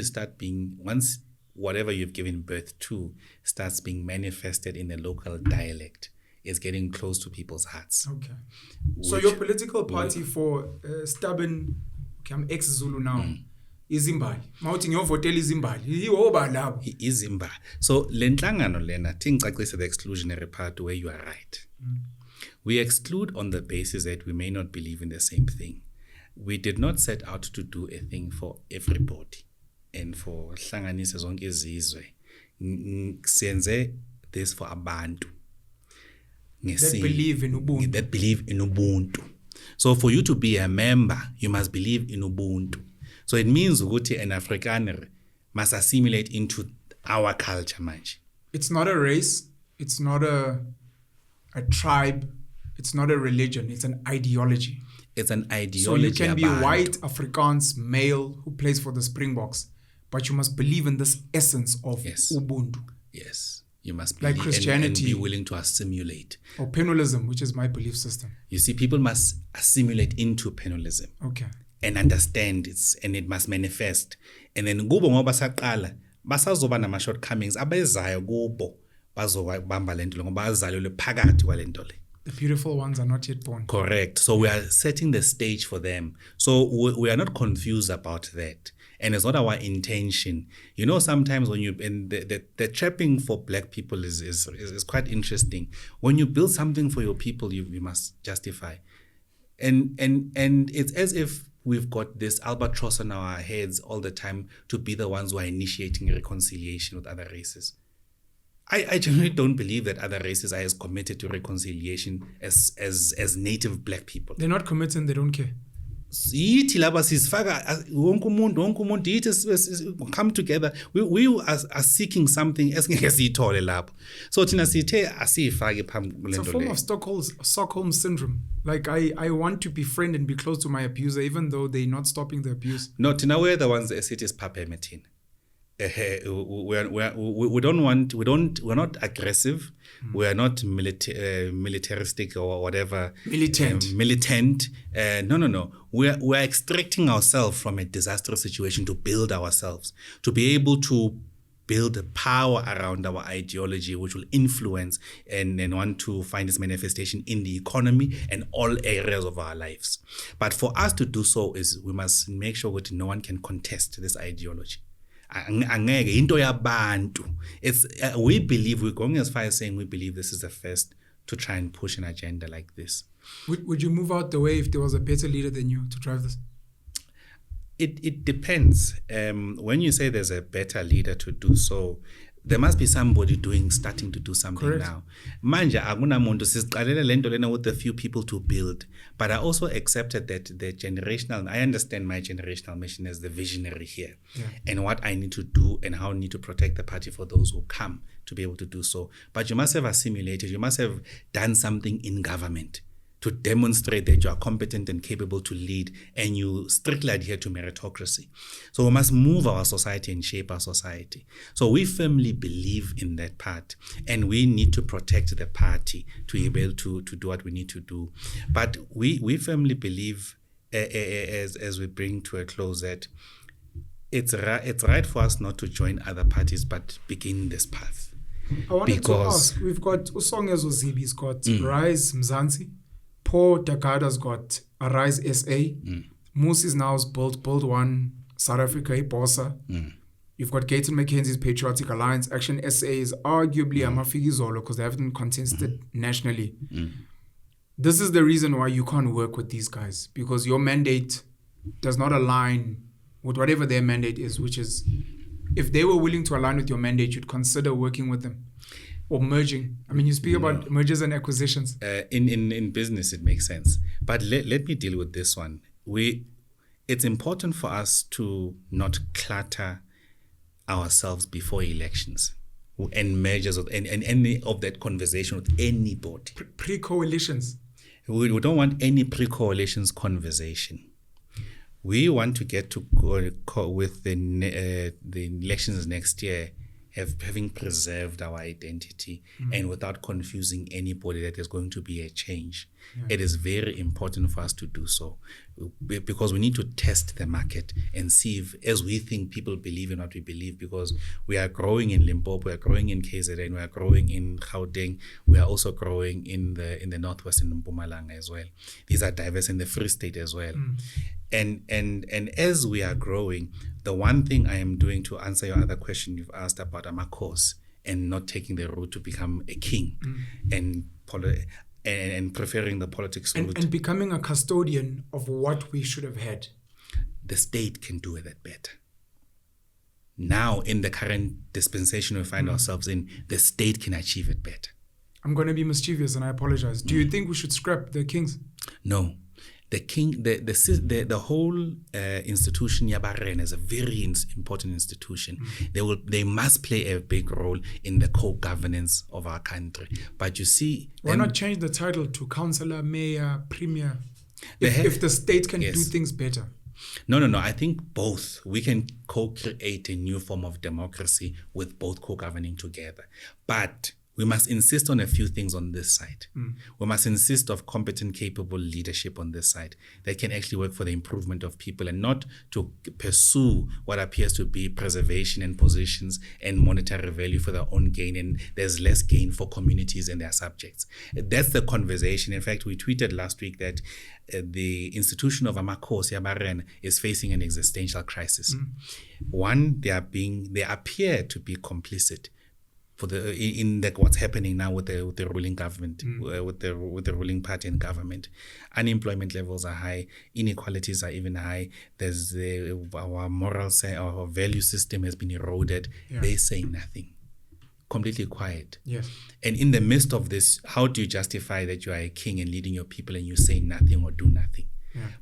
whatever you've given birth to starts being manifested in a local dialect, it's getting close to people's hearts. Okay. So your political party for stubborn, I'm ex-Zulu now, is Zimbali. Mauting your hotel is Zimbali. He is Zimbali. So lentlangano lena tingcacisa the exclusionary part where you are right. We exclude on the basis that we may not believe in the same thing. We did not set out to do a thing for everybody and for hlanganise zonke izizwe. Senze this for abantu. That believe in Ubuntu. So for you to be a member, you must believe in Ubuntu. So it means ukuthi an Afrikaner must assimilate into our culture, manje. It's not a race. It's not a tribe. It's not a religion. It's an ideology. It's an ideology. So you can be white, Afrikaans, male, who plays for the Springboks, but you must believe in this essence of Ubuntu. Yes. You must like Christianity, and be willing to assimilate. Or Penuelism, which is my belief system. You see, people must assimilate into Penuelism. Okay. And understand and it must manifest. And then kubo ngoba saqala basazoba nama shortcomings abezayo kubo bazobamba lento ngoba bazalelwe phakathi kwalento le. The beautiful ones are not yet born. Correct. So we are setting the stage for them. So we are not confused about that. And it's not our intention. You know, sometimes when the trapping for black people is quite interesting. When you build something for your people, you must justify. And it's as if we've got this albatross on our heads all the time to be the ones who are initiating reconciliation with other races. I generally don't believe that other races are as committed to reconciliation as native black people. They're not committed and they don't care. Come together. We are seeking something. So it's a form of Stockholm syndrome. Like I want to befriend and be close to my abuser, even though they're not stopping the abuse. No, we're the ones that it is permitting. We're not aggressive. We're not militaristic or whatever. Militant. No. We're extracting ourselves from a disastrous situation to build ourselves, to be able to build a power around our ideology, which will influence and want to find its manifestation in the economy and all areas of our lives. But for us to do so is we must make sure that no one can contest this ideology. We believe, we're going as far as saying we believe this is the first to try and push an agenda like this. Would you move out the way if there was a better leader than you to drive this? It depends. When you say there's a better leader to do so, there must be somebody starting to do something. Correct. Now. Manje akunamuntu siziqalela lento lena with a few people to build, but I also accepted that the generational. I understand my generational mission as the visionary here, and what I need to do and how I need to protect the party for those who come to be able to do so. But you must have assimilated. You must have done something in government to demonstrate that you are competent and capable to lead, and you strictly adhere to meritocracy. So we must move our society and shape our society. So we firmly believe in that part, and we need to protect the party to be able to do what we need to do. But we firmly believe, as we bring to a close, that it's right for us not to join other parties, but begin this path. I wanted to ask, we've got Usongezo Zibi's got Rise Mzansi, Paul Dagada's got Arise SA. Musi's now built One, South Africa, Bossa. You've got Gaten McKenzie's Patriotic Alliance. Action SA is arguably Amafigizolo because they haven't contested nationally. This is the reason why you can't work with these guys, because your mandate does not align with whatever their mandate is, which is, if they were willing to align with your mandate, you'd consider working with them. Or merging. I mean, you speak about mergers and acquisitions. In business, it makes sense. But let me deal with this one. It's important for us to not clutter ourselves before elections and mergers and any of that conversation with anybody. Pre-coalitions. We don't want any pre-coalitions conversation. We want to get to go with the elections next year, having preserved our identity and without confusing anybody that there's going to be a change. It is very important for us to do so, because we need to test the market and see if, as we think, people believe in what we believe, because we are growing in Limpopo, we are growing in KZN, we are growing in Gauteng, we are also growing in the Northwest and Mpumalanga as well. These are diverse in the Free State as well. And as we are growing, the one thing I am doing, to answer your other question you've asked about Amakos and not taking the route to become a king and preferring the politics route. And becoming a custodian of what we should have had. The state can do that better. Now, in the current dispensation we find ourselves in, the state can achieve it better. I'm going to be mischievous and I apologize. Do you think we should scrap the kings? No. The king, the whole institution Yabarren is a very important institution. They must play a big role in the co-governance of our country. But you see, why not change the title to councillor, mayor, premier? If the state can do things better. No. I think both. We can co-create a new form of democracy with both co-governing together. But we must insist on a few things on this side. We must insist of competent, capable leadership on this side that can actually work for the improvement of people and not to pursue what appears to be preservation and positions and monetary value for their own gain, and there's less gain for communities and their subjects. That's the conversation. In fact, we tweeted last week that the institution of Amakos Yabarren is facing an existential crisis. One, they appear to be complicit in what's happening now with the ruling government, with the ruling party in government. Unemployment levels are high, inequalities are even high. There's our our value system has been eroded. They say nothing, completely quiet. Yes. And in the midst of this, how do you justify that you are a king and leading your people and you say nothing or do nothing?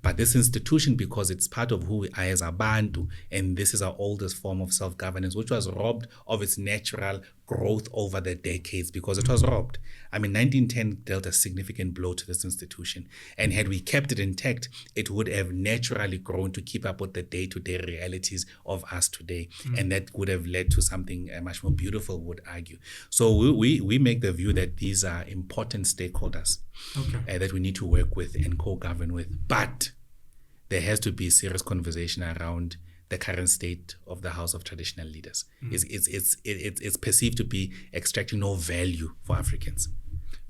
But this institution, because it's part of who we are as Abantu, and this is our oldest form of self-governance, which was robbed of its natural growth over the decades, because it was robbed. I mean, 1910 dealt a significant blow to this institution. And had we kept it intact, it would have naturally grown to keep up with the day-to-day realities of us today. And that would have led to something much more beautiful, would argue. So we make the view that these are important stakeholders that we need to work with and co-govern with. But there has to be serious conversation around the current state of the House of Traditional Leaders. It's perceived to be extracting no value for Africans.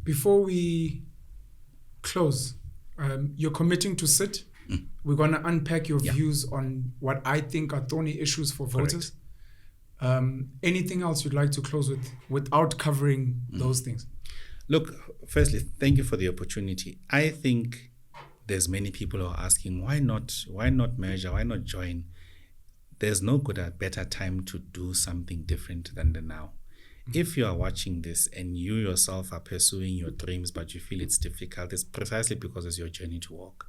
Before we close, you're committing to sit. We're going to unpack your views on what I think are thorny issues for voters. Anything else you'd like to close with without covering those things? Look, firstly, thank you for the opportunity. I think there's many people who are asking, why not merge, why not join? There's no better time to do something different than the now. If you are watching this and you yourself are pursuing your dreams, but you feel it's difficult, it's precisely because it's your journey to walk.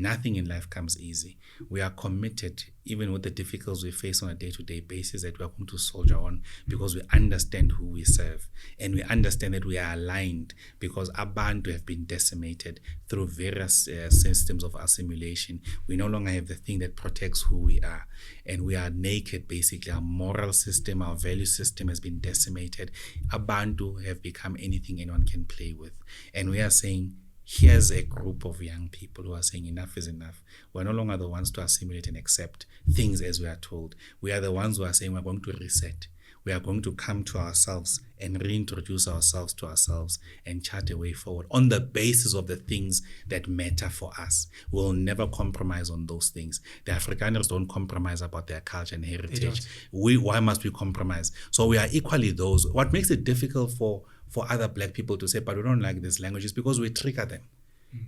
Nothing in life comes easy. We are committed, even with the difficulties we face on a day-to-day basis, that we are going to soldier on because we understand who we serve. And we understand that we are aligned because Abantu have been decimated through various systems of assimilation. We no longer have the thing that protects who we are. And we are naked, basically. Our moral system, our value system has been decimated. Abantu have become anything anyone can play with. And we are saying, here's a group of young people who are saying enough is enough. We're no longer the ones to assimilate and accept things as we are told. We are the ones who are saying we're going to reset. We are going to come to ourselves and reintroduce ourselves to ourselves and chart a way forward on the basis of the things that matter for us. We'll never compromise on those things. The Afrikaners don't compromise about their culture and heritage. Why must we compromise? So we are equally those. What makes it difficult for other black people to say, but we don't like this language, is because we trigger them.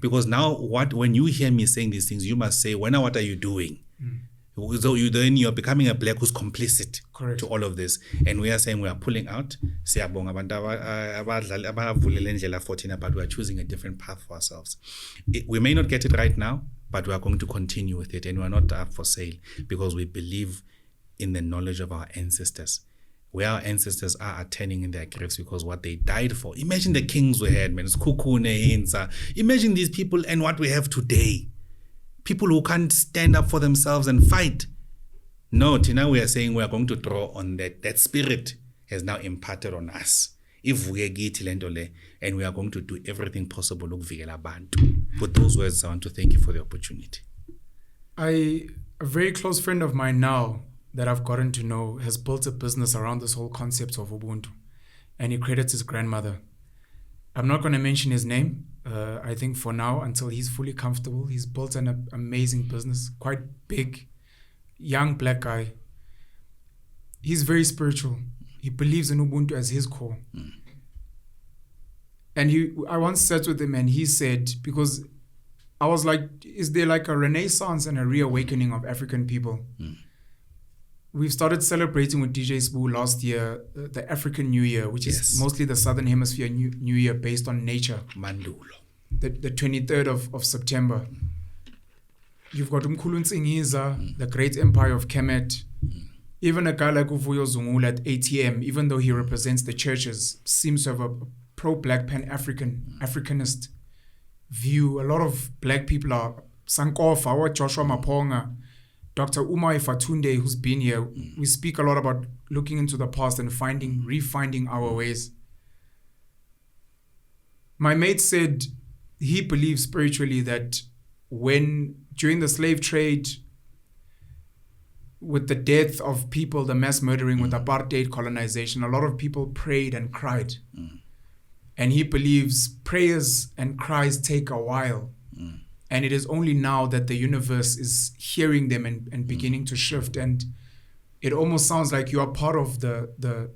Because now when you hear me saying these things, you must say, what are you doing? So you're becoming a black who's complicit to all of this. And we are saying we are pulling out. But we are choosing a different path for ourselves. We may not get it right now, but we are going to continue with it. And we are not up for sale because we believe in the knowledge of our ancestors. Where our ancestors are turning in their graves because what they died for. Imagine the kings we had, man. Imagine these people and what we have today. People who can't stand up for themselves and fight. No, Tina, we are saying we are going to draw on that. That spirit has now imparted on us. If we are and we are going to do everything possible. With those words, I want to thank you for the opportunity. A very close friend of mine now, that I've gotten to know, has built a business around this whole concept of uBuntu, and he credits his grandmother. I'm not going to mention his name. I think for now, until he's fully comfortable, he's built an amazing business, quite big, young black guy. He's very spiritual. He believes in uBuntu as his core. And I once sat with him and he said, because I was like, is there like a renaissance and a reawakening of African people? We've started celebrating with DJ Sbu last year, the African New Year, which is mostly the Southern Hemisphere New Year based on nature. Mandulo. The 23rd of September. You've got Umkhulu Nsingiza, the great empire of Kemet. Even a guy like Uvuyo Zungula at ATM, even though he represents the churches, seems to have a pro-black Africanist view. A lot of black people are Sankofa or Joshua Maponga, Dr. Umai Fatunde, who's been here. We speak a lot about looking into the past and refinding our ways. My mate said he believes spiritually that during the slave trade, with the death of people, the mass murdering with apartheid colonization, a lot of people prayed and cried. And he believes prayers and cries take a while. And it is only now that the universe is hearing them and beginning to shift. And it almost sounds like you are part of the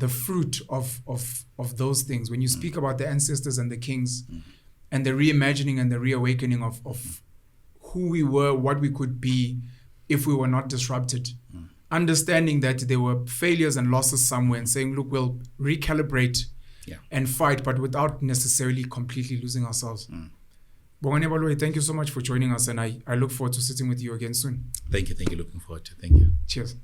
fruit of those things. When you speak about the ancestors and the kings and the reimagining and the reawakening of who we were, what we could be if we were not disrupted. Understanding that there were failures and losses somewhere and saying, look, we'll recalibrate and fight, but without necessarily completely losing ourselves. Bongani Baloyi, thank you so much for joining us, and I look forward to sitting with you again soon. Thank you. Looking forward to. Thank you. Cheers.